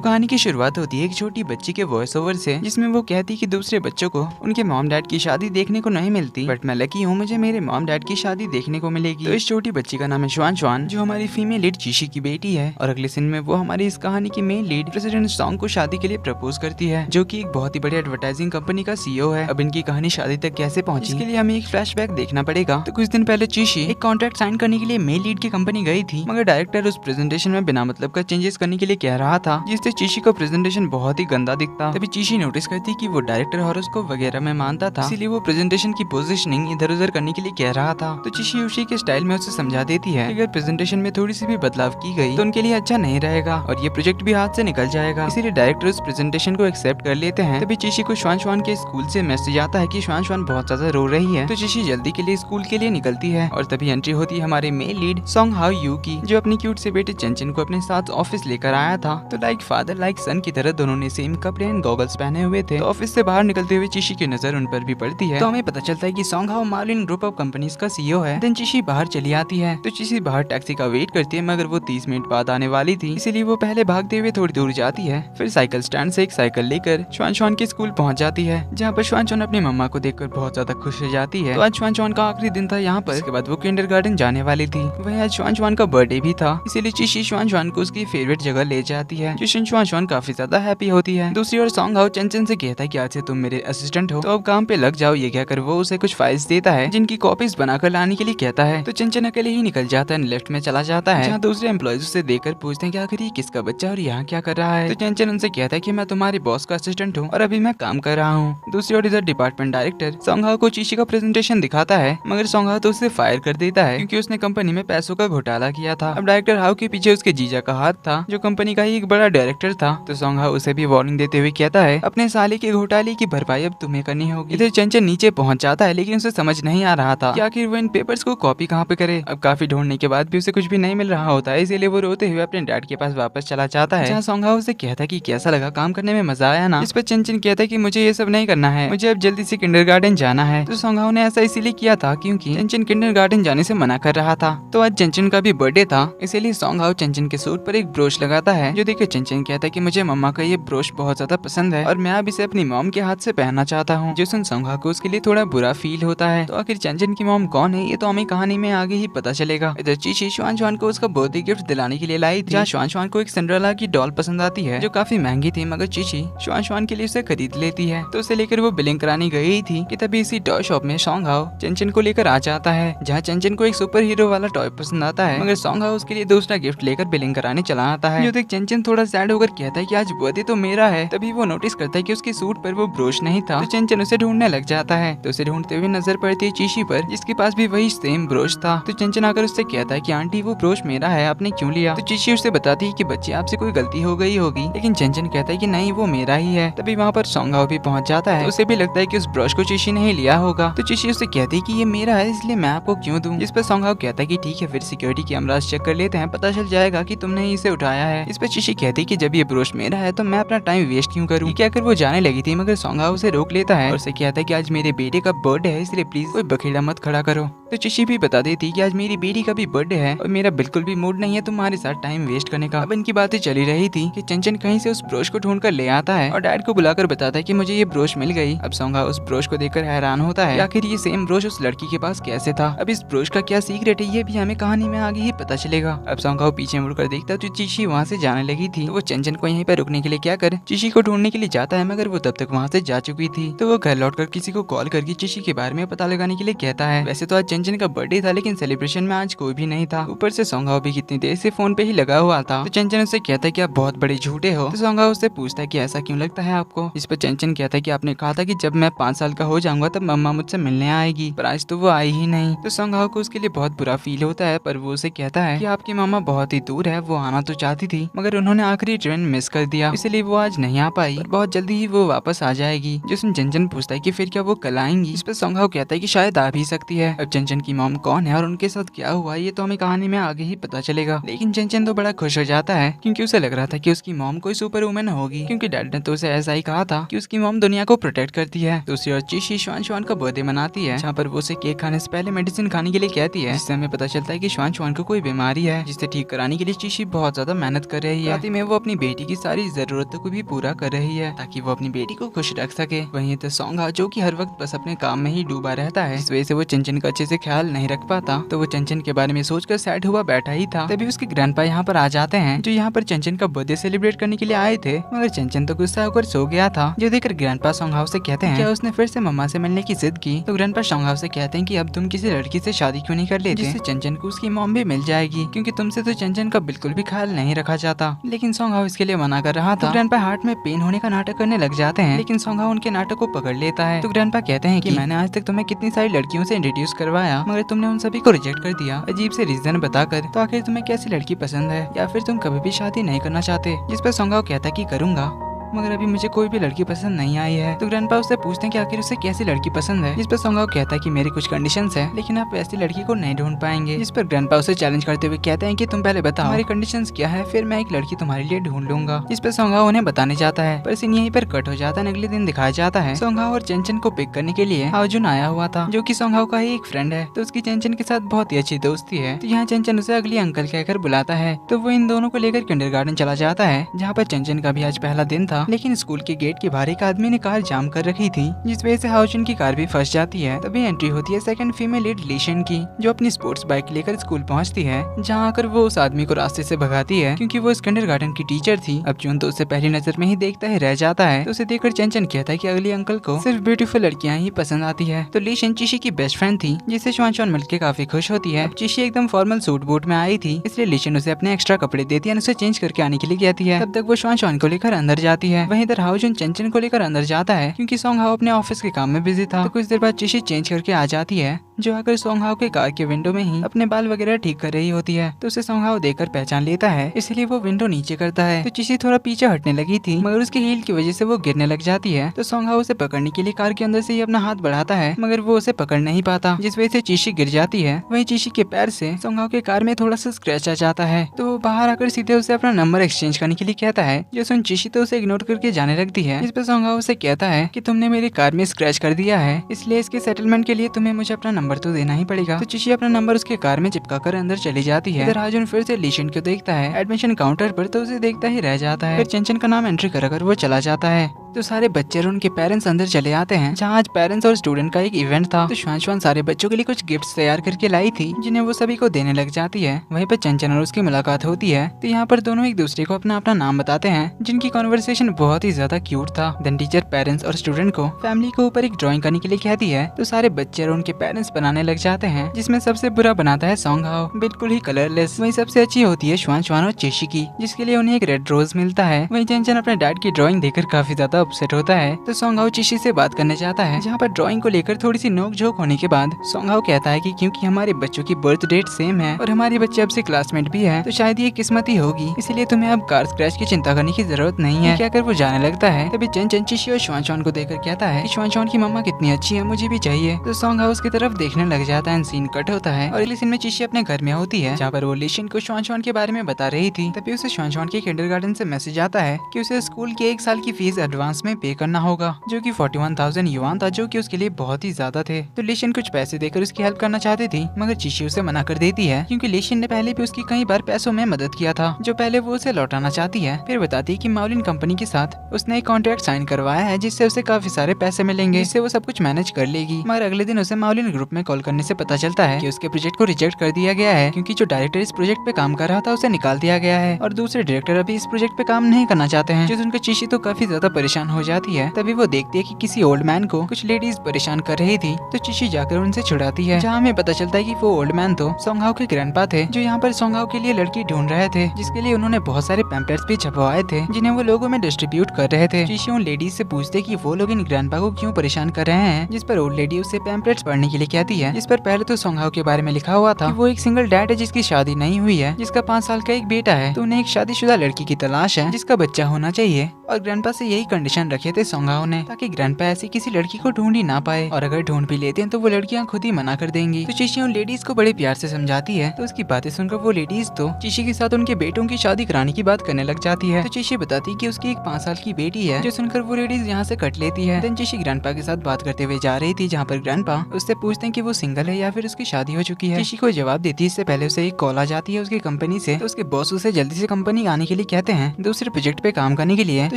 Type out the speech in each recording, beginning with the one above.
कहानी की शुरुआत होती है एक छोटी बच्ची के वॉइस ओवर से, जिसमें वो कहती कि दूसरे बच्चों को उनके मॉम डैड की शादी देखने को नहीं मिलती, बट मैं लकी हूँ, मुझे मेरे मॉम डैड की शादी देखने को मिलेगी। तो इस छोटी बच्ची का नाम है श्वान श्वान, जो हमारी फीमेल लीड चीशी की बेटी है। और अगले सीन में वो हमारी इस कहानी की मेन लीड प्रेसिडेंट सॉन्ग को शादी के लिए प्रपोज करती है, जो की एक बहुत ही बड़ी एडवर्टाइजिंग कंपनी का सीईओ है। अब इनकी कहानी शादी तक कैसे पहुंची, इसके लिए हमें एक फ्लैशबैक देखना पड़ेगा। तो कुछ दिन पहले चीशी एक कॉन्ट्रैक्ट साइन करने के लिए मेल लीड की कंपनी गई थी, मगर डायरेक्टर उस प्रेजेंटेशन में बिना मतलब का चेंजेस करने के लिए कह रहा था, जिससे चीशी को प्रेजेंटेशन बहुत ही गंदा दिखता। तभी चीशी नोटिस करती कि वो डायरेक्टर हॉरोस्कोप वगैरह में मानता था, इसीलिए वो प्रेजेंटेशन की पोजीशनिंग इधर उधर करने के लिए कह रहा था। तो चीशी उसी के स्टाइल में उसे समझा देती है कि अगर प्रेजेंटेशन में थोड़ी सी भी बदलाव की गई तो उनके लिए अच्छा नहीं रहेगा और ये प्रोजेक्ट भी हाथ से निकल जाएगा। इसीलिए डायरेक्टर उस प्रेजेंटेशन को एक्सेप्ट कर लेते हैं। तभी चीशी को श्वान श्वान के स्कूल से मैसेज आता है कि श्वान श्वान बहुत ज्यादा रो रही है। तो चीशी जल्दी के लिए स्कूल के लिए निकलती है और तभी एंट्री होती है हमारे male lead song how you की, जो अपनी क्यूट से बेटे चंचन को अपने साथ ऑफिस लेकर आया था। तो लाइक फादर लाइक सन की तरह दोनों ने सेम कपड़े एंड गॉगल्स पहने हुए थे। तो ऑफिस से बाहर निकलते हुए चीशी की नजर उन पर भी पड़ती है, तो हमें पता चलता है कि सॉन्ग हाउ मार्लिन ग्रुप ऑफ कंपनीज का सीईओ है। देन चीशी बाहर चली आती है। तो चीशी बाहर टैक्सी का वेट करती है, मगर वो 30 मिनट बाद आने वाली थी, इसीलिए वो पहले भागते हुए थोड़ी दूर जाती है। फिर साइकिल स्टैंड से एक साइकिल लेकर श्वान श्वान के स्कूल पहुंच जाती है, जहाँ पर श्वान श्वान अपनी मम्मा को देखकर बहुत ज्यादा खुश हो जाती है। तो आज श्वान श्वान का आखिरी दिन था यहाँ पर, इसके बाद वो किंडरगार्टन जाने वाली थी। वही आज श्वान श्वान का बर्थडे भी था, इसीलिए चीशी श्वान श्वान को उसकी फेवरेट जगह ले जाती है, जिससे श्वान श्वान काफी ज्यादा हैप्पी होती है। दूसरी ओर सॉन्ग हाउ चंचन से कहता है कि आज से तुम मेरे असिस्टेंट हो, तो अब काम पे लग जाओ। ये कहकर वो उसे कुछ फाइल्स देता है, जिनकी कॉपीज बनाकर लाने के लिए कहता है। तो चंचन अकेले ही निकल जाता है, लेफ्ट में चला जाता है, जहाँ दूसरे एम्प्लॉयज उसे देखकर पूछते हैं कि आखिर ये किसका बच्चा और यहाँ क्या कर रहा है। तो चंचन उनसे कहता है कि मैं तुम्हारे बॉस का असिस्टेंट हूँ और अभी मैं काम कर रहा हूँ। दूसरी ओर इधर डिपार्टमेंट डायरेक्टर सॉन्ग हाउ को चीशी का प्रेजेंटेशन दिखाता है, मगर सॉन्ग हाउ तो उसे फायर कर देता है, क्योंकि उसने कंपनी में पैसों का घोटाला किया था। अब डायरेक्टर हाउ के पीछे उसके जीजा का हाथ था, जो कंपनी का ही एक बड़ा डायरेक्टर था। तो सॉन्ग हाउ उसे भी वार्निंग देते हुए कहता है अपने साले के घोटाले की भरपाई अब तुम्हें करनी होगी। इधर चंचन नीचे पहुंच जाता है, लेकिन उसे समझ नहीं आ रहा था कि आखिर वो इन पेपर्स को कॉपी कहाँ पे करे। अब काफी ढूंढने के बाद भी उसे कुछ भी नहीं मिल रहा होता है, इसीलिए वो रोते हुए अपने डैड के पास वापस चला जाता है, जहाँ सॉन्ग हाउ उसे कहता है कि कैसा लगा काम करने में, मजा आया ना। इस पर चंचन कहता है कि मुझे ये सब नहीं करना है, मुझे अब जल्दी से किंडरगार्टन जाना है। तो सॉन्ग हाउ ने ऐसा इसीलिए किया था क्योंकि चंचन किंडरगार्टन जाने से मना कर रहा था। तो आज चंचन का भी बर्थडे था, इसीलिए सॉन्ग हाउ चंचन के सूट पर एक ब्रोच लगाता है, जो देखे चंचन कहता है कि मुझे मम्मा का ये ब्रोच बहुत ज्यादा पसंद है और मैं अब इसे अपनी मॉम के हाथ से पहनना चाहता हूँ। जो सुन सॉन्ग हाउ को उसके लिए थोड़ा बुरा फील होता है। तो आखिर चंचन की मॉम कौन है, ये तो हमें कहानी में आगे ही पता चलेगा। इधर चीशी श्वान श्वान को उसका बर्थडे गिफ्ट दिलाने के लिए लाई थी, जहाँ श्वान श्वान को एक सिंड्रेला की डॉल पसंद आती है, जो काफी महंगी थी, मगर चीशी श्वान श्वान के लिए उसे खरीद लेती है। तो उसे लेकर वो बिलिंग कराने गई थी कि तभी इसी टॉय शॉप में सॉन्ग हाउ चंचन को लेकर आ जाता है, जहाँ चंचन को एक सुपर हीरो वाला टॉय पसंद आता है, मगर सॉन्ग हाउ उसके लिए दूसरा गिफ्ट लेकर बिलिंग कराने चला आता है। जो देख चंचन थोड़ा सैड होकर कहता है कि आज बर्थडे तो मेरा है। तभी वो नोटिस करता है कि उसके सूट पर वो ब्रोच नहीं था। तो चंचन उसे ढूंढने लग जाता है, तो उसे ढूंढते हुए नजर पड़ती है चीशी पर, जिसके पास भी वही सेम ब्रोच था। तो चंचन आकर उससे कहता है कि आंटी वो ब्रोच मेरा है, आपने क्यों लिया। तो चीशी उसे बताती है कि बच्चे आपसे कोई गलती हो गई होगी, लेकिन चंचन कहता है कि नहीं वो मेरा ही है। तभी वहाँ पर सॉन्ग हाउ भी पहुंच जाता है, तो उसे भी लगता है कि उस ब्रश को चीशी ने ही लिया होगा। तो चीशी उससे कहती है कि ये मेरा है, इसलिए मैं आपको क्यों दूं। इस पर सॉन्ग हाउ कहता है कि ठीक है, फिर सिक्योरिटी कैमरास चेक कर लेते हैं, पता चल जाएगा कि तुमने इसे उठाया है। इस पर चीशी कहती है कि जब ये ब्रश मेरा है तो मैं अपना टाइम वेस्ट क्यों करूं। क्या कर वो जाने लगी थी, मगर सॉन्ग हाउ उसे रोक लेता है और उसे कहता है कि आज मेरे बेटे का बर्थडे है, इसलिए प्लीज कोई बखेड़ा मत खड़ा करो। तो चीशी भी बता देती कि आज मेरी बेटी का भी बर्थडे है और मेरा बिल्कुल भी मूड नहीं है तुम्हारे साथ टाइम वेस्ट करने का। अब इनकी बातें चली रही थी कि चंचन कहीं से उस ब्रोच को ढूंढ कर ले आता है और डैड को बुलाकर बताता है कि मुझे ये ब्रोच मिल गई। अब सॉन्ग हाउ उस ब्रोच को देखकर हैरान होता है, आखिर ये सेम ब्रोच उस लड़की के पास कैसे था। अब इस ब्रोच का क्या सीक्रेट है, ये भी हमें कहानी में आगे ही पता चलेगा। अब सॉन्ग हाउ पीछे मुड़कर देखता है तो चीशी वहाँ से जाने लगी थी, तो वो चंचन को यहीं पर रुकने के लिए क्या कर चीशी को ढूंढने के लिए जाता है, मगर वो तब तक वहाँ से जा चुकी थी। तो वो घर लौटकर किसी को कॉल करके चीशी के बारे में पता लगाने के लिए कहता है। वैसे तो आज चंचन का बर्थडे था, लेकिन सेलिब्रेशन में आज कोई भी नहीं था। ऊपर से सॉन्ग हाउ भी कितनी देर से फोन पे ही लगा हुआ था। तो चंचन उससे कहता है कि आप बहुत बड़े झूठे हो। तो सॉन्ग हाउ उससे पूछता है कि ऐसा क्यों लगता है आपको। इस पर चंचन कहता है कि आपने कहा था कि जब मैं 5 साल का हो जाऊंगा तब मम्मा मुझसे मिलने आएगी, पर आज तो वो आई ही नहीं। तो सॉन्ग हाउ को उसके लिए बहुत बुरा फील होता है, पर वो उसे कहता है कि आपकी मामा बहुत ही दूर है, वो आना तो चाहती थी, मगर उन्होंने आखिरी ट्रेन मिस कर दिया, इसलिए वो आज नहीं आ पाई, बहुत जल्दी ही वो वापस आ जाएगी। जिसमें चंचन पूछता है कि फिर क्या वो कल आएंगी। इस पर सॉन्ग हाउ कहता है कि शायद आ भी सकती है। अब चंचन की मॉम कौन है और उनके साथ क्या हुआ, ये तो हमें कहानी में आगे ही पता चलेगा। लेकिन चंचन तो बड़ा खुश हो जाता है, क्योंकि उसे लग रहा था कि उसकी मॉम कोई सुपर वुमन होगी, क्योंकि डैड ने तो उसे ऐसा ही कहा था कि उसकी मॉम दुनिया को प्रोटेक्ट करती है। दूसरी ओर चीशी श्वान श्वान का बर्थडे मनाती है, जहाँ पर वो उसे केक खाने से पहले मेडिसिन खाने के लिए कहती है, जिससे हमें पता चलता है कि श्वान श्वान को कोई बीमारी है, जिसे ठीक कराने के लिए चीशी बहुत ज्यादा मेहनत कर रही है। साथ ही में वो अपनी अपनी बेटी की सारी जरूरतों को भी पूरा कर रही है ताकि वो अपनी बेटी को खुश रख सके। वहीं तो सोंगा जो कि हर वक्त बस अपने काम में ही डूबा रहता है, इस वजह से वो चंचन का अच्छे से ख्याल नहीं रख पाता। तो वो चंचन के बारे में सोचकर सैड हुआ बैठा ही था, तभी उसके ग्रैंडपा यहाँ पर आ जाते हैं, जो यहाँ पर चंचन का बर्थडे सेलिब्रेट करने के लिए आए थे। मगर चंचन तो गुस्सा होकर सो गया था, जो देखकर ग्रैंडपा सोंगा से कहते हैं क्या उसने फिर से मम्मा से मिलने की जिद की। तो ग्रैंडपा सोंगा से कहते हैं कि अब तुम किसी लड़की से शादी क्यों नहीं कर लेते, जिससे चंचन को उसकी मॉम भी मिल जाएगी, क्योंकि तुमसे तो चंचन का बिल्कुल भी ख्याल नहीं रखा जाता। लेकिन सोंगा इसके लिए मना कर रहा था। तो ग्रैंडपा हार्ट में पेन होने का नाटक करने लग जाते हैं, लेकिन सोंगा उनके नाटक को पकड़ लेता है। तो ग्रैंडपा कहते हैं कि मैंने आज तक तुम्हें कितनी सारी लड़कियों से इंट्रोड्यूस करवाया, मगर तुमने उन सभी को रिजेक्ट कर दिया अजीब से रीजन बताकर। तो आखिर तुम्हें कैसी लड़की पसंद है, या फिर तुम कभी भी शादी नहीं करना चाहते। जिस पर सोंगा कहता है कि करूंगा, मगर अभी मुझे कोई भी लड़की पसंद नहीं आई है। तो ग्रैंडपा उससे पूछते हैं कि आखिर उसे कैसी लड़की पसंद है, जिस पर सोंगा कहता है कि मेरी कुछ कंडीशंस है, लेकिन आप ऐसी लड़की को नहीं ढूंढ पाएंगे। जिस पर ग्रैंडपा उसे चैलेंज करते हुए कहते हैं कि तुम पहले बताओ हमारी कंडीशंस क्या है, फिर मैं एक लड़की तुम्हारे लिए ढूंढ लूंगा। जिस पर सोंगा उन्हें बताने जाता है, पर सीन यहीं पर कट हो जाता है। अगले दिन दिखाया जाता है सोंगा और चंचन को पिक करने के लिए हाओजुन आया हुआ था, जो कि सोंगा का ही एक फ्रेंड है। तो उसकी चंचन के साथ बहुत ही अच्छी दोस्ती है। तो यहाँ चंचन उसे अगली अंकल कहकर बुलाता है। तो वो इन दोनों को लेकर किंडरगार्टन चला जाता है, जहाँ पर चंचन का भी आज पहला दिन था। लेकिन स्कूल के गेट के बाहर एक आदमी ने कार जाम कर रखी थी, जिस वजह से हाओजुन की कार भी फंस जाती है। तभी एंट्री होती है सेकंड फीमेल लीड लीशन की, जो अपनी स्पोर्ट्स बाइक लेकर स्कूल पहुंचती है, जहां आकर वो उस आदमी को रास्ते से भगाती है, क्योंकि वो इस किंडरगार्टन की टीचर थी। अब जून तो उसे पहली नजर में ही देखता है रह जाता है। तो उसे देखकर चंचन कहता है कि अगली अंकल को सिर्फ ब्यूटीफुल लड़कियां ही पसंद आती है। तो लीशन चिशी की बेस्ट फ्रेंड थी, जिससे श्वान मिलकर काफी खुश होती है। चिशी एकदम फॉर्मल सूट बूट में आई थी, इसलिए लीशन उसे अपने एक्स्ट्रा कपड़े देती है, उसे चेंज करके आने के लिए कहती है। तब तक वो श्वान को लेकर अंदर जाती है। वहीं इधर हाओजुन चंचन को लेकर अंदर जाता है, क्योंकि सोंगहाओ अपने ऑफिस के काम में बिजी था। तो कुछ देर बाद चिशी चेंज करके आ जाती है, जो आकर सोंगहाओ के कार के विंडो में ही अपने बाल वगैरह ठीक कर रही होती है। तो उसे सोंगहाओ देखकर पहचान लेता है, इसलिए वो विंडो नीचे करता है। तो चिशी थोड़ा पीछे हटने लगी थी, मगर उसके हील की वजह से वो गिरने लग जाती है। तो सोंगहाओ उसे पकड़ने के लिए कार के अंदर से ही अपना हाथ बढ़ाता है, मगर वो उसे पकड़ नहीं पाता, जिस वजह से चिशी गिर जाती है। वहीं चिशी के पैर से सोंगहाओ के कार में थोड़ा सा स्क्रैच आ जाता है। तो वो बाहर आकर सीधे उसे अपना नंबर एक्सचेंज करने के लिए कहता है, जो सुन चिशी तो उसे इग्नोर करके जाने लगती है। इस पर सोंगहाओ उसे कहता है कि तुमने मेरी कार में स्क्रैच कर दिया है, इसलिए इसके सेटलमेंट के लिए तुम्हें मुझे अपना नंबर तो देना ही पड़ेगा। तो चिशी अपना नंबर उसके कार में चिपका कर अंदर चली जाती है। इधर हाओजुन फिर से लीशन को देखता है एडमिशन काउंटर पर, तो उसे देखता ही रह जाता है। फिर चंचन का नाम एंट्री कर वो चला जाता है। तो सारे बच्चे और उनके पेरेंट्स अंदर चले आते हैं, जहाँ आज पेरेंट्स और स्टूडेंट का एक इवेंट था। तो श्वान सारे बच्चों के लिए कुछ गिफ्ट्स तैयार करके लाई थी, जिन्हें वो सभी को देने लग जाती है। वहीं पर चंचन और उसकी मुलाकात होती है। तो यहाँ पर दोनों एक दूसरे को अपना अपना नाम बताते हैं, जिनकी कॉन्वर्सेशन बहुत ही ज्यादा क्यूट था। देन टीचर पेरेंट्स और स्टूडेंट को फैमिली के ऊपर एक ड्राइंग करने के लिए कहती है। तो सारे बच्चे और उनके पेरेंट्स बनाने लग जाते हैं, जिसमें सबसे बुरा बनाता है सोंगहाओ, बिल्कुल ही कलरलेस। वहीं सबसे अच्छी होती है श्वान और चिशी की, जिसके लिए उन्हें एक रेड रोज मिलता है। वहीं चंचन अपने डैड की ड्राइंग देखकर काफी ज्यादा अपसेट होता है। तो सोंगहाओ चिशी से बात करने जाता है, जहाँ पर ड्राइंग को लेकर थोड़ी सी नोक-झोंक होने के बाद सोंगहाओ कहता है कि क्योंकि हमारे बच्चों की बर्थ डेट सेम है और हमारे बच्चे अब से क्लासमेट भी है, तो शायद ये किस्मत ही होगी, इसलिए तुम्हें अब कार स्क्रैच की चिंता करने की जरूरत नहीं है। कहकर वो जाने लगता है। तभी चंचन चिशी और श्वान को देखकर कहता है कि श्वान की मम्मा कितनी अच्छी है, मुझे भी चाहिए। तो सोंगहाओ उसकी तरफ देखने लग जाता है। सीन कट होता है और अगले सीन में चिशी अपने घर में होती है, जहाँ पर वो लीशन को श्वान के बारे में बता रही थी। तभी उसे श्वान के किंडरगार्टन से मैसेज आता है कि उसे स्कूल के 1 साल की फीस एडवांस में पे करना होगा, जो कि 41,000 युआन था, जो कि उसके लिए बहुत ही ज्यादा थे। तो लीशन कुछ पैसे देकर उसकी हेल्प करना चाहती थी, मगर चिशी उसे मना कर देती है, क्योंकि लीशन ने पहले भी उसकी कई बार पैसों में मदद किया था, जो पहले वो उसे लौटाना चाहती है। फिर बताती है कि माउलिन कंपनी के साथ उसने एक कॉन्ट्रैक्ट साइन करवाया है, जिससे उसे काफी सारे पैसे मिलेंगे, जिससे वो सब कुछ मैनेज कर लेगी। मगर अगले दिन उसे माउलिन ग्रुप में कॉल करने से पता चलता है कि उसके प्रोजेक्ट को रिजेक्ट कर दिया गया है, क्योंकि जो डायरेक्टर इस प्रोजेक्ट पे काम कर रहा था उसे निकाल दिया गया है, और दूसरे डायरेक्टर अभी इस प्रोजेक्ट पे काम नहीं करना चाहते हैं। जो सुनकर चिशी तो काफी ज्यादा परेशान हो जाती है। तभी वो देखती है कि किसी ओल्ड मैन को कुछ लेडीज परेशान कर रही थी। तो चिशी जाकर उनसे छुड़ाती है, जहाँ हमें पता चलता है कि वो ओल्ड मैन तो सोंगहाओ के ग्रैंडपा थे, जो यहाँ पर सोंगहाओ के लिए लड़की ढूंढ रहे थे, जिसके लिए उन्होंने बहुत सारे पैम्पलेट्स भी छपवाए थे, जिन्हें वो लोगों में डिस्ट्रीब्यूट कर रहे थे। चिशी उन लेडीज से पूछते कि वो लोग इन ग्रैंडपा को क्यों परेशान कर रहे हैं, जिस पर ओल्ड लेडी उससे पैम्पलेट्स पढ़ने के लिए कहती है, जिस पर पहले तो सोंगहाओ के बारे में लिखा हुआ था कि वो एक सिंगल डैड है, जिसकी शादी नहीं हुई है, जिसका 5 साल का एक बेटा है। तो उन्हें एक शादीशुदा लड़की की तलाश है, जिसका बच्चा होना चाहिए, और ग्रैंडपा से यही कंडीशन कंडीशन रखे थे सोंगाओ ने, ताकि ग्रैंडपा ऐसी किसी लड़की को ढूंढ ही ना पाए, और अगर ढूंढ भी लेते हैं तो वो लड़कियां खुद ही मना कर देंगी। तो चीशी उन लेडीज को बड़े प्यार से समझाती है, तो उसकी बातें सुनकर वो लेडीज तो चीशी के साथ उनके बेटों की शादी कराने की बात करने लग जाती है। तो चीशी बताती है कि उसकी एक 5 साल की बेटी है, जो सुनकर वो लेडीज यहाँ से कट लेती है। देन चीशी ग्रैंडपा के साथ बात करते हुए जा रही थी, जहाँ पर ग्रैंडपा उससे पूछते हैं कि वो सिंगल है या फिर उसकी शादी हो चुकी है। चीशी को जवाब देती है इससे पहले उसे एक कॉल आ जाती है उसकी कंपनी से, तो उसके बॉस उसे जल्दी से कंपनी आने के लिए कहते हैं दूसरे प्रोजेक्ट पे काम करने के लिए। तो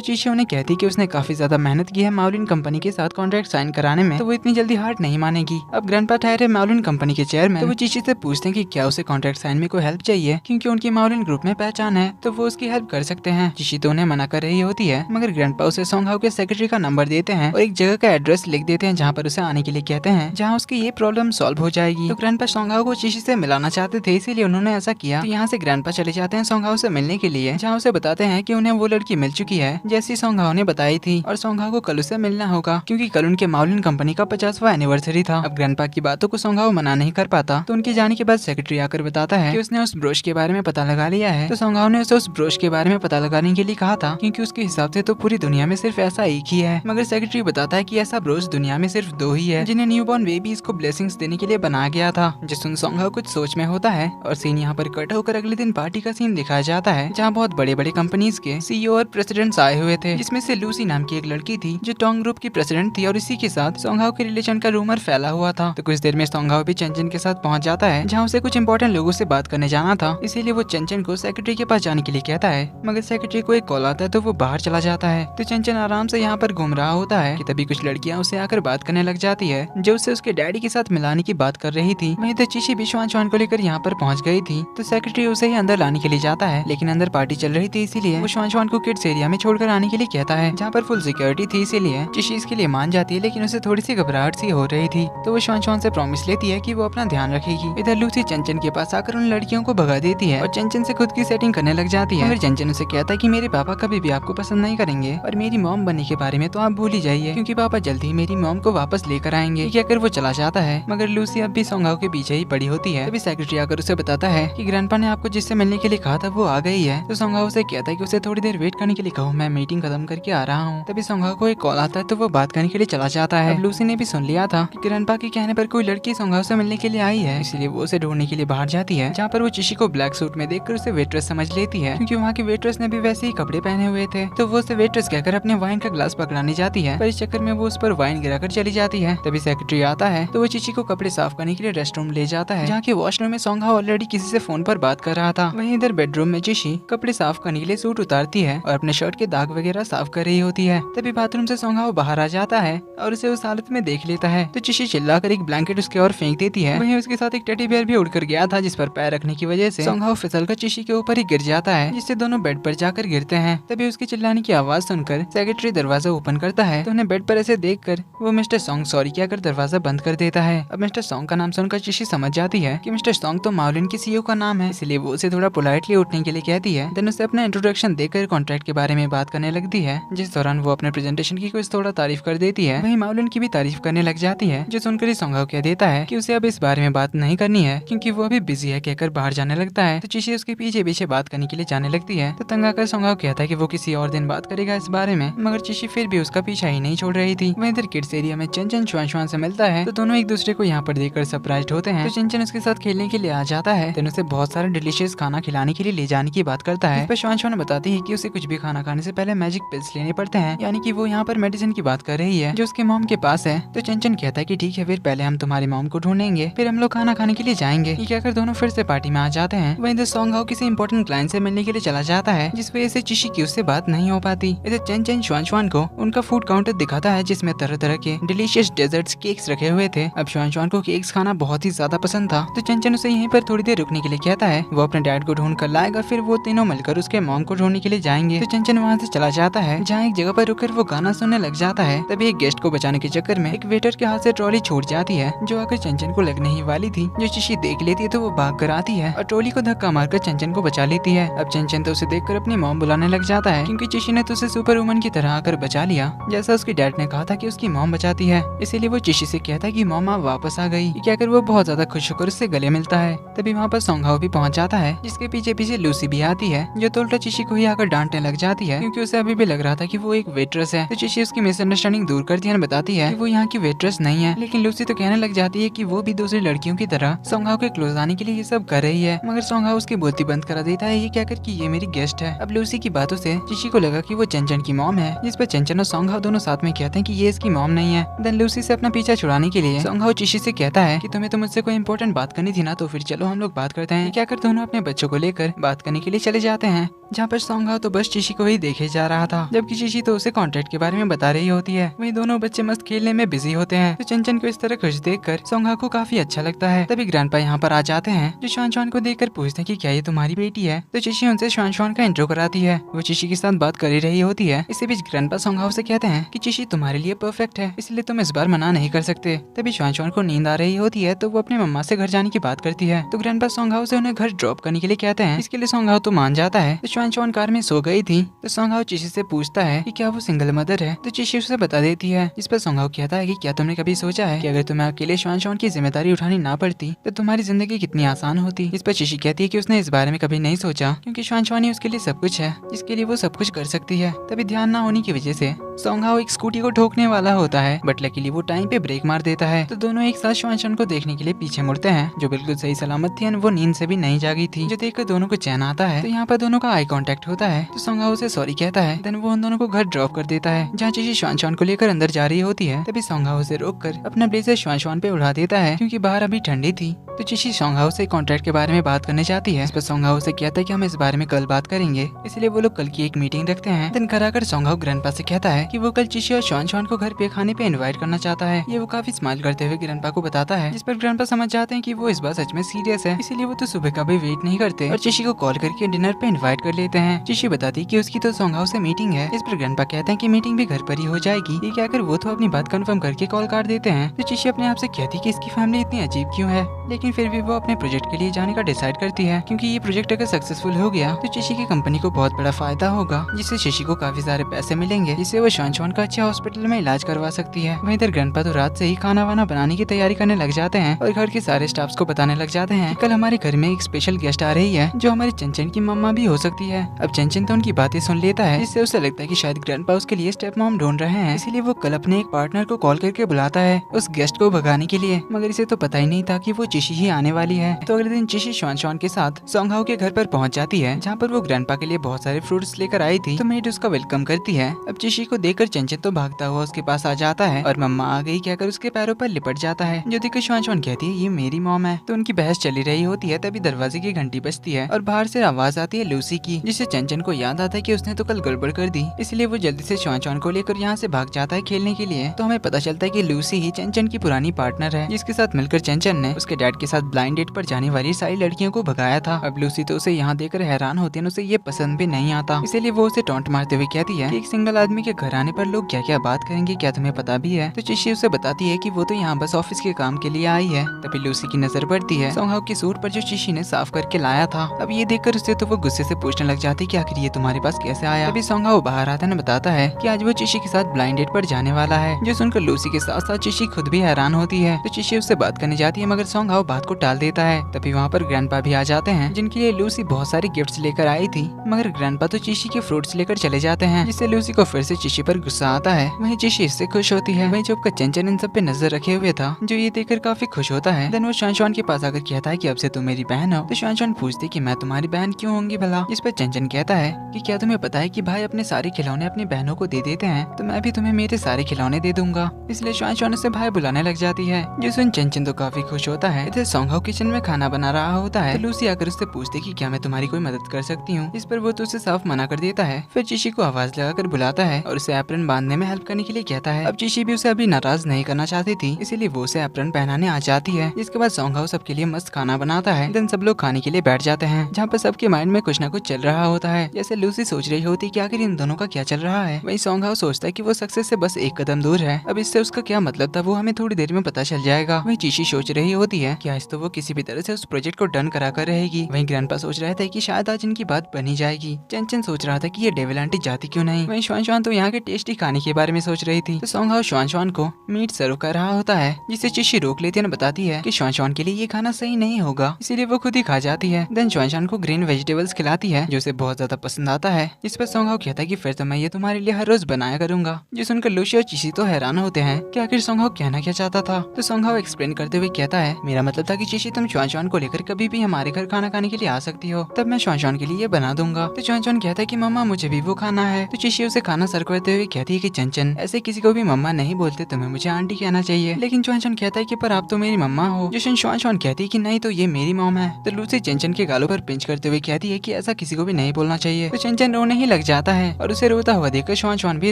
चीशी उन्हें कहती है कि उसने काफी ज्यादा मेहनत की है माउलिन कंपनी के साथ कॉन्ट्रैक्ट साइन कराने में, तो वो इतनी जल्दी हार नहीं मानेगी। अब ग्रैंडपा ठहरे माउलिन कंपनी के चेयरमैन, तो वो चीशी से पूछते हैं कि क्या उसे कॉन्ट्रैक्ट साइन में कोई हेल्प चाहिए, क्योंकि उनकी माउलिन ग्रुप में पहचान है, तो वो उसकी हेल्प कर सकते हैं। चीशी तो उन्हें मना कर रही होती है, मगर ग्रैंडपा उसे सोंगहाओ के सेक्रेटरी का नंबर देते हैं और एक जगह का एड्रेस लिख देते हैं जहाँ पर उसे आने के लिए कहते हैं, जहाँ उसकी ये प्रॉब्लम सॉल्व हो जाएगी। तो ग्रैंडपा सोंगहाओ को चीशी से मिलाना चाहते थे, इसीलिए उन्होंने ऐसा किया। तो यहाँ से ग्रैंडपा चले जाते हैं सोंगहाओ से मिलने के लिए, जहाँ उसे बताते हैं कि उन्हें वो लड़की मिल चुकी है जैसी सोंगहाओ ने बताई थी, और सोंगहाओ को कल उसे मिलना होगा क्योंकि कल उनके माउलिन कंपनी का 50वां एनिवर्सरी था। अब ग्रैंडपा की बातों को सोंगहाओ मना नहीं कर पाता, तो उनके जाने के बाद सेक्रेटरी आकर बताता है कि उसने उस ब्रोश के बारे में पता लगा लिया है। तो सोंगहाओ ने उसे उस ब्रोश के बारे में पता लगाने के लिए कहा था, क्योंकि उसके हिसाब से तो पूरी दुनिया में सिर्फ ऐसा एक ही है। मगर सेक्रेटरी बताता है कि ऐसा ब्रोश दुनिया में सिर्फ 2 ही है, जिन्हें न्यूबॉर्न बेबीज को ब्लेसिंग्स देने के लिए बनाया गया था। जिससे सोंगहाओ कुछ सोच में होता है और सीन यहाँ पर कट होकर अगले दिन पार्टी का सीन दिखाया जाता है, जहाँ बहुत बड़े बड़े कंपनीज के सीईओ और प्रेसिडेंट्स आए हुए थे, जिसमें से लूसी नाम की एक लड़की थी जो टोंग ग्रुप की प्रेसिडेंट थी, और इसी के साथ सोंगहाओ के रिलेशन का रूमर फैला हुआ था। तो कुछ देर में सोंगहाओ भी चेंचन के साथ पहुंच जाता है, जहाँ उसे कुछ इंपॉर्टेंट लोगों से बात करने जाना था, इसीलिए वो चेंचन को सेक्रेटरी के पास जाने के लिए कहता है। मगर सेक्रेटरी को एक कॉल आता है तो वो बाहर चला जाता है। तो चेंचन आराम से यहाँ पर घूम रहा होता है कि तभी कुछ लड़कियां उसे आकर बात करने लग जाती है, जो उसे उसके डैडी के साथ मिलाने की बात कर रही थी। वहीं तो चीशी भी श्वान को लेकर यहाँ पर पहुंच गई थी, तो सेक्रेटरी उसे ही अंदर लाने के लिए जाता है, लेकिन अंदर पार्टी चल रही थी इसीलिए वो श्वान को किड्स एरिया में छोड़कर आने के लिए कहता है, जहाँ पर फुल सिक्योरिटी थी, इसीलिए चीशी इसके लिए मान जाती है, लेकिन उसे थोड़ी सी घबराहट सी हो रही थी। तो वो श्वान से प्रॉमिस लेती है कि वो अपना ध्यान रखेगी। इधर लूसी चंचन के पास आकर उन लड़कियों को भगा देती है और चंचन से खुद की सेटिंग करने लग जाती है। मगर चंचन उसे कहता है कि मेरे पापा कभी भी आपको पसंद नहीं करेंगे, और मेरी मॉम बनने के बारे में तो आप भूल ही जाइए, क्योंकि पापा जल्दी ही मेरी मॉम को वापस लेकर आएंगे। कहकर वो चला जाता है, मगर लूसी अब भी सोंगहाओ के पीछे ही पड़ी होती है। तभी सेक्रेटरी आकर उसे बताता है कि ग्रैंडपा ने आपको जिससे मिलने के लिए कहा था वो आ गई है। तो सोंगहाओ उसे कहता है कि उसे थोड़ी देर वेट करने के लिए कहो, मैं मीटिंग खत्म करके आ रहा हूँ। तभी सोंगहाओ को एक कॉल आता है, तो वो बात करने के लिए चला जाता है। अब लूसी ने भी सुन लिया था कि ग्रैंडपा के कहने पर कोई लड़की सोंगहाओ से मिलने के लिए आई है, इसलिए वो उसे ढूंढने के लिए बाहर जाती है, जहाँ पर वो चीशी को ब्लैक सूट में देखकर उसे वेट्रेस समझ लेती है, क्योंकि वहाँ की वेट्रेस ने भी वैसे ही कपड़े पहने हुए थे। तो वो उसे वेट्रेस कहकर अपने वाइन का ग्लास पकड़ाने जाती है, पर इस चक्कर में वो उस पर वाइन गिराकर चली जाती है। तभी सेक्रेटरी आता है, तो वो चीची को कपड़े साफ करने के लिए रेस्टरूम ले जाता है, जहाँ के वॉशरूम में सोंगहाओ ऑलरेडी किसी से फोन पर बात कर रहा था। वहीं इधर बेडरूम में चीशी कपड़े साफ करने के लिए सूट उतारती है और अपने शर्ट के दाग वगैरह साफ कर रही होती है। तभी बाथरूम से सोंगहाओ बाहर आ जाता है और उसे उस हालत में देख लेता है, तो चीशी चिल्लाकर एक ब्लैंकेट उसके और फेंक देती है। वहीं उसके साथ एक टेडी बेयर भी उड़कर गया था, जिस पर पैर रखने की वजह से सोंगहाओ फिसलकर चीशी के ऊपर ही गिर जाता है, जिससे दोनों बेड पर जाकर गिरते हैं। तभी उसके चिल्लाने की आवाज सुनकर सेक्रेटरी दरवाजा ओपन करता है, तो उन्हें बेड पर ऐसे देखकर वो मिस्टर सॉन्ग सॉरी कहकर दरवाजा बंद कर देता है। अब मिस्टर सॉन्ग का नाम सुनकर चीशी समझ जाती है कि मिस्टर सॉन्ग तो माउलिन के सीईओ का नाम है, इसलिए वो उसे थोड़ा पोलाइटली उठने के लिए कहती है। देन उसे अपना इंट्रोडक्शन देकर कॉन्ट्रैक्ट के बारे में बात करने लगती है, जिस दौरान वो अपने प्रेजेंटेशन की कुछ थोड़ा तारीफ कर देती है। वहीं माउलिन की भी तारीफ करने लग जाती है, जो सुनकर ही सोंगहाओ कह देता है कि उसे अब इस बारे में बात नहीं करनी है, क्योंकि वो अभी बिजी है कहकर बाहर जाने लगता है। तो चीशी उसके पीछे पीछे बात करने के लिए जाने लगती है, तो तंग आकर सोंगहाओ कहता है कि वो किसी और दिन बात करेगा इस बारे में, मगर चीशी फिर भी उसका पीछा ही नहीं छोड़ रही थी। वहीं इधर किड्स एरिया में चंचन श्वान से मिलता है, तो दोनों एक दूसरे को यहाँ पर देखकर सरप्राइज्ड होते हैं। तो चंचन उसके साथ खेलने के लिए आ जाता है, तो उसे बहुत सारा डिलीशियस खाना खिलाने के लिए ले जाने की बात करता है। इस पर श्वान बताती है कि उसे कुछ भी खाना खाने से पहले मैजिक पिल्स लेने पड़ते हैं, यानी कि वो यहाँ पर मेडिसिन की बात कर रही है जो उसके मॉम के पास है। तो चंचन कहता है कि ठीक है, फिर पहले हम तुम्हारी मॉम को ढूंढेंगे, फिर हम लोग खाना खाने के लिए जाएंगे। ये कहकर दोनों फिर से पार्टी में आ जाते हैं। वहीं इधर सोंगहाओ किसी इंपॉर्टेंट क्लाइंट से मिलने के लिए चला जाता है, जिस वजह से चीशी की उससे बात नहीं हो पाती। इधर चंचन श्वान को उनका फूड काउंटर दिखाता है, जिसमें तरह तरह के डिलीशियस डेजर्ट्स केक्स रखे हुए थे। अब श्वान को केक्स खाना बहुत ही ज्यादा पसंद था, तो चंचन उसे यहीं पर थोड़ी देर रुकने के लिए कहता है। वो अपने डैड को ढूंढ कर लाएगा, फिर वो तीनों मिलकर उसके मॉम को ढूंढने के लिए जाएंगे। तो चंचन वहाँ से चला जाता है, जहाँ एक जगह पर रुककर वो गाना सुनने लग जाता है। तभी एक गेस्ट को बचाने के चक्कर में एक वेटर के हाथ से ट्रॉली छूट जाती है, जो आकर चंचन को लगने ही वाली थी। जो चीशी देख लेती है तो वो भाग कर आती है और ट्रॉली को धक्का मारकर चंचन को बचा लेती है। अब चंचन तो उसे देखकर अपनी मॉम बुलाने लग जाता है, क्योंकि चीशी ने तो उसे सुपर वुमन की तरह आकर बचा लिया, जैसा उसके डैड ने कहा था कि उसकी मॉम बचाती है। इसीलिए वो चीशी से कहता है कि मॉम आप वापस आ गई। कहकर वो बहुत ज्यादा खुश होकर उससे गले मिलता है। तभी वहाँ पर सोंगहाओ भी पहुंच जाता है, जिसके पीछे पीछे लूसी भी आती है, जो तो उल्टा चीशी को ही आकर डांटने लग जाती है, क्योंकि उसे अभी भी लग रहा था कि कि वो एक वेट्रेस है। तो चिशी उसकी मिसअंडरस्टैंडिंग दूर करती है, बताती है कि वो यहाँ की वेट्रेस नहीं है। लेकिन लूसी तो कहने लग जाती है कि वो भी दूसरी लड़कियों की तरह सोंगहाओ के क्लोज आने के लिए ये सब कर रही है, मगर सोंगहाओ उसकी बोलती बंद करा देता है ये कहकर कि ये मेरी गेस्ट है। अब लूसी की बातों से चिशी को लगा कि वो चंचन की मॉम है, जिस पर चंचन और सोंगहाओ दोनों साथ में कहते हैं कि ये इसकी मॉम नहीं है। देन लूसी से अपना पीछा छुड़ाने के लिए सोंगहाओ चिशी से कहता है कि तुम्हें तो मुझसे कोई इंपॉर्टेंट बात करनी थी ना, तो फिर चलो हम लोग बात करते हैं। क्या कर दोनों अपने बच्चों को लेकर बात करने के लिए चले जाते हैं, जहाँ पर सोंगहाओ तो बस चिशी को ही देखे जा रहा था, जबकि चिशी तो उसे कॉन्ट्रैक्ट के बारे में बता रही होती है। वहीं दोनों बच्चे मस्त खेलने में बिजी होते हैं। तो चंचन को इस तरह खुश देखकर सोंगहाओ को काफी अच्छा लगता है। तभी ग्रैंडपा यहाँ पर आ जाते हैं, जो श्वान को देखकर पूछते हैं कि क्या ये तुम्हारी बेटी है। तो चिशी उनसे श्वान का इंट्रो कराती है। वो चिशी के साथ बात कर ही रही होती है। इसी बीच ग्रैंडपा सोंगहाओ से कहते हैं कि चिशी तुम्हारे लिए परफेक्ट है, इसलिए तुम इस बार मना नहीं कर सकते। तभी श्वान को नींद आ रही होती है, तो वो अपनी मम्मा से घर जाने की बात करती है। तो ग्रैंडपा सोंगहाओ से उन्हें घर ड्रॉप करने के लिए कहते हैं। इसके लिए सोंगहाओ तो मान जाता है। तो श्वान कार में सो गई थी। तो सोंगहाओ चिशी से पूछता है कि क्या वो सिंगल मदर है। तो चिशी उसे बता देती है। इस पर सोंगहाओ कहता है कि क्या तुमने कभी सोचा है कि अगर तुम्हें अकेले श्वान की जिम्मेदारी उठानी ना पड़ती तो तुम्हारी जिंदगी कितनी आसान होती। इस पर चिशी कहती है कि उसने इस बारे में कभी नहीं सोचा, क्योंकि श्वान ही उसके लिए सब कुछ है, जिसके लिए वो सब कुछ कर सकती है। तभी ध्यान ना होने की वजह से सोंगहाओ एक स्कूटी को ठोकने वाला होता है, बट लकीली वो टाइम पे ब्रेक मार देता है। तो दोनों एक साथ श्वान को देखने के लिए पीछे मुड़ते हैं, जो बिल्कुल सही सलामत थी। वो नींद से भी नहीं जागी थी, जो देखकर दोनों को चैन आता है। तो यहाँ पर दोनों का आई कांटेक्ट होता है। तो सोंगहाओ से सॉरी कहता है। देन वो उन दोनों को घर ड्रॉप कर देता है, जहाँ चिशी श्वान को लेकर अंदर जा रही होती है। तभी सोंगहाओ से रोककर अपना ब्लेजर श्वान पे उड़ा देता है, क्योंकि बाहर अभी ठंडी थी। तो चिशी सोंगहाओ से कॉन्ट्रैक्ट के बारे में बात करने चाहती है। इस पर सोंगहाओ से कहता है कि हम इस बारे में कल बात करेंगे, इसलिए वो लोग कल की एक मीटिंग रखते हैं। दिन घर आकर सोंगहाओ ग्रैंडपा से कहता है कि वो कल चिशी और श्वान को घर पे खाने पे इनवाइट करना चाहता है। ये वो काफी स्माइल करते हुए ग्रैंडपा को बताता है, जिस पर ग्रैंडपा समझ जाते हैं कि वो इस बार सच में सीरियस है, इसीलिए वो तो सुबह का भी वेट नहीं करते और चिशी को कॉल करके डिनर पे इनवाइट कर लेते हैं। चिशी बताती है कि उसकी तो सोंगहाओ से मीटिंग है। इस पर ग्रैंडपा कहते हैं कि मीटिंग भी घर पर ही हो जाएगी। ये कहकर वो तो अपनी बात कंफर्म करके कॉल काट देते हैं। तो चिशी अपने आप से कहती है कि इसकी फैमिली इतनी अजीब क्यों है, लेकिन फिर भी वो अपने प्रोजेक्ट के लिए जाने का डिसाइड करती है, क्योंकि ये प्रोजेक्ट अगर सक्सेसफुल हो गया तो चिशी की कंपनी को बहुत बड़ा फायदा होगा, जिससे चिशी को काफी सारे पैसे मिलेंगे, जिससे वो श्वान का अच्छे हॉस्पिटल में इलाज करवा सकती है। वहीं इधर ग्रैंडपा तो रात से ही खाना वाना बनाने की तैयारी करने लग जाते हैं और घर के सारे स्टाफ्स को बताने लग जाते हैं कि कल हमारे घर में एक स्पेशल गेस्ट आ रही है, जो हमारी चंचन की मम्मा भी हो सकती है। अब चंचन तो उनकी बातें सुन लेता है, जिससे उसे लगता है कि शायद ग्रैंडपा उसके लिए स्टेप मॉम ढूंढ रहे हैं, इसीलिए वो कल अपने एक पार्टनर को कॉल करके बुलाता है उस गेस्ट को भगाने के लिए, मगर इसे तो पता ही नहीं था कि वो चिशी ही आने वाली है। तो अगले दिन चिशी श्वान के साथ सोंगहाओ के घर पर पहुंच जाती है, जहाँ पर वो ग्रैंडपा के लिए बहुत सारे फ्रूट्स लेकर आई थी। तो मेड उसका वेलकम करती है। अब चिशी को देखकर चंचन तो भागता हुआ उसके पास आ जाता है और मम्मा आ गई कहकर उसके पैरों पर लिपट जाता है, जो देखकर श्वान कहती है ये मेरी मॉम है। तो उनकी बहस चली रही होती है, तभी दरवाजे की घंटी बजती है और बाहर से आवाज आती है लूसी की, जिससे चंचन को याद आता है कि उसने तो कल गड़बड़ कर दी, इसलिए वो जल्दी से श्वान को लेकर यहाँ से भाग जाता है खेलने के लिए। तो हमें पता चलता है कि लूसी ही चंचन की पुरानी पार्टनर है, जिसके साथ मिलकर चंचन ने उसके डैड के साथ ब्लाइंड डेट पर जाने वाली सारी लड़कियों को भगाया था। अब लूसी तो उसे यहाँ देखकर हैरान होती है, उसे ये पसंद भी नहीं आता, इसीलिए वो उसे टॉन्ट मारते हुए कहती है कि एक सिंगल आदमी के घर आने पर लोग क्या क्या बात करेंगे, क्या तुम्हें पता भी है। तो चिशी उसे बताती है कि वो तो यहाँ बस ऑफिस के काम के लिए आई है। तभी लूसी की नजर पड़ती है सोंगहाओ के सूट पर, जो चिशी ने साफ करके लाया था। अब ये देखकर उसे तो वो गुस्से से पूछने लग जाती है कि आखिर ये तुम्हारे पास कैसे आया। तभी सोंगहाओ बाहर आता है, बताता है कि आज वो चिशी के साथ ब्लाइंड डेट पर जाने वाला है, जो सुनकर लूसी के साथ साथ चिशी खुद भी हैरान होती है। तो चिशी उससे बात करने जाती है, मगर सोंगहाओ बात को टाल देता है। तभी वहाँ पर ग्रैंडपा भी आ जाते हैं, जिनके लिए लूसी बहुत सारी गिफ्ट्स लेकर आई थी, मगर ग्रैंडपा तो चिशी के फ्रूट्स लेकर चले जाते हैं, जिससे लूसी को फिर से चिशी पर गुस्सा आता है। वहीं चिशी इससे खुश होती है। वहीं चुपकर चंचन इन सब पे नजर रखे हुए था, जो ये देखकर काफी खुश होता है। देन वो श्वान के पास आकर कहता है कि अब से तुम मेरी बहन हो। तो श्वान पूछती कि मैं तुम्हारी बहन क्यों होंगी भला। जिस पर चंचन कहता है कि क्या तुम्हें पता है कि भाई अपने सारे खिलौने अपनी बहनों को दे देते हैं, तो मैं भी तुम्हें मेरे सारे खिलौने दे दूंगा। इसलिए श्वान से भाई बुलाने लग जाती है, जो सुन चंचन तो काफी खुश होता है। इधर सोंगहाओ किचन में खाना बना रहा होता है। तो लूसी आकर उससे पूछती कि क्या मैं तुम्हारी कोई मदद कर सकती हूँ। इस पर वो तो उसे साफ मना कर देता है। फिर चिशी को आवाज लगाकर बुलाता है और उसे एप्रन बांधने में हेल्प करने के लिए कहता है। अब चिशी भी उसे अभी नाराज नहीं करना चाहती थी, इसीलिए वो उसे एप्रन पहनाने आ जाती है। इसके बाद सोंगहाओ सबके लिए मस्त खाना बनाता है। देन सब लोग खाने के लिए बैठ जाते हैं, जहाँ पर सबके माइंड में कुछ न कुछ चल रहा होता है। जैसे लूसी सोच रही होती कि आखिर इन दोनों का क्या चल रहा है, वहीं सोंगहाओ सोचता है कि वो सक्सेस से बस एक कदम दूर है। अब इससे उसका क्या मतलब था वो हमें थोड़ी देर में पता चल जाएगा। वहीं चिशी सोच रही होती है कि आज तो वो किसी भी तरह से उस प्रोजेक्ट को डन करा कर रहेगी। वहीं ग्रैंडपा सोच रहे थे कि शायद आज इनकी बात बनी जाएगी। चंचन सोच रहा था कि ये डेविल आंटी जाती क्यों नहीं। वहीं श्वान तो यहाँ के टेस्टी खाने के बारे में सोच रही थी। तो सोंगहाओ श्वान को मीट सर्व कर रहा होता है, जिसे चिशी रोक लेती है, बताती है कि श्वान के लिए ये खाना सही नहीं होगा, इसीलिए वो खुद ही खा जाती है। देन श्वान को ग्रीन वेजिटेबल्स खिलाती है, जो उसे बहुत ज्यादा पसंद आता है। इस पर सोंगहाओ कहता है कि फिर तो तो मैं ये तुम्हारे लिए हर रोज बनाया करूंगा। जो सुनकर लूसी और चीशी तो हैरान होते हैं कि आखिर सोंगहाओ कहना क्या चाहता था। तो सोंगहाओ एक्सप्लेन करते हुए कहता है, मेरा मतलब था कि चीशी तुम चुआन को लेकर कभी भी हमारे घर खाना खाने के लिए आ सकती हो, तब मैं चुआन के लिए ये बना दूंगा। तो चुआन कहता है कि मम्मा मुझे भी वो खाना है। तो चीशी उसे खाना सर्व करते हुए कहती है कि चंचन ऐसे किसी को भी मम्मा नहीं बोलते, तुम्हें मुझे आंटी कहना चाहिए। लेकिन चुआन कहता है कि पर आप तो मेरी मम्मा हो। जो चुआन कहती है कि नहीं तो ये मेरी मॉम है। तो लूसी चंचन के गालों पर पिंच करते हुए कहती है कि ऐसा किसी को भी नहीं बोलना चाहिए। तो चंचन रोने ही लग जाता है और उसे रोता हुआ देखकर चुआन भी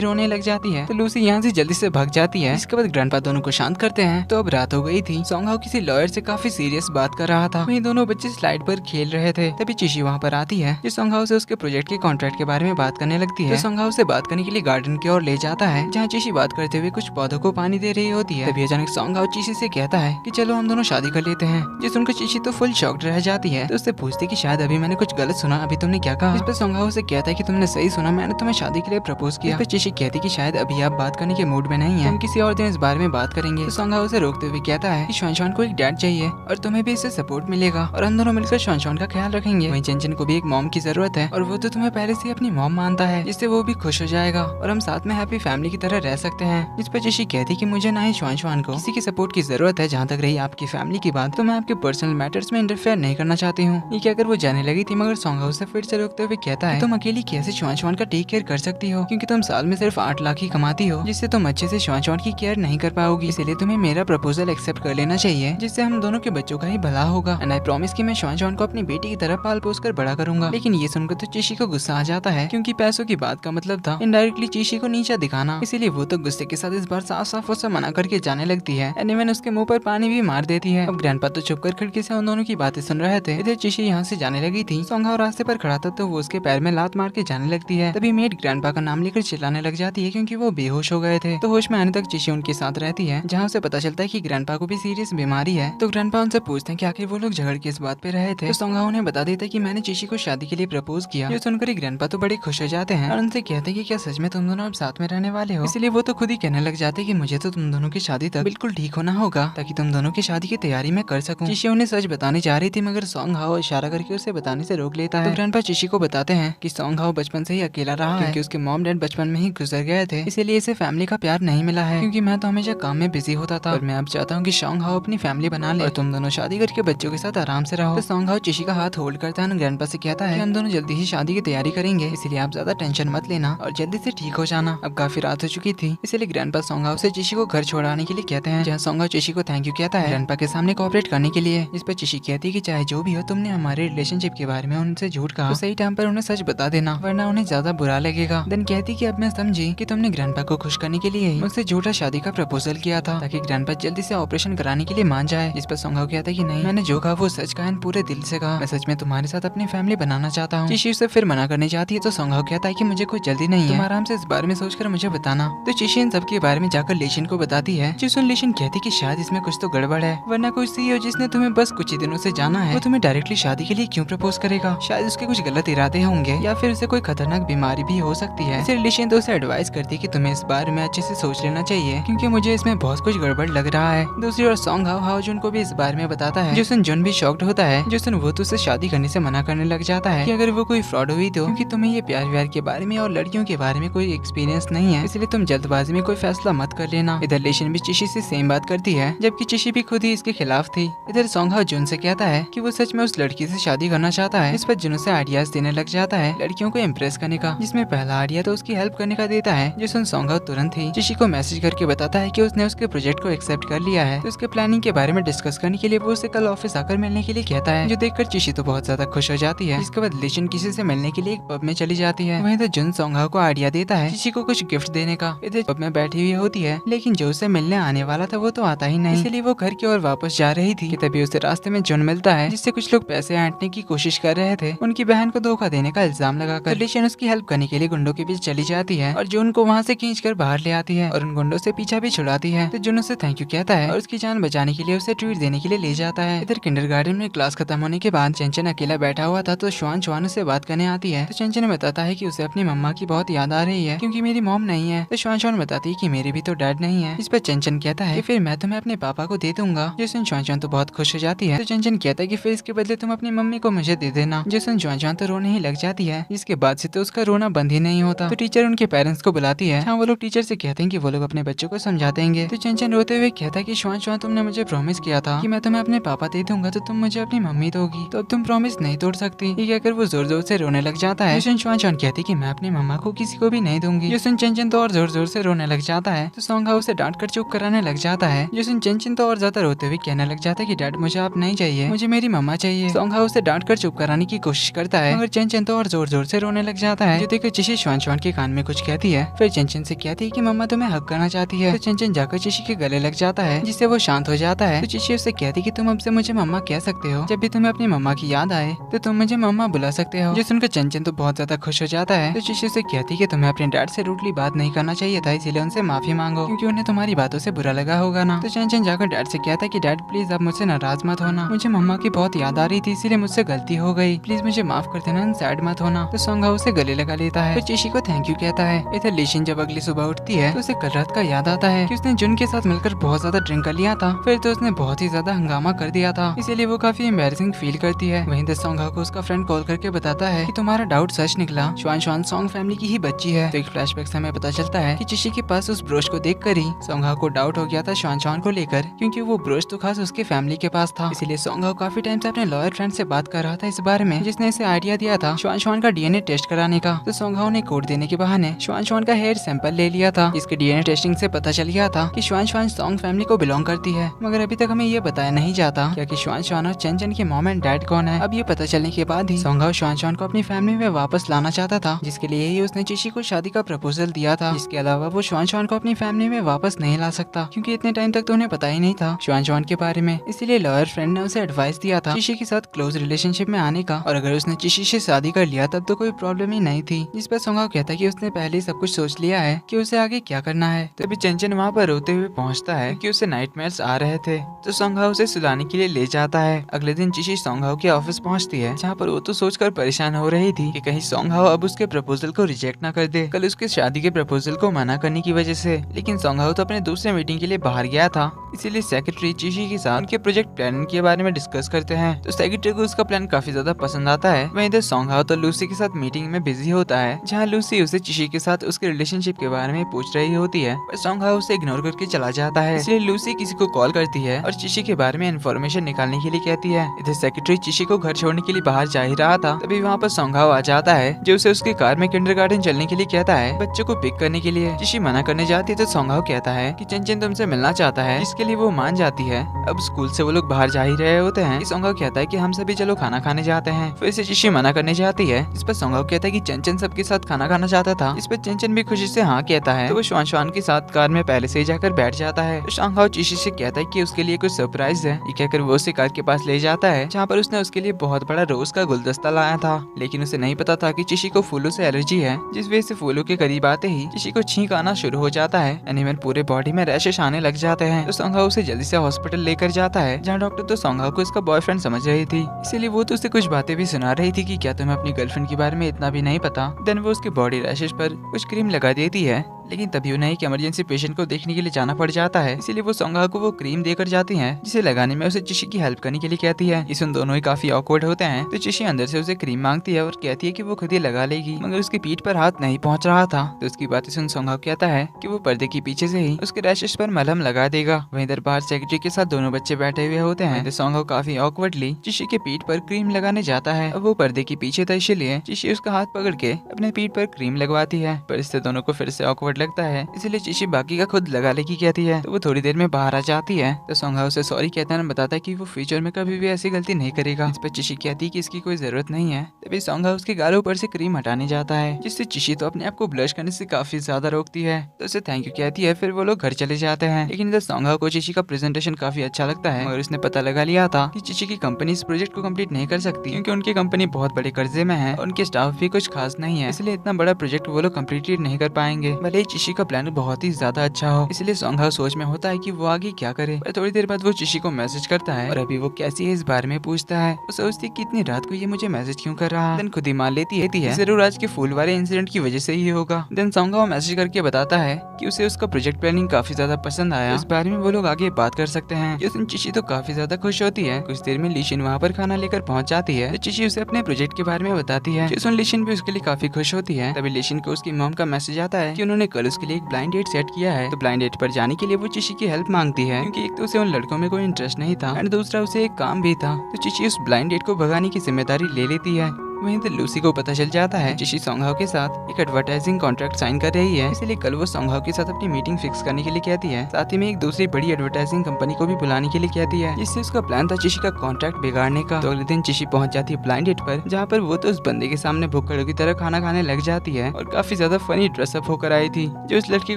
रोने लग जाती है। तो लूसी यहाँ से जल्दी से भाग जाती है। इसके बाद ग्रैंडपा दोनों को शांत करते हैं। तो अब रात हो गई थी। सोंगहाओ किसी लॉयर से काफी सीरियस बात कर रहा था। वहीं दोनों बच्चे स्लाइड पर खेल रहे थे। तभी चीशी वहाँ पर आती है, जो सोंगहाओ से उसके प्रोजेक्ट के कॉन्ट्रैक्ट के बारे में बात करने लगती है। तो सोंगहाओ से बात करने के लिए गार्डन की ओर ले जाता है, जहाँ चीशी बात करते हुए कुछ पौधों को पानी दे रही होती है। तभी अचानक सोंगहाओ चीशी से कहता है कि चलो हम दोनों शादी कर लेते हैं। जो सुनकर चीशी तो फुल शॉक्ड रह जाती है। तो उससे पूछती कि शायद अभी मैंने कुछ गलत सुना, अभी तुमने क्या कहा। इस पर सोंगहाओ से कहता है कि तुमने सही सुना, मैंने तुम्हें शादी के लिए प्रपोज किया। इस पर चीशी कहती कि शायद अभी आप बात करने के मूड में नहीं है, हम किसी और दिन इस बारे में बात करेंगे। तो सोंगहाओ से रोकते हुए कहता है कि चुआन को एक डैड चाहिए और तुम्हें भी इससे सपोर्ट मिलेगा और हम दोनों मिलकर चुआन का ख्याल रखेंगे। वहीं चंचन को भी एक मॉम की जरूरत है और वो तो तुम्हें पहले से अपनी मॉम मानता है, जिससे वो भी खुश हो जाएगा और हम साथ में हैप्पी फैमिली की तरह रह सकते हैं। इस पर चीशी कहती कि मुझे ना ही चुआन को किसी की सपोर्ट की जरूरत है। जहाँ तक रही आपकी फैमिली की बात, तो मैं आपके पर्सनल मैटर्स में इंटरफेयर नहीं करना चाहती हूँ। ये कहकर वो जाने लगी थी, मगर सोंगहाओ से फिर से रोकते हुए कहता है तुम अकेली कैसे चुआन का टेक केयर कर सकती हो, क्योंकि तुम साल में सिर्फ 8 लाख ही कमाती हो, जिससे तुम अच्छे से चुआन की केयर नहीं कर पाओगी। इसलिए तुम्हें मेरा प्रपोजल एक्सेप्ट कर लेना चाहिए, जिससे हम दोनों के बच्चों का ही भला होगा। एंड आई प्रॉमिस कि मैं चुआन को अपनी बेटी की तरह पाल पोस कर बड़ा करूंगा। लेकिन ये सुनकर तो चीशी को गुस्सा आ जाता है, क्योंकि पैसों की बात का मतलब था इनडायरेक्टली चीशी को नीचा दिखाना। इसीलिए वो तो गुस्से के साथ इस बार साफ साफ उसे मना करके जाने लगती है। एंड इवन उसके मुंह पर पानी भी मार देती है। अब ग्रैंडपा तो चुप कर खिड़की से उन दोनों की बातें सुन रहे थे। इधर चीशी यहाँ से जाने लगी थी। सोंगहाओ रास्ते पर खड़ा था तो वो उसके पैर में लात मार के जाने लगती है। तभी मेड ग्रैंडपा का नाम लेकर चिल्लाने लग जाती है, क्योंकि वो बेहोश हो गए थे। तो होश में आने तक चीशी उनके साथ रहती है, जहाँ उसे पता चलता है कि ग्रैंडपा को भी सीरियस बीमारी है। तो ग्रैंडपा उनसे पूछते हैं कि आखिर वो लोग झगड़ के इस बात पे रहे थे। तो सोंगहाओ उन्हें बता देता है कि मैंने चीशी को शादी के लिए प्रपोज किया। ये सुनकर ग्रैंडपा तो बड़े खुश हो जाते हैं और उनसे कहते हैं कि क्या सच में तुम दोनों अब साथ में रहने वाले हो। इसलिए वो तो खुद ही कहने लग जाते हैं कि मुझे तो तुम दोनों की शादी तक बिल्कुल ठीक होना होगा, ताकि तुम दोनों की शादी की तैयारी में कर सकूं। चीशी उन्हें सच बताने जा रही थी, मगर सोंगहाओ इशारा करके उसे बताने से रोक लेता है। तो ग्रैंडपा चीशी को बताते हैं कि सोंगहाओ बचपन से ही अकेला रहा है, क्योंकि उसके मॉम डैड बचपन में ही गुजर गए थे, इसीलिए इसे फैमिली का प्यार नहीं मिला है। क्योंकि मैं तो हमेशा काम में बिजी होता था और मैं अब चाहता हूँ कि सोंगहाओ अपनी फैमिली बना ले और तुम दोनों शादी करके बच्चों के साथ आराम से रहो। तो सोंगहाओ चीशी का हाथ होल्ड करता है और ग्रैंडपा से कहता है कि हम दोनों जल्दी ही शादी की तैयारी करेंगे, इसलिए आप ज्यादा टेंशन मत लेना और जल्दी से ठीक हो जाना। अब काफी रात हो चुकी थी, इसलिए ग्रैंडपा सोंगहाओ से चीशी को घर छोड़ाने के लिए कहते हैं, जहाँ सोंगहाओ चीशी को थैंक यू कहता है ग्रैंडपा के सामने कोऑपरेट करने के लिए। इस पर चीशी कहती है कि चाहे जो भी हो, तुमने हमारे रिलेशनशिप के बारे में उनसे झूठ कहा, तो सही टाइम पर उन्हें सच बता देना, वरना उन्हें ज्यादा बुरा लगेगा। देन कहती कि अब मैं समझी कि तुमने ग्रैंडपा को खुश करने के लिए ही मुझसे झूठा शादी का प्रपोजल किया था, ताकि ग्रैंडपा जल्दी से ऑपरेशन कराने के लिए मान जाए। इस पर सोंगहाओ कहता है कि नहीं, मैंने जो कहा वो सच कहा, पूरे दिल से कहा, मैं सच में तुम्हारे साथ अपनी फैमिली बनाना चाहता हूँ। चीशी उसे फिर मना करने जाती है, तो सोंगहाओ कहता है कि मुझे कोई जल्दी नहीं है, तुम आराम से इस बारे में सोचकर मुझे बताना। तो चीशी इन सब के बारे में जाकर लीशन को बताती है। जिसमें लीशन कहती कि शायद इसमें कुछ तो गड़बड़ है, वरना कोई सीईओ जिसने तुम्हें बस कुछ ही दिनों से जाना है, वो तुम्हें डायरेक्टली शादी के लिए क्यों प्रपोज करेगा। शायद उसके कुछ गलत इरादे होंगे या फिर उसे कोई खतरनाक बीमारी भी हो सकती है। इसलिए लीशन तो उसे एडवाइस करती है कि तुम्हें इस बारे में अच्छे से सोच लेना चाहिए, क्योंकि मुझे इसमें बहुत कुछ गड़बड़ लग रहा है। दूसरी ओर सोंगहाओ हाओजुन को भी इस बारे में बताता है। जोसन जुन भी शॉक्ड होता है। जोसन वो तो उसे शादी करने से मना करने लग जाता है कि अगर वो कोई फ्रॉड हुई तो, क्योंकि तुम्हें ये प्यार व्यार के बारे में और लड़कियों के बारे में कोई एक्सपीरियंस नहीं है, इसलिए तुम जल्दबाजी में कोई फैसला मत कर लेना। इधर लीशन भी चीशी से सेम बात करती है, जबकि चीशी भी खुद ही इसके खिलाफ थी। इधर सोंगहाओ जुन से कहता है कि वो सच में उस लड़की से शादी करना चाहता है। इस पर जुन उसे आइडियाज देने लग जाता है लड़कियों को इम्प्रेस करने का, जिसमें पहला आइडिया तो उसकी हेल्प करने का देता है। जिसमें सोंगहाओ तुरंत ही चीशी को मैसेज करके बताता है कि उसने उसके प्रोजेक्ट को एक्सेप्ट कर लिया है। तो उसके प्लानिंग के बारे में डिस्कस करने के लिए वो उसे कल ऑफिस आकर मिलने के लिए कहता है, जो देखकर चीशी तो बहुत ज्यादा खुश हो जाती है। इसके बाद लीशन किसी से मिलने के लिए एक पब में चली जाती है। वहीं तो जुन सोंगहाओ को आइडिया देता है चीशी को कुछ गिफ्ट देने का। इधर पब में बैठी हुई होती है, लेकिन जो उसे मिलने आने वाला था वो तो आता ही नहीं, इसलिए वो घर की ओर वापस जा रही थी कि तभी उसे रास्ते में जुन मिलता है, जिससे कुछ लोग पैसे ऐंठने की कोशिश कर रहे थे। उनकी बहन को धोखा देने का इल्जाम लगाकर लीशन उसकी हेल्प करने के लिए गुंडों के बीच चली जाती है और जुन को वहाँ से खींचकर बाहर ले आती है और उन गुंडों से पीछा भी छुड़ाती है। तो जुन उसे थैंक यू कहता है और उसकी जान बचाने के लिए उसे ट्रीट देने के लिए ले जाता है। इधर किंडरगार्टन में क्लास खत्म होने के बाद चंचन अकेला बैठा हुआ था, तो श्वान से बात करने आती है। तो चंचन बताता है कि उसे अपनी मम्मा की बहुत याद आ रही है, क्योंकि मेरी मॉम नहीं है। तो श्वान बताती है कि मेरे भी तो डैड नहीं है। इस पर चंचन कहता है कि फिर मैं तुम्हें अपने पापा को दे दूंगा। जिसमें श्वान तो बहुत खुश हो जाती है। तो चंचन कहता है कि फिर इसके बदले तुम अपनी मम्मी को मुझे दे देना। जिसमें श्वान तो रोने ही लग जाती है। इसके बाद से तो उसका रोना बंद ही नहीं होता। तो टीचर उनके पेरेंट्स को बुलाती है, जहाँ वो लोग टीचर से कहते हैं कि वो लोग अपने बच्चों को समझा देंगे। तो चंचन रोते हुए कहता है कि श्वान श्वान तुमने मुझे प्रॉमिस किया था कि मैं तुम्हें अपने पापा दे दूंगा तो तुम मुझे अपनी मम्मी दोगी, तो अब तुम प्रॉमिस नहीं तोड़ सकती। ये कहकर वो जोर जोर से रोने लग जाता है। श्वान श्वान कहती कि मैं अपनी मम्मा को किसी को भी नहीं दूंगी। जो सुन चंचन तो और जोर जोर से रोने लग जाता है। तो सोंगहा उसे डांट कर चुप कराने लग जाता है। जो सुन चंचन तो और ज्यादा रोते हुए कहने लग जाता है कि डैड मुझे आप नहीं चाहिए, मुझे मेरी मम्मा चाहिए। सोंगहा उसे डांट कर चुप कराने की कोशिश करता है, मगर चंचन तो और जोर जोर से रोने लग जाता है। जो देखकर चिशी श्वान श्वान के कान में कुछ कहती है, फिर चंचन से कहती है कि मम्मा तुम्हें हक करना चाहती है। तो चंचन जाकर चिशी के गले लग जाता है, जिससे वो शांत हो जाता है। तो चिशी उससे कहती कि तुम अब से मुझे मम्मा कह सकते हो, जब भी तुम्हें अपनी मम्मा की याद आए तो तुम मुझे मम्मा बुला सकते हो। जो सुनकर चंचन तो बहुत ज्यादा खुश हो जाता है। तो चिशी से कहती कि तुम्हें अपने डैड से रूडली बात नहीं करना चाहिए था, इसीलिए उनसे माफी मांगो, क्योंकि उन्हें तुम्हारी बातों से बुरा लगा होगा ना। तो चंचन जाकर डैड से कहता है कि डैड प्लीज आप मुझसे नाराज मत होना, मुझे मम्मा की बहुत याद आ रही थी, इसीलिए मुझसे गलती हो गई, प्लीज मुझे माफ कर देना, सैड मत होना। तो सोंगहा उसे गले लगा लेता है, फिर चिशी को थैंक यू कहता है। इधर लीशिन जब अगली सुबह उठती है तो उसे कल रात का याद आता है कि उसने जुन के साथ मिलकर बहुत ज्यादा ड्रिंक कर लिया था, फिर तो उसने बहुत ही ज्यादा हंगामा कर दिया था, इसीलिए वो काफी एम्बैरेसिंग फील करती है। वहीं तो सोंगहा को उसका फ्रेंड कॉल करके बताता है कि तुम्हारा डाउट सच निकला, श्वान श्वान सॉन्ग फैमिली की ही बच्ची है। तो एक फ्लैशबैक से हमें पता चलता है कि चिशी के पास उस ब्रोच को देखकर ही सोंगहा को डाउट हो गया था श्वान श्वान को लेकर, क्योंकि वो ब्रोच तो खास उसके फैमिली के पास था। इसीलिए सोंगहा काफी टाइम से अपने लॉयर फ्रेंड से बात कर रहा था इस बारे में, जिसने इसे आइडिया दिया था श्वान श्वान का डीएनए टेस्ट कराने का। तो सोंगहा ने कोड देने के बहाने श्वान श्वान का हेयर सैंपल ले लिया था, जिसके डीएनए टेस्टिंग से पता चल गया था कि श्वान श्वान सॉन्ग फैमिली को बिलोंग करती है। मगर अभी तक हमें ये बताया नहीं जाता क्या कि श्वान श्वान और चंचन के मॉम एंड डैड कौन है। अब ये पता चलने के बाद ही सोंगहा श्वान श्वान को अपनी फैमिली में वापस लाना चाहता था, जिसके लिए ही उसने चिशी को शादी का प्रपोजल दिया था। इसके अलावा वो श्वान श्वान को अपनी फैमिली में वापस नहीं ला सकता, क्योंकि इतने टाइम तक तो उन्हें पता ही नहीं था श्वान श्वान के बारे में। इसीलिए लॉयर फ्रेंड ने उसे एडवाइस दिया था चिशी के साथ क्लोज रिलेशनशिप में आने का, और अगर उसने चिशी से शादी कर लिया तब तो कोई प्रॉब्लम ही नहीं थी। जिस पर सोंगहा कहता कि उसने पहले सब कुछ सोच लिया है कि उसे आगे क्या करना है। तभी चंचन वहाँ पर रोते हुए पहुँचता है कि उसे नाइटमेयर्स आ रहे थे, तो सोंगहा उसे सुलाने के लिए ले जाता है। अगले दिन चिशी सोंगहा के ऑफिस पहुँचती है, जहाँ पर वो तो सोचकर परेशान हो रही थी कि कहीं सोंगहा अब उसके प्रपोजल को रिजेक्ट ना कर दे, कल उसके शादी के प्रपोजल को मना करने की वजह से। लेकिन सोंगहा तो अपने दूसरे मीटिंग के लिए बाहर गया था, इसीलिए सेक्रेटरी चिशी के साथ उनके प्रोजेक्ट प्लान के बारे में डिस्कस करते हैं। तो सेक्रेटरी को उसका प्लान काफी ज्यादा पसंद आता है। वहीं इधर सोंगहा तो लूसी के साथ मीटिंग में बिजी होता है, जहाँ लूसी उसे चिशी के साथ उसके रिलेशनशिप के बारे में पूछ रही होती है, पर सोंगहा उसे इग्नोर करके चला जाता है। इसलिए लूसी किसी को कॉल करती है और चिशी के बारे में इन्फॉर्मेशन निकालने के लिए कहती है। इधर सेक्रेटरी चिशी को घर छोड़ने के लिए बाहर जा ही रहा था, तभी वहाँ पर सोंगहा आ जाता है, जो उसे उसकी कार में किंडरगार्टन चलने के लिए कहता है बच्चों को पिक करने के लिए। चिशी मना करने जाती है तो सोंगहा कहता है कि चंचन तुमसे मिलना चाहता है, जिसके लिए वो मान जाती है। अब स्कूल से वो लोग बाहर जा ही रहे होते हैं, सोंगहा कहता है कि हम सभी चलो खाना खाने जाते हैं। फिर से चिशी मना करने जाती है, इस पर सोंगहा कहता है कि चंचन सबके साथ खाना खाना चाहता था। इस पर चंचन भी खुशी से हाँ कहता है, तो वो श्वान श्वान के साथ कार में पहले से ही जाकर बैठ जाता है। तो सोंगहा चिशी से कहता है कि उसके लिए कुछ सरप्राइज है। ये कहकर वो उसे कार के पास ले जाता है, जहाँ पर उसने उसके लिए बहुत बड़ा रोज का गुलदस्ता लाया था। लेकिन उसे नहीं पता था कि चिशी को फूलों से एलर्जी है, जिस वजह से फूलों के करीब आते ही चिशी को छींक आना शुरू हो जाता है। एनिमल पूरे बॉडी में रैशेस आने लग जाते हैं। तो सोंगहा उसे जल्दी से हॉस्पिटल लेकर जाता है, जहाँ डॉक्टर तो सोंगहा को इसका बॉयफ्रेंड समझ रही थी, इसीलिए वो तो उसे कुछ बातें भी सुना रही थी कि क्या तुम्हें अपनी गर्लफ्रेंड के बारे में इतना भी नहीं पता। देन वो उसके बॉडी रैशेस पर कुछ क्रीम लगा देती है, लेकिन तभी उन्हें एक इमरजेंसी पेशेंट को देखने के लिए जाना पड़ जाता है, इसीलिए वो सोंगहा को वो क्रीम देकर जाती है, जिसे लगाने में उसे चिशी की हेल्प करने के लिए कहती है। इस उन दोनों ही काफी ऑकवर्ड होते हैं, तो चिशी अंदर से उसे क्रीम मांगती है और कहती है कि वो खुद ही लगा लेगी, मगर उसकी पीठ पर हाथ नहीं पहुंच रहा था। तो उसकी बात सुन सोंगहा कहता है कि वो पर्दे के पीछे से ही उसके रैशेस पर मलहम लगा देगा। वहीं इधर बाहर सेक्रेटरी के साथ दोनों बच्चे बैठे हुए होते हैं। सोंगहा काफी ऑकवर्डली चिशी के पीठ पर क्रीम लगाने जाता है। अब वो पर्दे के पीछे था, इसलिए चिशी उसका हाथ पकड़ के अपने पीठ पर क्रीम लगवाती है, पर इससे दोनों को फिर से ऑकवर्ड लगता है, इसलिए चिशी बाकी का खुद लगा लेगी कहती है। तो वो थोड़ी देर में बाहर आ जाती है, तो सोंगहा उसे सॉरी कहता है, बताता है कि वो फ्यूचर में कभी भी ऐसी गलती नहीं करेगा। इस पर चिशी कहती है कि इसकी कोई जरूरत नहीं है। तभी सोंगहा उसके गालों पर से क्रीम हटाने जाता है, जिससे चिशी तो अपने आप को ब्लश करने से काफी ज्यादा रोकती है, तो उसे थैंक यू कहती है। फिर वो लोग घर चले जाते हैं। लेकिन इधर सोंगहा को चिशी का प्रेजेंटेशन काफी अच्छा लगता है, मगर उसने पता लगा लिया था कि चिशी की कंपनी इस प्रोजेक्ट को कंप्लीट नहीं कर सकती, क्योंकि उनकी कंपनी बहुत बड़े कर्जे में है और उनके स्टाफ भी कुछ खास नहीं है, इसलिए इतना बड़ा प्रोजेक्ट वो लोग कंप्लीट नहीं कर पाएंगे। भले ही चिशी का प्लान बहुत ही ज्यादा अच्छा हो, इसलिए सोंगहाओ सोच में होता है कि वो आगे क्या करे। पर थोड़ी देर बाद वो चिशी को मैसेज करता है और अभी वो कैसी है इस बारे में पूछता है। वो सोचती कि इतनी रात को ये मुझे मैसेज क्यों कर रहा है। देन खुद ही मान लेती है जरूर आज के फूल वाले इंसिडेंट की वजह से ही होगा। देन सोंगहाओ मैसेज करके बताता है कि उसे उसका प्रोजेक्ट प्लानिंग काफी ज्यादा पसंद आया, इस बारे में वो लोग आगे बात कर सकते हैं। ये सुन चिशी तो काफी ज्यादा खुश होती है। कुछ देर में लीशिन वहाँ पर खाना लेकर पहुंच जाती है। चिशी उसे अपने प्रोजेक्ट के बारे में बताती है। सुन लीशिन भी उसके लिए काफी खुश होती है। तभी लीशिन को उसकी मॉम का मैसेज आता है कि उन्होंने कल उसके लिए एक ब्लाइंड डेट सेट किया है। तो ब्लाइंड डेट पर जाने के लिए वो चिशी की हेल्प मांगती है, क्योंकि एक तो उसे उन लड़कों में कोई इंटरेस्ट नहीं था एंड दूसरा उसे एक काम भी था। तो चिशी उस ब्लाइंड डेट को भगाने की जिम्मेदारी ले लेती है। वहीं तो लूसी को पता चल जाता है चिशी सोंगहाओ के साथ एक एडवर्टाइजिंग कॉन्ट्रैक्ट साइन कर रही है, इसलिए कल वो सोंगहाओ के साथ अपनी मीटिंग फिक्स करने के लिए कहती है। साथ ही में एक दूसरी बड़ी एडवर्टाइजिंग कंपनी को भी बुलाने के लिए कहती है, जिससे उसका प्लान था चिशी का कॉन्ट्रैक्ट बिगाड़ने का। तो अगले दिन चिशी पहुंच जाती है ब्लाइंड डेट पर, जहाँ पर वो तो उस बंदे के सामने भुक्कड़ों की तरह खाना खाने लग जाती है और काफी ज्यादा फनी ड्रेसअप होकर आई थी, जो उस लड़के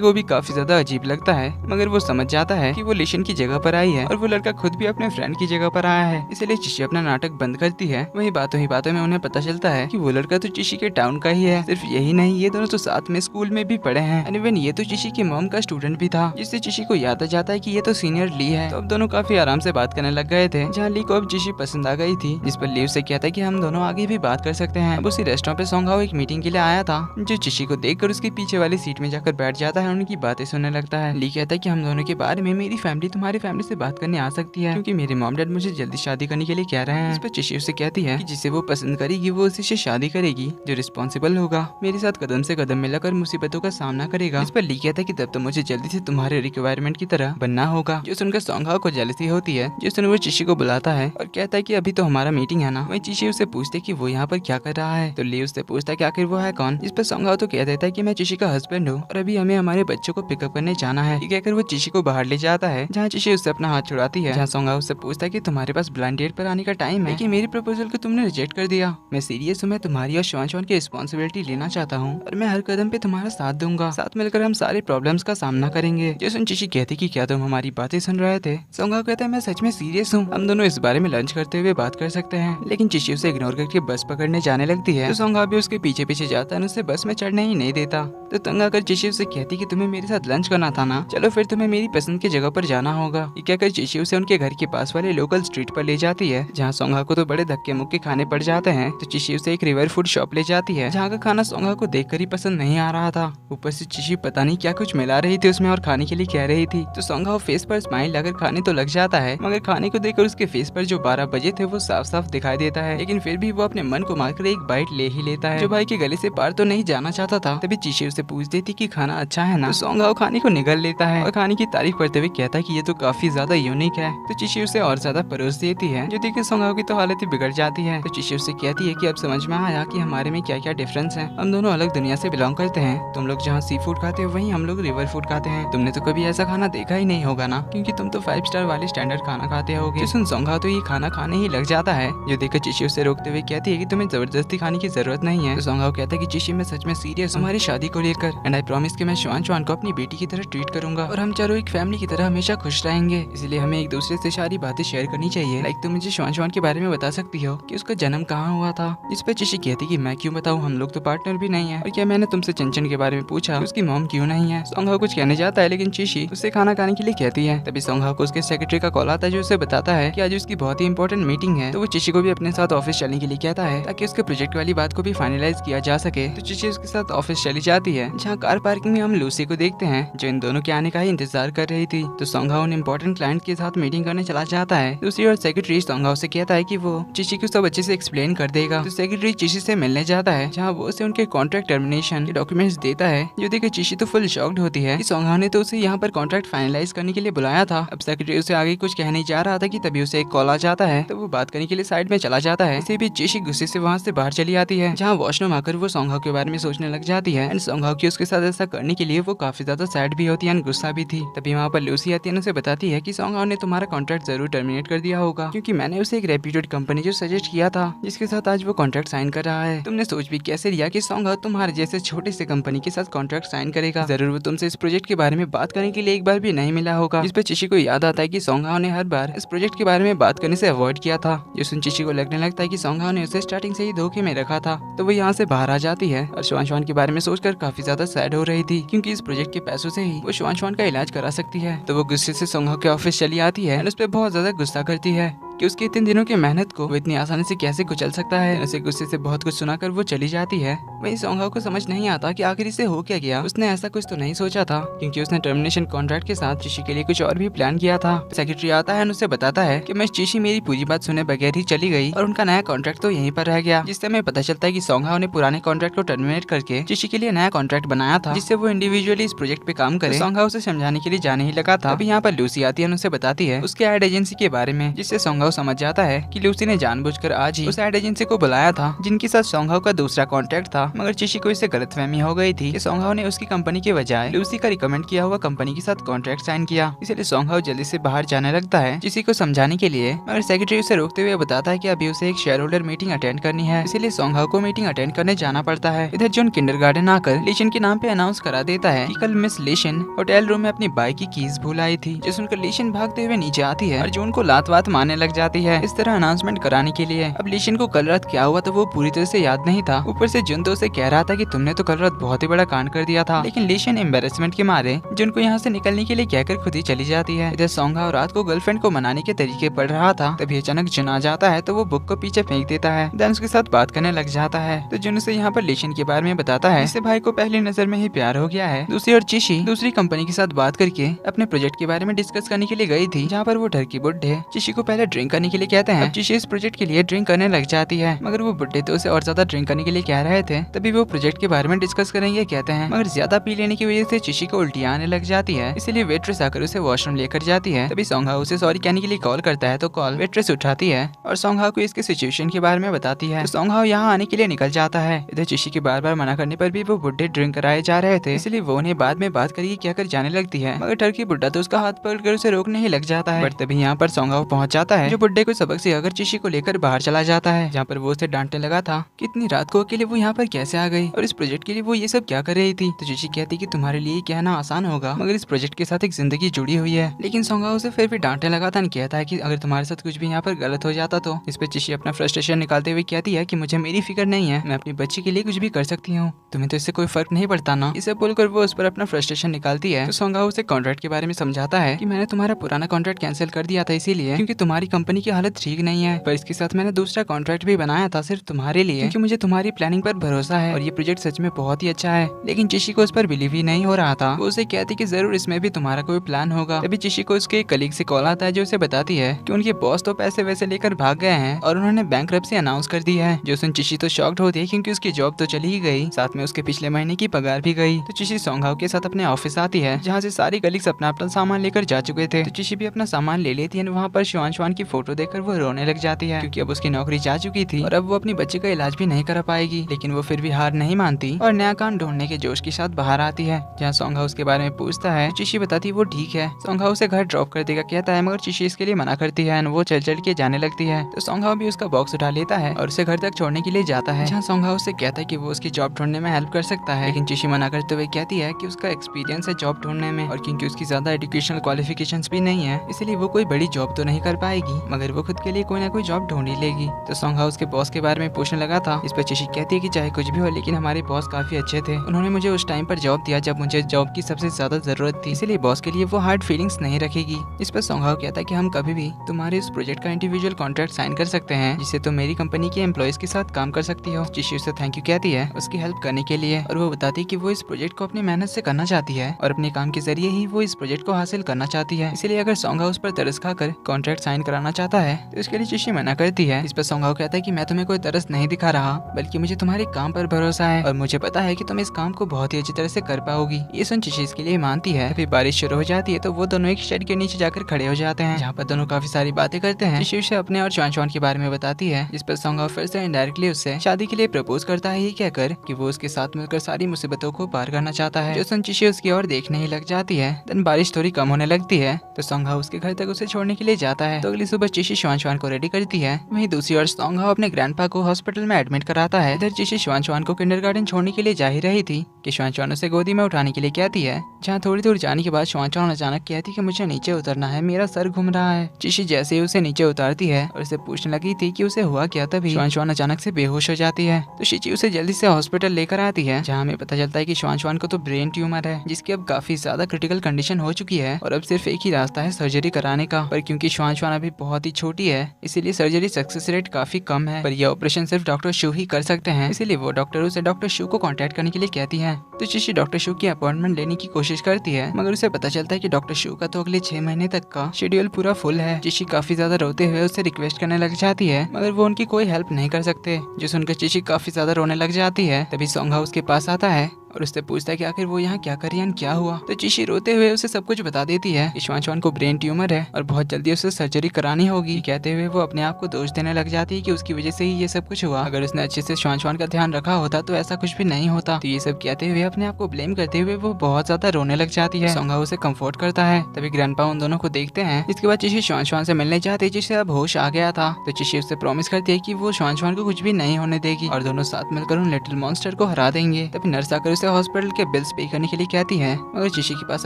को भी काफी ज्यादा अजीब लगता है। मगर वो समझ जाता है कि वो लिशन की जगह पर आई है और वो लड़का खुद भी अपने फ्रेंड की जगह पर आया है, इसलिए चिशी अपना नाटक बंद करती है। वही बातों ही बातों में उन्हें पता चलता है कि वो लड़का तो चिशी के टाउन का ही है। सिर्फ यही नहीं, ये दोनों तो साथ में स्कूल में भी पढ़े हैं। एंड इवन ये तो चिशी की मॉम का स्टूडेंट भी था, जिससे चिशी को याद आ जाता है कि ये तो सीनियर ली है। तो अब दोनों काफी आराम से बात करने लग गए थे, जहाँ ली को अब चिशी पसंद आ गई थी, जिस पर ली उससे कहता है कि हम दोनों आगे भी बात कर सकते हैं। अब उसी रेस्टोरेंट पे सोंगहाओ एक मीटिंग के लिए आया था, जो चिशी को देखकर उसके पीछे वाली सीट में जाकर बैठ जाता है और उनकी बातें सुनने लगता है। ली कहता है कि हम दोनों के बारे में मेरी फैमिली तुम्हारी फैमिली से बात करने आ सकती है, क्योंकि मेरे मॉम डैड मुझे जल्दी शादी करने के लिए कह रहे हैं। इस पर चिशी उससे कहती है कि जिसे वो पसंद करेगी वो उसी से शादी करेगी, जो रिस्पॉन्सिबल होगा, मेरे साथ कदम से कदम मिलाकर मुसीबतों का सामना करेगा। इस पर ली कहता है कि तब तो मुझे जल्दी से तुम्हारे रिक्वायरमेंट की तरह बनना होगा। जो सुनकर सोंगहाओ को जेलसी होती है, जो सुन वो चिशी को बुलाता है और कहता है कि अभी तो हमारा मीटिंग है ना। वही चिशी उससे पूछते कि वो यहाँ पर क्या कर रहा है। तो ली उससे पूछता है कि आखिर वो है कौन। इस पर सोंगहाओ तो कह देता है कि मैं चिशी का हस्बैंड हूँ और अभी हमें हमारे बच्चों को पिकअप करने जाना है। ये कहकर वो चिशी को बाहर ले जाता है, जहाँ चिशी उससे अपना हाथ छुड़ाती है। जहाँ सोंगहाओ उससे पूछता है कि तुम्हारे पास ब्लाइंड डेट पर आने का टाइम है, कि मेरी प्रपोजल को तुमने रिजेक्ट कर दिया। मैं सीरियस हूँ, मैं तुम्हारी और श्वान की रिस्पॉन्सिबिलिटी लेना चाहता हूँ और मैं हर कदम पे तुम्हारा साथ दूंगा। साथ मिलकर हम सारे प्रॉब्लम्स का सामना करेंगे। जैसन चिशी कहती कि क्या तुम हमारी बातें सुन रहे थे। सोंगहाओ कहता है मैं सच में सीरियस हूँ, हम दोनों इस बारे में लंच करते हुए बात कर सकते हैं। लेकिन चिशी उसे इग्नोर करके बस पकड़ने जाने लगती है। तो सोंगहाओ भी उसके पीछे पीछे जाता है, उसे बस में चढ़ने ही नहीं देता। तो तंग आकर चिशी उसे कहती कि तुम्हें मेरे साथ लंच करना था ना, चलो फिर तुम्हें मेरी पसंद की जगह पर जाना होगा। ये कहकर चिशी उसे उनके घर के पास वाले लोकल स्ट्रीट पर ले जाती है, जहाँ सोंगहाओ को तो बड़े धक्के मुक्के खाने पड़ जाते हैं। तो चिशी उसे एक रिवर फूड शॉप ले जाती है, जहाँ का खाना सोंगहाओ को देखकर ही पसंद नहीं आ रहा था। ऊपर से चिशी पता नहीं क्या कुछ मिला रही थी उसमें और खाने के लिए कह रही थी। तो सोंगहाओ फेस पर स्माइल लगाकर खाने तो लग जाता है, मगर खाने को देखकर उसके फेस पर जो 12 बजे थे वो साफ साफ दिखाई देता है। लेकिन फिर भी वो अपने मन को मारकर एक बाइट ले ही लेता है, जो भाई के गले से पार तो नहीं जाना चाहता था। तभी चिशी उसे पूछ देती कि खाना अच्छा है ना। तो सोंगहाओ खाने को निगल लेता है और खाने की तारीफ करते हुए कहता है कि ये तो काफी ज्यादा यूनिक है। तो चिशी उसे और ज्यादा परोस देती है, जो देखकर सोंगहाओ की तो हालत ही बिगड़ जाती है। तो चिशी उससे कहती है कि अब समझ में आया कि हमारे में क्या क्या डिफरेंस है, हम दोनों अलग दुनिया से बिलोंग करते हैं। तुम लोग जहाँ सी फूड खाते हो वहीं हम लोग रिवर फूड खाते हैं। तुमने तो कभी ऐसा खाना देखा ही नहीं होगा ना, क्योंकि तुम तो 5 स्टार वाले स्टैंडर्ड खाना खाते होगे। सुन सोंगहाओ तो ये खाना खाने ही लग जाता है, जो देखकर चिशी उसे रोकते हुए कहती है कि तुम्हें जबरदस्ती खाने की जरूरत नहीं है। तो सोंगहाओ कहता है कि चिशी मैं सच में सीरियस हूँ हमारी शादी को लेकर, एंड आई प्रॉमिस कि मैं श्वान को अपनी बेटी की तरह ट्रीट करूंगा और हम चारों एक फैमिली की तरह हमेशा खुश रहेंगे। इसलिए हमें एक दूसरे से सारी बातें शेयर करनी चाहिए। लाइक तुम मुझे श्वान के बारे में बता सकती हो कि उसका जन्म कहाँ हुआ था। इस पर चिशी कहती कि मैं क्यों बताऊँ, हम लोग तो पार्टनर भी नहीं है। और क्या मैंने तुमसे चंचन के बारे में पूछा उसकी मॉम क्यों नहीं है। सोंगहाओ कुछ कहने जाता है, लेकिन चिशी उससे खाना खाने के लिए कहती है। तभी सोंगहाओ को उसके सेक्रेटरी का कॉल आता है, जो उसे बताता है कि आज उसकी बहुत ही इंपॉर्टेंट मीटिंग है। तो वो चिशी को भी अपने साथ ऑफिस चलने के लिए कहता है, ताकि उसके प्रोजेक्ट वाली बात को भी फाइनलाइज किया जा सके। तो चिशी उसके साथ ऑफिस चली जाती है, जहाँ कार पार्किंग में हम लूसी को देखते हैं, जो इन दोनों के आने का ही इंतजार कर रही थी। तो सोंगहाओ उन इंपॉर्टेंट क्लाइंट के साथ मीटिंग करने चला जाता है। दूसरी ओर सेक्रेटरी सोंगहाओ से कहता है कि वो चिशी को सब अच्छे से एक्सप्लेन कर देगा। तो सेक्रेटरी चिशी से मिलने जाता है, जहाँ वो उसे उनके कॉन्ट्रैक्ट टर्मिनेशन के डॉक्यूमेंट्स देता है, जो देखकर चिशी तो फुल शॉक्ड होती है कि सोंगहाओ ने तो उसे यहाँ पर कॉन्ट्रैक्ट फाइनलाइज करने के लिए बुलाया था। अब सेक्रेटरी उसे आगे कुछ कहने जा रहा था कि तभी उसे एक कॉल आ जाता है। तो वो बात करने के लिए साइड में चला जाता है। इसे भी चिशी गुस्से से वहाँ से बाहर चली आती है, जहाँ वॉशरूम आकर वो सोंगहाओ के बारे में सोचने लग जाती है। एंड सोंगहाओ की उसके साथ ऐसा करने के लिए वो काफी ज्यादा सैड भी होती है एंड गुस्सा भी थी। तभी वहाँ पर लूसी आती है, उसे बताती है कि सोंगहाओ ने तुम्हारा कॉन्ट्रैक्ट जरूर टर्मिनेट कर दिया होगा, क्योंकि मैंने उसे एक रेप्यूटेड कंपनी जो सजेस्ट किया था, जिसके साथ आज वो कॉन्ट्रैक्ट साइन कर रहा है। तुमने सोच भी कैसे लिया कि सॉन्ग हाउ तुम्हारे जैसे छोटे से कंपनी के साथ कॉन्ट्रैक्ट साइन करेगा? जरूर वो तुमसे इस प्रोजेक्ट के बारे में बात करने के लिए एक बार भी नहीं मिला होगा। इस पर चिशी को याद आता है कि सॉन्ग हाउ ने हर बार इस प्रोजेक्ट के बारे में बात करने से अवॉइड किया था। जो सुन चिशी को लगने लगता है कि सॉन्ग हाउ ने उसे स्टार्टिंग से ही धोखे में रखा था। तो वो यहाँ से बाहर आ जाती है और श्वान श्वान के बारे में सोचकर काफी ज्यादा सैड हो रही थी, क्योंकि इस प्रोजेक्ट के पैसों से ही वो श्वान श्वान का इलाज करा सकती है। तो वो गुस्से से सॉन्ग हाउ के ऑफिस चली आती है और उस पर बहुत ज्यादा गुस्सा करती है कि उसके इतने दिनों की मेहनत को वो इतनी आसानी से कैसे कुचल सकता है। उसे गुस्से से बहुत कुछ सुनाकर वो चली जाती है। वहीं सॉन्ग हाउ को समझ नहीं आता कि आखिर इसे हो क्या गया। उसने ऐसा कुछ तो नहीं सोचा था, क्योंकि उसने टर्मिनेशन कॉन्ट्रैक्ट के साथ चिशी के लिए कुछ और भी प्लान किया था। सेक्रेटरी आता है और उसे बताता है कि मिस चिशी मेरी पूरी बात सुने बगैर ही चली गई और उनका नया कॉन्ट्रैक्ट तो यहीं पर रह गया। जिससे हमें पता चलता है कि सॉन्ग हाउ ने पुराने कॉन्ट्रैक्ट को टर्मिनेट करके चिशी के लिए नया कॉन्ट्रैक्ट बनाया था, जिससे वो इंडिविजुअली इस प्रोजेक्ट पे काम करे। सॉन्ग हाउ से समझाने के लिए जाने ही लगा था। अभी यहाँ पर लूसी आती है और उसे बताती है उसके एड एजेंसी के बारे में, जिससे सॉन्ग हाउ समझ जाता है कि लूसी ने जानबूझकर आज ही उस एड एजेंसी को बुलाया था जिनके साथ सॉन्ग हाउ का दूसरा कॉन्ट्रैक्ट था। मगर चिशी को इससे गलतफहमी हो गई थी कि सॉन्ग हाउ ने उसकी कंपनी के बजाय लूसी का रिकमेंड किया हुआ कंपनी के साथ कॉन्ट्रैक्ट साइन किया। इसलिए सॉन्ग हाउ जल्दी से बाहर जाने लगता है चिशी को समझाने के लिए, मगर सेक्रेटरी उसे रोकते हुए बताता है कि अभी उसे एक शेयर होल्डर मीटिंग अटेंड करनी है, इसीलिए सॉन्ग हाउ को मीटिंग अटेंड करने जाना पड़ता है। इधर जॉन किंडरगार्टन आकर लेशन के नाम पे अनाउंस करा देता है कि कल मिस लेशन होटल रूम में अपनी बाइक की कीज भूल आई थी। जो सुनकर लेशन भागते हुए नीचे आती है और जॉन को लात वात मारने लग जाती है इस तरह अनाउंसमेंट कराने के लिए। अब लेशन को कल रात क्या हुआ तो वो पूरी तरह से याद नहीं था। ऊपर से जुन तो उसे कह रहा था कि तुमने तो कल रात बहुत ही बड़ा कांड कर दिया था, लेकिन लेशन एम्बेरसमेंट के मारे जुन को यहाँ से निकलने के लिए कहकर खुद ही चली जाती है। इधर सॉन्ग हाउ रात को गर्लफ्रेंड को मनाने के तरीके पढ़ रहा था, तभी अचानक जुन आ जाता है तो वो बुक को पीछे फेंक देता है। देन उसके साथ बात करने लग जाता है तो जुन उसे यहाँ पर लेशन के बारे में बताता है। इससे भाई को पहली नजर में ही प्यार हो गया है। दूसरी ओर चिशी दूसरी कंपनी के साथ बात करके अपने प्रोजेक्ट के बारे में डिस्कस करने के लिए गई थी, जहाँ पर वो टर्की बुड्ढे चिशी को पहले ड्रिंक करने के लिए कहते हैं। चिशी इस प्रोजेक्ट के लिए ड्रिंक करने लग जाती है, मगर वो बुड्ढे तो उसे और ज्यादा ड्रिंक करने के लिए कह रहे थे। तभी वो प्रोजेक्ट के बारे में डिस्कस करेंगे कहते हैं, मगर ज्यादा पी लेने की वजह से चिशी को उल्टियाँ आने लग जाती है। इसलिए वेट्रेस आकर उसे वॉशरूम लेकर जाती है। तभी सॉन्ग हाउ उसे सॉरी कहने के लिए कॉल करता है तो कॉल वेट्रेस उठाती है और सॉन्ग हाउ को इसके सिचुएशन के बारे में बताती है। तो सॉन्ग हाउ यहाँ आने के लिए निकल जाता है। इधर चिशी के बार बार मना करने पर भी वो बुड्ढे ड्रिंक कराए जा रहे थे, इसलिए वो उन्हें बाद में बात करके कहकर जाने लगती है। मगर टर्की बुड्ढा तो उसका हाथ पकड़कर उसे रोकने ही लग जाता है। बट तभी यहाँ पर सॉन्ग हाउ पहुंच जाता है, जो बुड्ढे को सबक सिखाकर चिशी को लेकर बाहर चला जाता है, जहाँ पर वो उसे डांटने लगा था कि इतनी रात को अकेले वो यहाँ पर कैसे आ गई और इस प्रोजेक्ट के लिए वो ये सब क्या कर रही थी। तो चिशी कहती कि तुम्हारे लिए कहना आसान होगा, मगर इस प्रोजेक्ट के साथ एक जिंदगी जुड़ी हुई है। लेकिन सॉन्ग हाउ उसे फिर भी डांटने लगा था, कहता है कि अगर तुम्हारे साथ कुछ भी यहाँ पर गलत हो जाता तो। इस पर चिशी अपना फ्रस्ट्रेशन निकालते हुए कहती है कि मुझे मेरी फिक्र नहीं है, मैं अपनी बच्ची के लिए कुछ भी कर सकती हूँ, तुम्हें तो इससे कोई फर्क नहीं पड़ता ना। इसे बोलकर वो उस पर अपना फ्रस्ट्रेशन निकालती है। तो सॉन्ग हाउ उसे कॉन्ट्रैक्ट के बारे में समझाता है कि मैंने तुम्हारा पुराना कॉन्ट्रैक्ट कैंसिल कर दिया था इसीलिए क्योंकि तुम्हारी कंपनी की हालत ठीक नहीं है, पर इसके साथ मैंने दूसरा कॉन्ट्रैक्ट भी बनाया था सिर्फ तुम्हारे लिए, क्योंकि मुझे तुम्हारी प्लानिंग पर भरोसा है और ये प्रोजेक्ट सच में बहुत ही अच्छा है। लेकिन चिशी को उस पर बिलीव ही नहीं हो रहा था। वो उसे कहती कि जरूर इसमें भी तुम्हारा कोई प्लान होगा। तभी चिशी को उसके कलीग से कॉल आता है, जो उसे बताती है कि उनके बॉस तो पैसे वैसे लेकर भाग गए हैं और उन्होंने बैंकरप्सी अनाउंस कर दी है। जो सुन चिशी तो शॉक्ड होती है, क्योंकि उसकी जॉब तो चली ही गई, साथ में उसके पिछले महीने की पगार भी गई। तो चिशी सॉन्ग हाउ के साथ अपने ऑफिस आती है, जहाँ से सारी कलीग्स अपना अपना सामान लेकर जा चुके थे। तो चिशी भी अपना सामान ले लेती है। वहाँ पर श्वान श्वान की फोटो देखकर वो रोने लग जाती है, क्योंकि अब उसकी नौकरी जा चुकी थी और अब वो अपनी बच्चे का इलाज भी नहीं करा पाएगी। लेकिन वो फिर भी हार नहीं मानती और नया काम ढूंढने के जोश के साथ बाहर आती है, जहाँ सॉन्ग हाउस के बारे में पूछता है। चिशी बताती वो ठीक है, सॉन्ग हाउ उसे घर ड्रॉप कर देगा कहता है, मगर चिशी इसके लिए मना करती है और वो चल चल के जाने लगती है। तो सॉन्ग हाउ भी उसका बॉक्स उठा लेता है और उसे घर तक छोड़ने के लिए जाता है, जहाँ सॉन्ग हाउ से कहता है कि वो उसकी जॉब ढूंढने में हेल्प कर सकता है। लेकिन चिशी मना करते हुए कहती है कि उसका एक्सपीरियंस है जॉब ढूंढने में और क्योंकि उसकी ज्यादा एजुकेशनल क्वालिफिकेशंस भी नहीं है, इसलिए वो कोई बड़ी जॉब तो नहीं कर पाएगी, मगर वो खुद के लिए कोई ना कोई जॉब ढूंढ ही लेगी। तो सॉन्ग हाउस के बॉस के बारे में पूछने लगा था। इस पर चिशी कहती है कि चाहे कुछ भी हो, लेकिन हमारे बॉस काफी अच्छे थे, उन्होंने मुझे उस टाइम पर जॉब दिया जब मुझे जॉब की सबसे ज्यादा जरूरत थी, इसलिए बॉस के लिए वो हार्ड फीलिंग्स नहीं रखेगी। इस पर सॉन्ग हाउ कहता है कि हम कभी भी तुम्हारे इस प्रोजेक्ट का इंडिविजुअल कॉन्ट्रैक्ट साइन कर सकते हैं, जिससे तुम मेरी कंपनी के एम्प्लॉयज के साथ काम कर सकती हो। चिशी उसे थैंक यू कहती है उसकी हेल्प करने के लिए, और वो बताती है कि वो इस प्रोजेक्ट को अपनी मेहनत से करना चाहती है और अपने काम के जरिए ही वो इस प्रोजेक्ट को हासिल करना चाहती है। इसलिए अगर सॉन्ग हाउस पर तरस खाकर कॉन्ट्रैक्ट साइन कराना चाहता है तो इसके लिए चिशी मना करती है। इस पर सॉन्ग हाउ कहता है कि मैं तुम्हें कोई तरस नहीं दिखा रहा, बल्कि मुझे तुम्हारे काम पर भरोसा है और मुझे पता है कि तुम इस काम को बहुत ही अच्छी तरह से कर पाओगी। ये सुन चिशी इसके लिए मानती है। फिर बारिश शुरू हो जाती है तो वो दोनों एक शेड के नीचे जाकर खड़े हो जाते हैं, जहाँ पर दोनों काफी सारी बातें करते हैं। चिशी उसे अपने और श्वान श्वान के बारे में बताती है, जिस पर सॉन्ग हाउ फिर से इनडायरेक्टली उससे शादी के लिए प्रपोज करता है, ये कहकर कि वो उसके साथ मिलकर सारी मुसीबतों को पार करना चाहता है। जो सुन चिशी उसकी ओर देखने ही लग जाती है। देन बारिश थोड़ी कम होने लगती है तो सॉन्ग हाउ उसके घर तक उसे छोड़ने के लिए जाता है। तो अगली सुबह सुबह चिशी श्वान को रेडी करती है। वहीं दूसरी ओर सोंग हाओ अपने ग्रैंडपा को हॉस्पिटल में एडमिट कराता है। इधर चिशी श्वान को किंडरगार्टन छोड़ने के लिए जा ही रही थी कि श्वान उसे गोदी में उठाने के लिए कहती है। जहाँ थोड़ी दूर जाने के बाद श्वान अचानक कहती कि मुझे नीचे उतरना है, मेरा सर घूम रहा है। चिशी जैसे ही उसे नीचे उतारती है और उसे पूछने लगी थी कि उसे हुआ क्या, तभी श्वान अचानक से बेहोश हो जाती है। तो चिशी उसे जल्दी से हॉस्पिटल लेकर आती है, जहाँ हमें पता चलता है कि श्वान को तो ब्रेन ट्यूमर है, जिसकी अब काफी ज्यादा क्रिटिकल कंडीशन हो चुकी है और अब सिर्फ एक ही रास्ता है सर्जरी कराने का। पर क्योंकि श्वान अभी बहुत ही छोटी है, इसीलिए सर्जरी सक्सेस रेट काफी कम है। पर यह ऑपरेशन सिर्फ डॉक्टर शू ही कर सकते हैं, इसीलिए वो डॉक्टर उसे डॉक्टर शू को कांटेक्ट करने के लिए कहती है। तो चिशी डॉक्टर शू की अपॉइंटमेंट लेने की कोशिश करती है, मगर उसे पता चलता है कि डॉक्टर शू का तो अगले 6 महीने तक का शेड्यूल पूरा फुल है। चिशी काफी ज्यादा रोते हुए उससे रिक्वेस्ट करने लग जाती है, मगर वो उनकी कोई हेल्प नहीं कर सकते। जो सुनकर चिशी काफी ज्यादा रोने लग जाती है। तभी सोंग हाओ उसके पास आता है और उससे पूछता है कि आखिर वो यहाँ क्या कर रही है, क्या हुआ। तो चिशी रोते हुए उसे सब कुछ बता देती है कि श्वान को ब्रेन ट्यूमर है और बहुत जल्दी उसे सर्जरी करानी होगी। कहते हुए वो अपने आप को दोष देने लग जाती है कि उसकी वजह से ही ये सब कुछ हुआ। अगर उसने अच्छे से श्वान का ध्यान रखा होता तो ऐसा कुछ भी नहीं होता। तो ये सब कहते हुए अपने आप को ब्लेम करते हुए वो बहुत ज्यादा रोने लग जाती है। सोंग हाओ उसे कंफर्ट करता है। तभी ग्रैंडपा उन दोनों को देखते हैं। इसके बाद चिशी श्वान से मिलने जाती है, जिससे अब होश आ गया था। तो चिशी उससे प्रॉमिस करती है कि वो श्वान को कुछ भी नहीं होने देगी और दोनों साथ मिलकर उन लिटिल मॉन्स्टर को हरा देंगे। तभी नर्स आकर उसे हॉस्पिटल के बिल्स पे करने के लिए कहती है, मगर चिशी के पास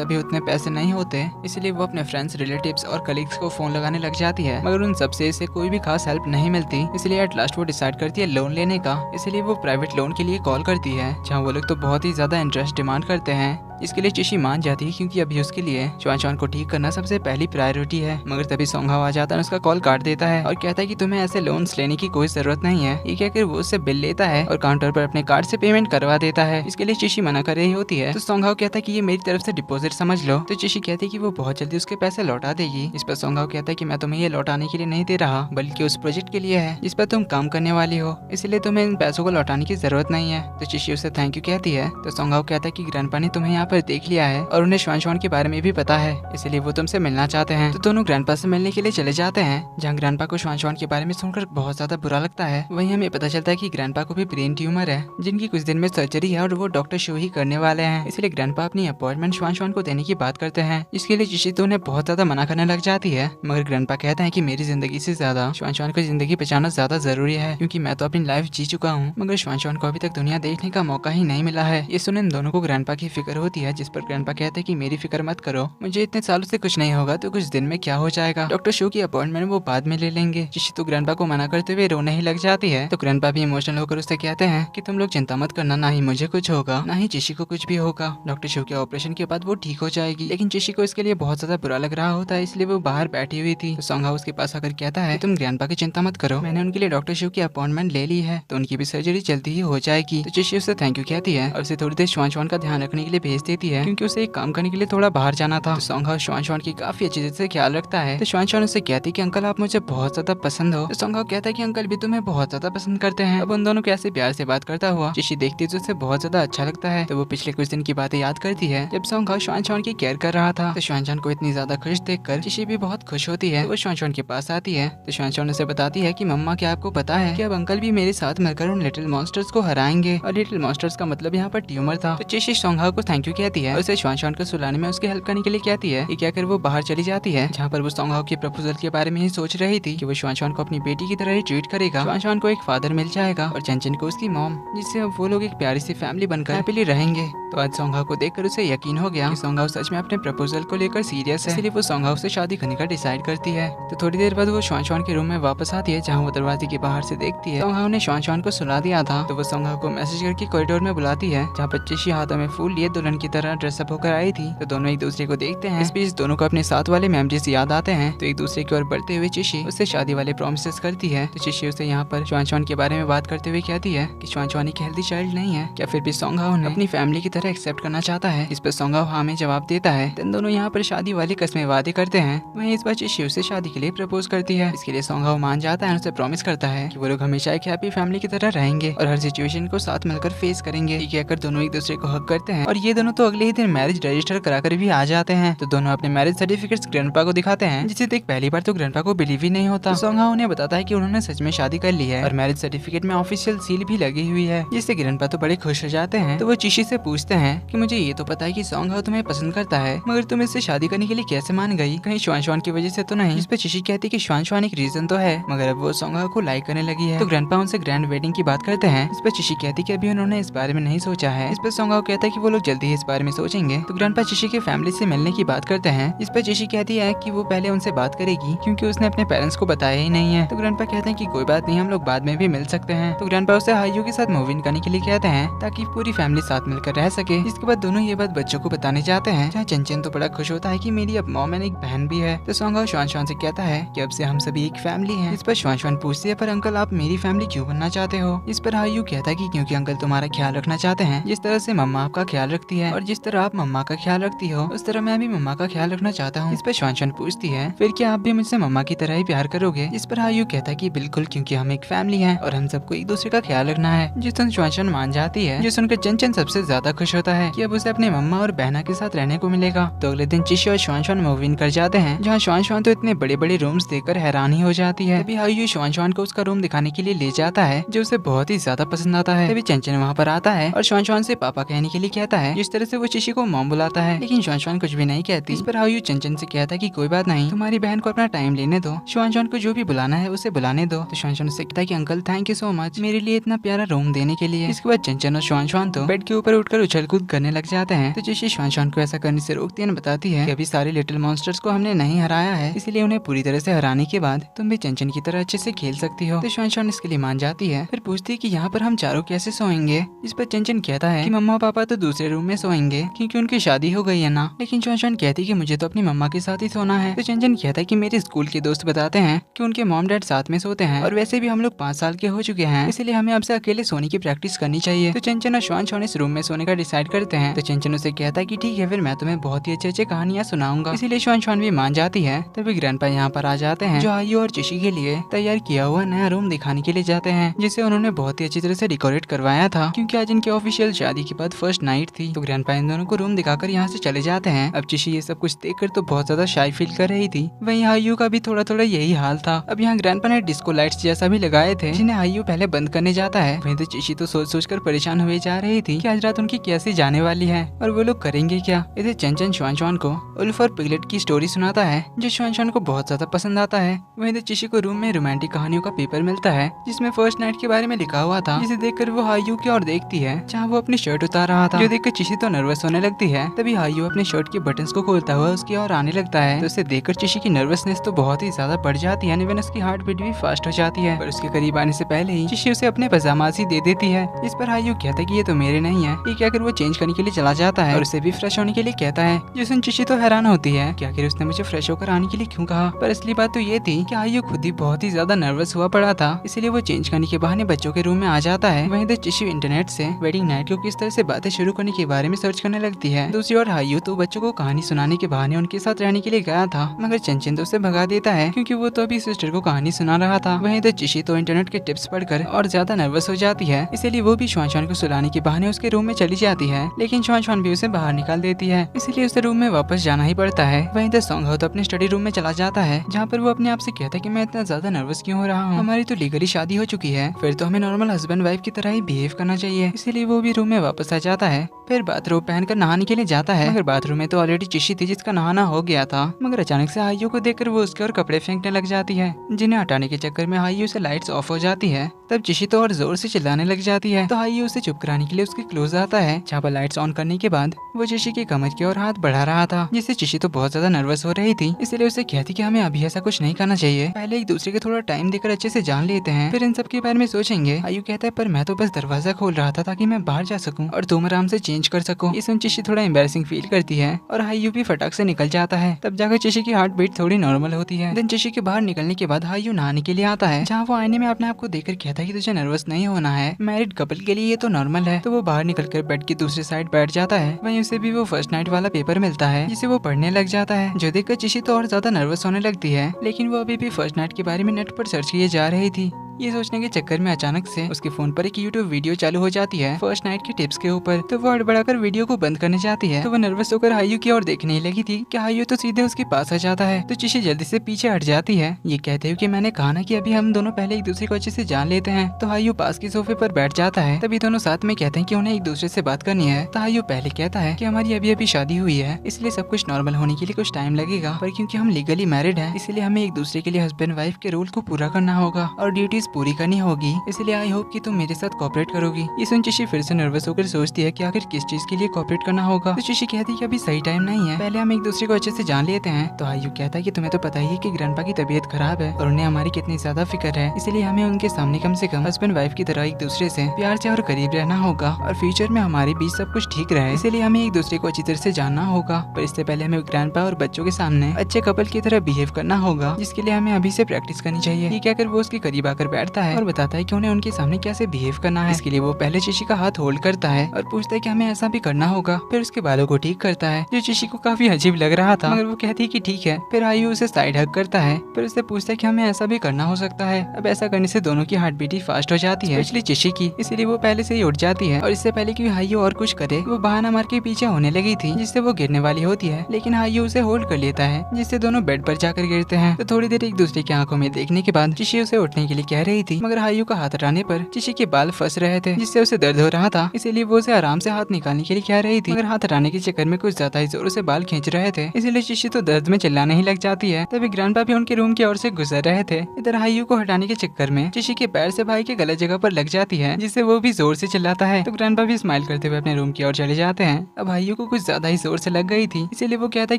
अभी उतने पैसे नहीं होते, इसलिए वो अपने फ्रेंड्स, रिलेटिव्स और कलीग्स को फोन लगाने लग जाती है। मगर उन सबसे इसे कोई भी खास हेल्प नहीं मिलती, इसलिए एट लास्ट वो डिसाइड करती है लोन लेने का। इसलिए वो प्राइवेट लोन के लिए कॉल करती है, जहाँ वो लोग तो बहुत ही ज्यादा इंटरेस्ट डिमांड करते हैं। इसके लिए चिशी मान जाती है, क्योंकि अभी उसके लिए श्वान को ठीक करना सबसे पहली प्रायोरिटी है। मगर तभी सोंग हाओ आ जाता है, उसका कॉल काट देता है और कहता है कि तुम्हें ऐसे लोन्स लेने की कोई जरूरत नहीं है। ये कहकर वो उससे बिल लेता है और काउंटर पर अपने कार्ड से पेमेंट करवा देता है। इसके लिए चिशी मना कर रही होती है, तो सोंग हाओ कहता है कि ये मेरी तरफ से डिपॉजिट समझ लो। तो चिशी कहती है कि वो बहुत जल्दी उसके पैसे लौटा देगी। इस पर सोंग हाओ कहता है कि मैं तुम्हें ये लौटाने के लिए नहीं दे रहा, बल्कि उस प्रोजेक्ट के लिए है जिस पर तुम काम करने वाली हो, इसलिए तुम्हें इन पैसों को लौटाने की जरूरत नहीं है। तो चिशी उसे थैंक यू कहती है। तो सोंग हाओ कहता है कि ग्रैंडपा ने तुम्हें यहाँ पर देख लिया है और उन्हें श्वान के बारे में भी पता है, इसलिए वो तुमसे मिलना चाहते हैं। तो दोनों ग्रैंडपा से मिलने के लिए चले जाते हैं, जहाँ ग्रैंडपा को श्वान के बारे में सुनकर बहुत ज्यादा बुरा लगता है। वहीं हमें पता चलता है कि ग्रैंडपा को भी ब्रेन ट्यूमर है, जिनकी कुछ दिन में सर्जरी है और वो डॉक्टर शो ही करने वाले हैं। इसलिए ग्रैंडपा अपनी अपॉइंटमेंट श्वान को देने की बात करते हैं। इसके लिए चिशी तो उन्हें बहुत ज्यादा मना करने लग जाती है, मगर ग्रैंडपा कहते हैं कि मेरी जिंदगी से ज्यादा श्वान को जिंदगी बचाना ज्यादा जरूरी है, क्योंकि मैं तो अपनी लाइफ जी चुका हूँ, मगर श्वान को अभी तक दुनिया देखने का मौका ही नहीं मिला है। ये सुने इन दोनों को ग्रैंडपा की फिक्र होती है, जिस पर ग्रैंडपा कहते हैं कि मेरी फिक्र मत करो, मुझे इतने सालों से कुछ नहीं होगा तो कुछ दिन में क्या हो जाएगा। डॉक्टर शो की अपॉइंटमेंट वो बाद में ले लेंगे। चिशी तो ग्रैंडपा को मना करते हुए रोने ही लग जाती है। तो ग्रैंडपा भी इमोशनल होकर उससे कहते हैं कि तुम लोग चिंता मत करना, ना ही मुझे कुछ होगा ना ही चिशी को कुछ भी होगा। डॉक्टर शो के ऑपरेशन के बाद वो ठीक हो जाएगी। लेकिन चिशी को इसके लिए बहुत ज्यादा बुरा लग रहा होता है, इसलिए वो बाहर बैठी हुई थी। तो सोंग हाओ उसके पास आकर कहता है, तुम ग्रैंडपा की चिंता मत करो, मैंने उनके लिए डॉक्टर शो की अपॉइंटमेंट ले ली है, तो उनकी भी सर्जरी जल्दी ही हो जाएगी। तो चिशी उससे थैंक यू कहती है और उसे थोड़ी देर श्वान का ध्यान रखने के लिए भेज देती है, क्योंकि उसे एक काम करने के लिए थोड़ा बाहर जाना था। तो सोंग हाओ श्वान की काफी अच्छी तरह से ख्याल रखता है। तो श्वान उससे कहती है कि अंकल आप मुझे बहुत ज्यादा पसंद हो। तो सोंग हाओ कहता है कि अंकल भी तुम्हें बहुत ज्यादा पसंद करते हैं। अब उन दोनों को ऐसे प्यार से बात करता हुआ चिशी देखती तो उसे बहुत ज्यादा अच्छा लगता है। तो वो पिछले कुछ दिन की बातें याद करती है, जब सोंग हाओ श्वान की केयर कर रहा था। तो श्वान को इतनी ज्यादा खुश देखकर चिशी भी बहुत खुश होती है। वो श्वान के पास आती है। तो श्वान उसे बताती है कि मम्मा क्या आपको पता है कि अब अंकल भी मेरे साथ मिलकर उन लिटिल मॉन्स्टर्स को हराएंगे, और लिटिल मॉन्स्टर्स का मतलब यहाँ पर ट्यूमर था। तो चिशी सोंग हाओ को थैंक यू कहती है और उसे श्वान को सुलाने में उसकी हेल्प करने के लिए कहती है। ये कहकर वो बाहर चली जाती है, जहाँ पर वो सोंग हाओ के प्रपोजल के बारे में ही सोच रही थी कि वो श्वान को अपनी बेटी की तरह ही ट्रीट करेगा। श्वान को एक फादर मिल जाएगा और चंचन को उसकी मॉम, जिससे अब वो लोग एक प्यारी सी फैमिली बनकर हैप्पीली रहेंगे। तो आज सोंग हाओ को देखकर उसे यकीन हो गया कि सोंग हाओ सच में अपने प्रपोजल को लेकर सीरियस है, इसलिए वो सोंग हाओ से शादी करने का डिसाइड करती है। तो थोड़ी देर बाद वो श्वान के रूम में वापस आती है, जहाँ वो दरवाजे के बाहर से देखती है सोंग हाओ ने श्वान को सुला दिया था। तो वो सोंग हाओ को मैसेज करके कॉरिडोर में बुलाती है, जहाँ पर चिशी हाथों में फूल लिए दुल्हन की तरह ड्रेसअप होकर आई थी। तो दोनों एक दूसरे को देखते हैं। इस बीच दोनों को अपने साथ वाले मेमोरीज याद आते हैं। तो एक दूसरे की ओर बढ़ते हुए चिशी उससे शादी वाले प्रॉमिसेस करती है। तो चिशी उसे यहाँ पर श्वान के बारे में बात करते हुए कहती है कि श्वान एक हेल्दी चाइल्ड नहीं है, क्या फिर भी सोंग हाओ ने अपनी फैमिली की तरह एक्सेप्ट करना चाहता है। इस पर सोंग हाओ हाँ में जवाब देता है। तो दोनों यहाँ पर शादी वाली कस्में वादे करते हैं। वहीं इस बार चिशी उसे शादी के लिए प्रपोज करती है। इसके लिए सोंग हाओ मान जाता है और उसे प्रॉमिस करता है कि वो लोग हमेशा एक हैप्पी फैमिली की तरह रहेंगे और हर सिचुएशन को साथ मिलकर फेस करेंगे। ये कहकर दोनों एक दूसरे को हक करते हैं और ये दोनों दोनों तो अगले ही दिन मैरिज रजिस्टर कराकर भी आ जाते हैं। तो दोनों अपने मैरिज सर्टिफिकेट्स ग्रैंडपा को दिखाते हैं, जिसे देख पहली बार तो ग्रैंडपा को बिलीव ही नहीं होता। तो सोंगहा उन्हें बताता है कि उन्होंने सच में शादी कर ली है और मैरिज सर्टिफिकेट में ऑफिशियल सील भी लगी हुई है, जिससे ग्रैंडपा तो बड़े खुश हो जाते हैं। तो वो चिशी से पूछते हैं कि मुझे ये तो पता है कि सोंगहा तुम्हें पसंद करता है, मगर तुम इससे शादी करने के लिए कैसे मान गई? कहीं श्वान की वजह से तो नहीं? इस पे चिशी कहती कि श्वान एक रीजन तो है, मगर अब वो सोंगहा को लाइक करने लगी है। तो ग्रैंडपा उनसे ग्रैंड वेडिंग की बात करते हैं। इस पे चिशी कहती कि अभी उन्होंने इस बारे में नहीं सोचा है। इस पे सोंगहा कहता है कि वो लोग जल्दी ही इस बारे में सोचेंगे। तो ग्रैंडपा चिशी के फैमिली से मिलने की बात करते हैं। इस पे चिशी कहती है कि वो पहले उनसे बात करेगी, क्योंकि उसने अपने पेरेंट्स को बताया ही नहीं है। तो ग्रैंडपा कहते हैं कि कोई बात नहीं, हम लोग बाद में भी मिल सकते हैं। तो ग्रैंडपा उसे हाईयू के साथ मूव इन करने के लिए कहते हैं, ताकि पूरी फैमिली साथ मिलकर रह सके। इसके बाद दोनों ये बात बच्चों को बताने जाते हैं, जहाँ चंचन तो बड़ा खुश होता है कि मेरी अब मॉम एंड एक बहन भी है। तो सोंगहा श्वान से कहता है कि अब से हम सभी एक फैमिली हैं। इस पर श्वान पूछती है, पर अंकल आप मेरी फैमिली क्यों बनना चाहते हो? इस पर हाईयू कहता है कि क्योंकि अंकल तुम्हारा ख्याल रखना चाहते हैं, जिस तरह से मम्मा आपका ख्याल रखती है और जिस तरह आप मम्मा का ख्याल रखती हो, उस तरह मैं भी मम्मा का ख्याल रखना चाहता हूँ। इस पर श्वान पूछती है, फिर क्या आप भी मुझसे मम्मा की तरह ही प्यार करोगे? इस पर हाईयू कहता है कि बिल्कुल, क्योंकि हम एक फैमिली हैं और हम सबको एक दूसरे का ख्याल रखना है। जिस सुन श्वान मान जाती है, जो सुनकर चंचन सबसे ज्यादा खुश होता है कि अब उसे अपने मम्मा और बहना के साथ रहने को मिलेगा। तो अगले दिन चिशी और श्वान मूव इन कर जाते हैं, जहाँ श्वान तो इतने बड़े बड़े रूम्स देखकर हैरान ही हो जाती है। तभी हाईयू श्वान को उसका रूम दिखाने के लिए ले जाता है, जो उसे बहुत ही ज्यादा पसंद आता है। तभी चंचन वहाँ पर आता है और श्वान से पापा कहने के लिए कहता है, जिस तरह से वो चिशी को मॉम बुलाता है, लेकिन श्वान कुछ भी नहीं कहती। इस पर हाईयू चंचन से कहता है कि कोई बात नहीं, तुम्हारी बहन को अपना टाइम लेने दो, श्वान को जो भी बुलाना है उसे बुलाने दो। तो श्वान से कहता है कि uncle thank you so much मेरे लिए इतना प्यारा रूम देने के लिए। इसके बाद चंचन और श्वान तो बेड के ऊपर उठकर उछल कूद करने लग जाते हैं। तो चिशी श्वान को ऐसा करने से रोकती है और बताती है कि अभी सारे लिटिल मॉन्स्टर्स को हमने नहीं हराया है, इसलिए उन्हें पूरी तरह से हराने के बाद तुम भी चंचन की तरह अच्छे से खेल सकती हो। तो श्वान इसके लिए मान जाती है। फिर पूछती है कि यहाँ पर हम चारों कैसे सोएंगे? इस पर चंचन कहता है कि मम्मा पापा तो दूसरे रूम में सोएंगे, क्योंकि उनकी शादी हो गई है ना। लेकिन श्वान कहती है कि मुझे तो अपनी मम्मा के साथ ही सोना है। तो चंचन कहता है कि मेरे स्कूल के दोस्त बताते हैं कि उनके मॉम डैड साथ में सोते हैं, और वैसे भी हम लोग 5 साल के हो चुके हैं, इसलिए हमें आपसे अकेले सोने की प्रैक्टिस करनी चाहिए। तो चंचन और श्वान इस रूम में सोने का डिसाइड करते हैं। तो चंचन उसे कहता है कि ठीक है, फिर मैं तुम्हें बहुत ही अच्छे कहानियां सुनाऊंगा। इसीलिए श्वान भी मान जाती है। तभी ग्रैंडपा यहाँ पर आ जाते हैं, जो हाईयू और चिशी के लिए तैयार किया हुआ नया रूम दिखाने के लिए जाते हैं, जिसे उन्होंने बहुत ही अच्छी तरह से डेकोरेट करवाया था, क्योंकि आज इनके ऑफिशियल शादी के बाद फर्स्ट नाइट थी। तो ग्रैंडपा इन दोनों को रूम दिखाकर यहाँ से चले जाते हैं। अब चिशी ये सब कुछ देखकर तो बहुत ज्यादा शाई फील कर रही थी, वहीं हाईयू का भी थोड़ा थोड़ा यही हाल था। अब यहाँ ग्रैंडपा ने डिस्को लाइट्स जैसा भी लगाए थे, जिन्हें हाईयू पहले बंद करने जाता है। वहीं तो चिशी तो सोच कर परेशान हुए जा रही थी कि आज रात उनकी कैसे जाने वाली है और वो लोग करेंगे क्या। इधर चंचन श्वान को उल्फ और पिगलेट की स्टोरी सुनाता है, जो श्वान को बहुत ज्यादा पसंद आता है। वहीं तो चिशी को रूम में रोमांटिक कहानियों का पेपर मिलता है, जिसमें फर्स्ट नाइट के बारे में लिखा हुआ था, जिसे देखकर वो हाईयू की ओर देखती है, जहाँ वो अपनी शर्ट उतार रहा था, जो देखकर चिशी तो नर्वस होने लगती है। तभी हाईयू अपने शर्ट के बटन्स को खोलता हुआ उसकी ओर आने लगता है। तो उसे देखकर चिशी की नर्वसनेस तो बहुत ही ज्यादा बढ़ जाती है, इवन उसकी हार्ट बीट भी फास्ट हो जाती है। पर उसके करीब आने से पहले ही चिशी उसे अपने पजामासी दे देती है। इस पर हाईयू कहता है कि ये तो मेरे नहीं है। ये कहकर वो चेंज करने के लिए चला जाता है और उसे भी फ्रेश होने के लिए कहता है, जिससे चिशी तो हैरान होती है कि आखिर उसने मुझे फ्रेश होकर आने के लिए क्यों कहा। पर असली बात तो ये थी कि हाईयू खुद ही बहुत ही ज्यादा नर्वस हुआ पड़ा था, इसलिए वो चेंज करने के बहाने बच्चों के रूम में आ जाता है। वहीं तो चिशी इंटरनेट से वेडिंग नाइट को किस तरह से बातें शुरू करने के बारे में सर्च करने लगती है। दूसरी ओर हाईयू तो बच्चों को कहानी सुनाने के बहाने उनके साथ रहने के लिए गया था, मगर चंचन तो उसे भगा देता है, क्योंकि वो तो अभी सिस्टर को कहानी सुना रहा था। वहीं तो चिशी तो इंटरनेट के टिप्स पढ़कर और ज्यादा नर्वस हो जाती है, इसलिए वो भी श्वान को सुलाने के बहाने उसके रूम में चली जाती है। लेकिन श्वान भी उसे बाहर निकाल देती है, इसलिए उसे रूम में वापस जाना ही पड़ता है। वहीं तो सोंगहा तो अपने स्टडी रूम में चला जाता है, जहाँ पर वो अपने आप से कहता है कि मैं इतना ज्यादा नर्वस क्यों हो रहा हूँ, हमारी तो लीगली शादी हो चुकी है, फिर तो हमें नॉर्मल हस्बैंड वाइफ की तरह ही बिहेव करना चाहिए। इसीलिए वो भी रूम में वापस आ जाता है। फिर बाथरूम पहनकर नहाने के लिए जाता है, मगर बाथरूम में तो ऑलरेडी चिशी थी जिसका नहाना हो गया था। मगर अचानक से हाईयू को देखकर वो उसके और कपड़े फेंकने लग जाती है, जिन्हें हटाने के चक्कर में हाईयू से लाइट्स ऑफ हो जाती है। तब चिशी तो और जोर से चिल्लाने लग जाती है। तो हाईयू उसे चुप कराने के लिए उसके क्लोज आता है, जहाँ पर लाइट्स ऑन करने के बाद वो चिशी की कमर की ओर हाथ बढ़ा रहा था, जिससे चिशी तो बहुत ज्यादा नर्वस हो रही थी। इसलिए उसे कहती कि हमें अभी ऐसा कुछ नहीं करना चाहिए, पहले एक दूसरे के थोड़ा टाइम देकर अच्छे से जान लेते हैं, फिर इन सब के बारे में सोचेंगे। हाईयू कहता है पर मैं तो बस दरवाजा खोल रहा था ताकि मैं बाहर जा सकूं और तुम आराम से चेंज कर सको। इस चिशी थोड़ा एम्बैरेसिंग फील करती है और हाईयू भी फटाक से निकल जाता है। तब जाकर चिशी की हार्ट बीट थोड़ी नॉर्मल होती है। देन चिशी के बाहर निकलने के बाद हाईयू नहाने के लिए आता है, जहाँ वो आईने में अपने आप को देखकर कहता है कि तुझे नर्वस नहीं होना है, मैरिड कपल के लिए ये तो नॉर्मल है। तो वो बाहर निकलकर बेड की दूसरी साइड बैठ जाता है। वहीं उसे भी वो फर्स्ट नाइट वाला पेपर मिलता है, जिसे वो पढ़ने लग जाता है, जो देखकर चिशी तो और ज्यादा नर्वस होने लगती है। लेकिन वो अभी भी फर्स्ट नाइट के बारे में नेट पर सर्च किए जा रही थी। ये सोचने के चक्कर में अचानक से उसके फोन पर एक यूट्यूब वीडियो चालू हो जाती है फर्स्ट नाइट के टिप्स के ऊपर। तो वो हड़बड़ाकर वीडियो को बंद करने जाती है तो वो नर्वस होकर हायू की ओर देखने लगी थी कि हायू तो सीधे उसके पास आ जाता है। तो चिशी जल्दी से पीछे हट जाती है, ये कहते हुए कि मैंने कहा ना कि अभी हम दोनों पहले एक दूसरे को अच्छे से जान लेते हैं। तो हायू पास के सोफे पर बैठ जाता है। तभी दोनों साथ में कहते हैं कि उन्हें एक दूसरे से बात करनी है। तो हायू पहले कहता है कि हमारी अभी अभी शादी हुई है, इसलिए सब कुछ नॉर्मल होने के लिए कुछ टाइम लगेगा, पर क्योंकि हम लीगली मैरिड हैं इसलिए हमें एक दूसरे के लिए हस्बैंड वाइफ के रोल को पूरा करना होगा और ड्यूटीज पूरी करनी होगी, इसलिए आई होप कि तुम मेरे साथ कोऑपरेट करोगी। ये सुन चिशी फिर से नर्वस होकर सोचती है कि आखिर किस चीज के लिए कोऑपरेट करना होगा। तो चिशी कहती है कि अभी सही टाइम नहीं है, पहले हम एक दूसरे को अच्छे से जान लेते हैं। तो आयु कहता है कि तुम्हें तो पता ही है कि ग्रैंडपा की तबीयत खराब है और उन्हें हमारी कितनी ज्यादा फिक्र है, इसलिए हमें उनके सामने कम से कम हस्बैंड वाइफ की तरह एक दूसरे से प्यार से और करीब रहना होगा और फ्यूचर में हमारे बीच सब कुछ ठीक रहे, इसलिए हमें एक दूसरे को अच्छी तरह से जानना होगा। पर इससे पहले हमें ग्रैंडपा और बच्चों के सामने अच्छे कपल की तरह बिहेव करना होगा, जिसके लिए हमें अभी से प्रैक्टिस करनी चाहिए। ये कहकर वो उसके करीब आकर बैठता है और बताता है कि उन्हें उनके सामने कैसे बिहेव करना है। इसके लिए वो पहले चिशी का हाथ होल्ड करता है और पूछता है कि हमें ऐसा भी करना होगा। फिर उसके बालों को ठीक करता है, जो चिशी को काफी अजीब लग रहा था, मगर वो कहती है कि ठीक है। फिर आयु उसे साइड हग करता है, फिर उससे पूछता है कि हमें ऐसा भी करना हो सकता है। अब ऐसा करने से दोनों की हार्ट बीट फास्ट हो जाती है, स्पेशली चिशी की, इसीलिए वो पहले से ही उठ जाती है। और इससे पहले कि हायु और कुछ करे वो बहाना मार के पीछे होने लगी थी, जिससे वो गिरने वाली होती है, लेकिन हायु उसे होल्ड कर लेता है, जिससे दोनों बेड पर जाकर गिरते हैं। तो थोड़ी देर एक दूसरे की आंखों में देखने के बाद चिशी उसे उठने के लिए कह रही थी, मगर हायु का हाथ हटाने पर चिशी के बाल फंस रहे थे, जिससे उसे दर्द हो रहा था, इसीलिए वो उसे आराम से हाथ निकालने के लिए कह रही थी, मगर हाथ हटाने के चक्कर में कुछ ज्यादा ही जोर से बाल खींच रहे थे, इसलिए चिशी तो दर्द में चिल्लाने ही लग जाती है। तभी ग्रैंडपा भी उनके रूम की ओर से गुजर रहे थे। इधर हायु को हटाने के चक्कर में चिशी के पैर से भाई के गलत जगह पर लग जाती है, जिससे वो भी जोर से चिल्लाता है। तो ग्रैंडपा भी स्माइल करते हुए अपने रूम की ओर चले जाते हैं। अब हायु को कुछ ज्यादा ही जोर से लग गई थी, इसीलिए वो कहता है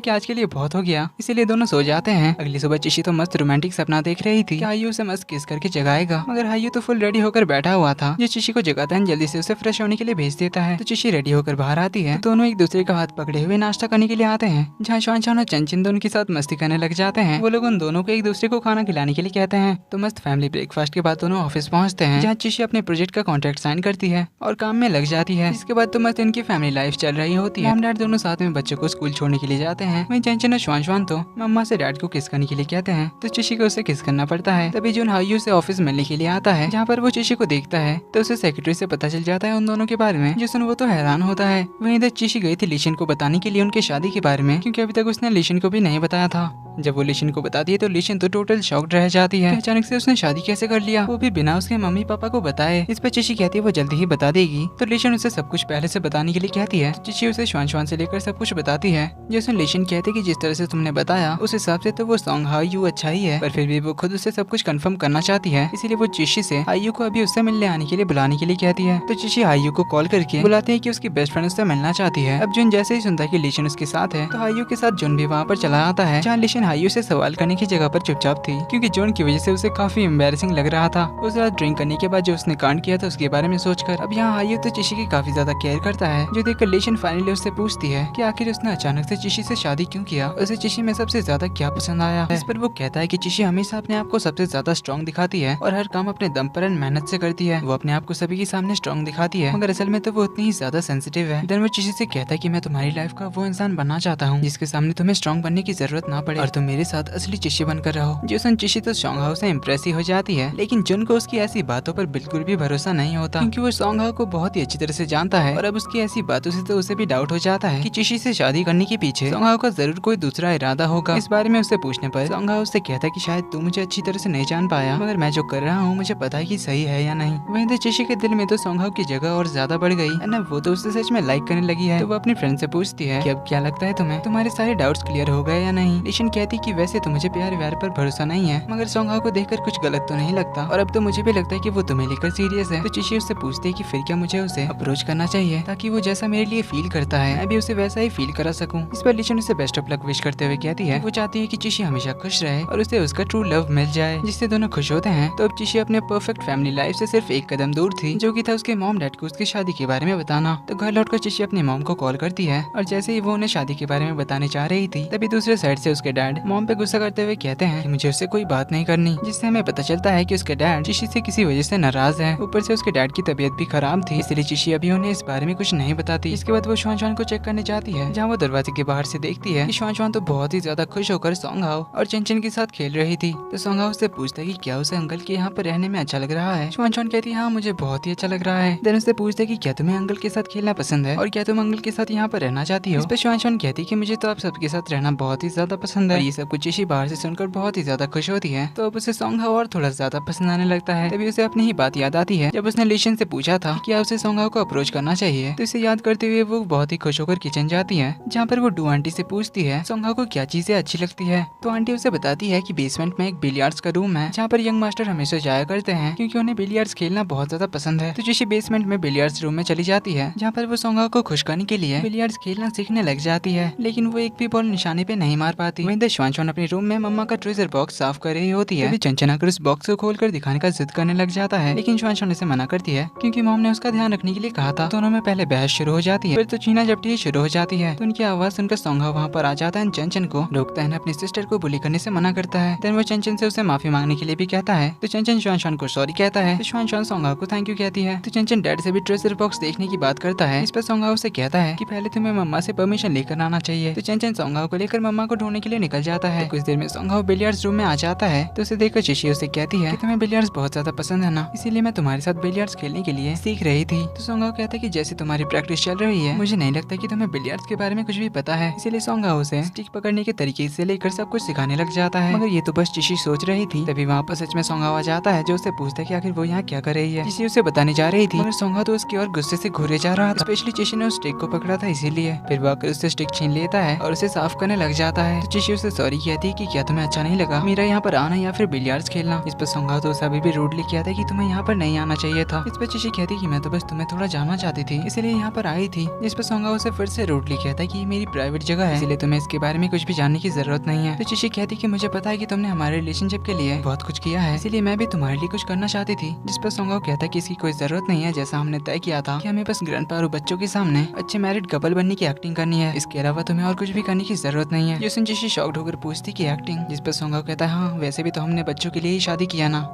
कि आज के लिए बहुत हो गया, इसीलिए दोनों सो जाते हैं। अगली सुबह चिशी तो मस्त रोमांटिक सपना देख रही थी कि हायु उसे मस्त किस करके जगाएगा, मगर हायु तो फुल रेडी होकर बैठा हुआ था, जो चिशी को जगाता है जल्दी से उसे फ्रेश होने के लिए भेज देता है। तो चिशी रेडी होकर बाहर आती है, तो दोनों एक दूसरे का हाथ पकड़े हुए नाश्ता करने के लिए आते हैं, जहाँ श्वान और चंचन दोनों के साथ मस्ती करने लग जाते हैं। वो लोग उन दोनों को एक दूसरे को खाना खिलाने के लिए कहते हैं। तो मस्त फैमिली ब्रेकफास्ट के बाद दोनों ऑफिस पहुंचते हैं, जहाँ चिशी अपने प्रोजेक्ट का कॉन्ट्रैक्ट साइन करती है और काम में लग जाती है। इसके बाद तो मस्त इनकी फैमिली लाइफ चल रही होती है। मॉम डैड दोनों साथ में बच्चों को स्कूल छोड़ने के लिए जाते हैं। वहीं चंचन और श्वान तो मम्मा से डैड को किस करने के लिए कहते हैं, तो चिशी को उसे किस करना पड़ता है। तभी जोन हायु से ऑफिस मिलने के लिए आता है, जहाँ पर वो चिशी को देखता है, तो उसे सेक्रेटरी से पता चल जाता है उन दोनों के बारे में, जिसमें वो तो हैरान होता है। वहीं इधर चिशी गई थी लिशन को बताने के लिए उनकी शादी के बारे में, क्योंकि अभी तक उसने लिशन को भी नहीं बताया था। जब वो लिशन को बताती है तो लिशन तो टोटल शॉक्ड रह जाती है, अचानक से उसने शादी कैसे कर लिया, वो भी बिना उसके मम्मी पापा को बताए। इस पर चिशी कहती है वो जल्दी ही बता देगी। तो लिशन उसे सब कुछ पहले से बताने के लिए कहती है। चिशी उसे श्वान से लेकर सब कुछ बताती है, जैसे लिशन कहते कि जिस तरह से तुमने बताया उस हिसाब से तो वो सॉन्ग हायु अच्छा ही है, पर फिर भी वो खुद उससे सब कुछ कंफर्म करना चाहती है, इसीलिए वो चिशी से हायु को अभी उससे मिलने आने के लिए बुलाने के लिए कहती है। तो चिशी हायु को कॉल करके बुलाते है कि उसकी बेस्ट फ्रेंड उससे मिलना चाहती है। अब जुन जैसे ही सुनता है कि लिशन उसके साथ है, तो हायु के साथ जुन भी वहाँ पर चला आता है, जहाँ लिशन हायु से सवाल करने की जगह पर चुपचाप थी, क्योंकि जोन की वजह से उसे काफी एम्बैरेसिंग लग रहा था। उस रात ड्रिंक करने के बाद जो उसने कांड किया था उसके बारे में सोचकर अब यहाँ हायु तो चिशी की काफी ज्यादा केयर करता है, जो देखकर लिशन फाइनली उससे पूछती है कि आखिर उसने अचानक से चिशी से शादी क्यों किया, उसे चिशी में सबसे ज्यादा क्या पसंद आया। इस पर वो कहता है कि चिशी हमेशा अपने आप को सबसे ज्यादा स्ट्रॉन्ग दिखाती है और हर काम अपने दम पर मेहनत से करती है। वो अपने आप को सभी के सामने स्ट्रॉन्ग दिखाती है, मगर असल में तो वो उतनी ही ज्यादा सेंसिटिव है। देन वो चिशी से कहता है कि मैं तुम्हारी लाइफ का वो इंसान बनना चाहता हूँ जिसके सामने तुम्हें स्ट्रॉन्ग बनने की जरूरत ना पड़े और तुम मेरे साथ असली चिशी बनकर रहो। जो सुन चिशी तो सॉन्ग हाउ से इम्प्रेस हो जाती है, लेकिन जुन को उसकी ऐसी बातों पर बिल्कुल भी भरोसा नहीं होता, क्योंकि वो सॉन्ग हाउ को बहुत ही अच्छी तरह से जानता है और अब उसकी ऐसी बातों से तो उसे भी डाउट हो जाता है कि चिशी से शादी करने के पीछे सॉन्ग हाउ का जरूर कोई दूसरा इरादा होगा। इस बारे में उससे पूछने पर सॉन्ग हाउ उससे कहता है कि शायद तू मुझे अच्छी तरह से नहीं जान पाया, मगर मैं जो कर रहा हूँ मुझे पता है कि सही है या नहीं। वहीं तो चिशी के दिल में तो सॉन्ग हाउ की जगह और ज्यादा बढ़ गई है ना, वो तो उससे सच में लाइक करने लगी है। तो वो अपनी फ्रेंड से पूछती है कि अब क्या लगता है तुम्हें, तुम्हारे सारे डाउट्स क्लियर हो गए या नहीं। लिशन कहती कि वैसे तो मुझे प्यार व्यार पर भरोसा नहीं है, मगर सॉन्ग हाउ को देखकर कुछ गलत तो नहीं लगता और अब तो मुझे भी लगता है कि वो तुम्हें लेकर सीरियस है। तो चिशी उससे पूछती है कि फिर क्या मुझे उसे अप्रोच करना चाहिए, ताकि वो जैसा मेरे लिए फील करता है मैं भी उसे वैसा ही फील करा सकूं। इस पर लिशन उसे बेस्ट ऑफ लक विश करते हुए कहती है वो चाहती है कि चिशी हमेशा खुश रहे और उसे उसका ट्रू लव मिल जाए, जिससे दोनों खुश होते हैं। तो अब चिशी अपने परफेक्ट फैमिली लाइफ से सिर्फ एक कदम दूर थी, जो कि था उसके मॉम डैड को उसकी शादी के बारे में बताना। तो घर लौटकर चिशी अपनी मॉम को कॉल करती है और जैसे ही वो उन्हें शादी के बारे में बताने चाह रही थी, तभी दूसरे साइड से उसके डैड डैड मॉम पे गुस्सा करते हुए कहते हैं कि मुझे उससे कोई बात नहीं करनी, जिससे हमें पता चलता है कि उसके डैड चिशी से किसी वजह से नाराज है। ऊपर से उसके डैड की तबीयत भी खराब थी, इसलिए चिशी अभी उन्हें इस बारे में कुछ नहीं बताती। इसके बाद वो शुआन शुआन को चेक करने जाती है, जहाँ वो दरवाजे के बाहर से देखती है कि शुआन शुआन तो बहुत ही ज्यादा खुश होकर सोंग हाओ और चंचन के साथ खेल रही थी। तो सोंग हाओ उससे पूछता है कि क्या उसे अंकल के यहाँ पर रहने में अच्छा लग रहा है। शुआन शुआन कहती है हाँ मुझे बहुत ही अच्छा लग रहा है। देन उससे पूछता है कि क्या तुम्हें अंकल के साथ खेलना पसंद है और क्या तुम अंकल के साथ यहाँ पर रहना चाहती हो। इस पर शुआन शुआन कहती है कि मुझे तो आप सबके साथ रहना बहुत ही ज्यादा पसंद है। ये सब कुछ चिशी बाहर से सुनकर बहुत ही ज्यादा खुश होती है, तो अब उसे सोंग हाओ और थोड़ा ज्यादा पसंद आने लगता है। तभी उसे अपनी ही बात याद आती है जब उसने लिशन से पूछा था कि क्या उसे सोंग हाओ को अप्रोच करना चाहिए। तो इसे याद करते हुए वो बहुत ही खुश होकर किचन जाती है, जहाँ पर वो डू आंटी से पूछती है सोंग हाओ को क्या चीजें अच्छी लगती है। तो आंटी उसे बताती है कि बेसमेंट में एक बिलियर्ड्स का रूम है, जहाँ पर यंग मास्टर हमेशा जाया करते हैं क्योंकि उन्हें बिलियर्ड्स खेलना बहुत ज्यादा पसंद है। तो चिशी बेसमेंट में बिलियर्ड्स रूम में चली जाती है, जहाँ पर वो सोंग हाओ को खुश करने के लिए बिलियर्ड्स खेलना सीखने लग जाती है, लेकिन वो एक भी बॉल निशाने पे नहीं मार पाती। वहीं शुआन शुआन अपने रूम में मम्मा का ट्रेजर बॉक्स साफ कर रही होती है। चंचन आकर उस बॉक्स को खोलकर दिखाने का जिद करने लग जाता है, लेकिन शुआन शुआन उसे मना करती है क्योंकि मॉम ने उसका ध्यान रखने के लिए कहा था। दोनों में पहले बहस शुरू हो जाती है, फिर तो छीना झपटी शुरू हो जाती है। तो उनकी आवाज सुनकर सोंग हाओ वहाँ पर आ जाता है, चंचन को रोकता है, अपनी सिस्टर को बुली करने से मना करता है। देन वो चंचन से उसे माफी मांगने के लिए भी कहता है। तो चंचन शुआन शुआन को सॉरी कहता है। तो शुआन शुआन सोंग हाओ को थैंक यू कहती है। तो चंचन डैड से भी ट्रेजर बॉक्स देखने की बात करता है। इस पर सोंग हाओ से कहता है कि पहले तुम्हें मम्मा से परमिशन लेकर आना चाहिए। तो चंचन सोंग हाओ को लेकर मम्मा को ढूंढने के लिए निकल जाता है। कुछ देर में सोंग हाओ बिलियर्ड्स रूम में आ जाता है, तो उसे देखकर चिशी उसे कहती है कि तुम्हें बिलियर्ड्स बहुत ज्यादा पसंद है ना, इसीलिए मैं तुम्हारे साथ बिलियर्ड्स खेलने के लिए सीख रही थी। तो सोंग हाओ कहता है कि जैसे तुम्हारी प्रैक्टिस चल रही है, मुझे नहीं लगता कि तुम्हें बिलियर्ड्स के बारे में कुछ भी पता है, इसीलिए सोंग हाओ उसे स्टिक पकड़ने के तरीके से लेकर सब कुछ सिखाने लग जाता है। मगर ये तो बस चिशी सोच रही थी। तभी वहाँ पर सच में सोंग हाओ आ जाता है, जो उसे पूछता है कि आखिर वो यहाँ क्या कर रही है। चिशी उसे बताने जा रही थी, मगर सोंग हाओ तो उसकी ओर गुस्से से घूरे जा रहा था। स्पेशली चिशी ने उस स्टिक को पकड़ा था, इसीलिए फिर वो आकर उससे स्टिक छीन लेता है और उसे साफ करने लग जाता है। तो चिशी उसे सॉरी कहती है कि क्या तुम्हें अच्छा नहीं लगा मेरा यहाँ पर आना या फिर बिलियर्ड्स खेलना। इस पर सोंग हाओ तो उसे अभी भी रूडली कहता है कि तुम्हें यहाँ पर नहीं आना चाहिए था। इस पर चिशी कहती कि मैं तो बस तुम्हें थोड़ा जानना चाहती थी, इसलिए यहाँ पर आई थी। इस पर सोंग हाओ उसे फिर से रूडली कहता है कि ये मेरी प्राइवेट जगह है, इसलिए तुम्हें इसके बारे में कुछ भी जानने की जरूरत नहीं है। तो चिशी कहती कि मुझे पता है कि तुमने हमारे रिलेशनशिप के लिए बहुत कुछ किया है, इसीलिए मैं भी तुम्हारे लिए कुछ करना चाहती थी। जिस पर सोंग हाओ कहता है कि इसकी कोई जरूरत नहीं है, जैसा हमने तय किया था कि हमें बस ग्रैंडपा और बच्चों के सामने अच्छे मैरिड कपल बनने की एक्टिंग करनी है, इसके अलावा तुम्हें और कुछ भी करने की जरूरत नहीं है। ये सुन चिशी शॉक्ड होकर पूछती कि एक्टिंग। जिस पर सोंग हाओ कहता है हाँ वैसे भी तो हमने बच्चों के लिए ही शादी किया ना,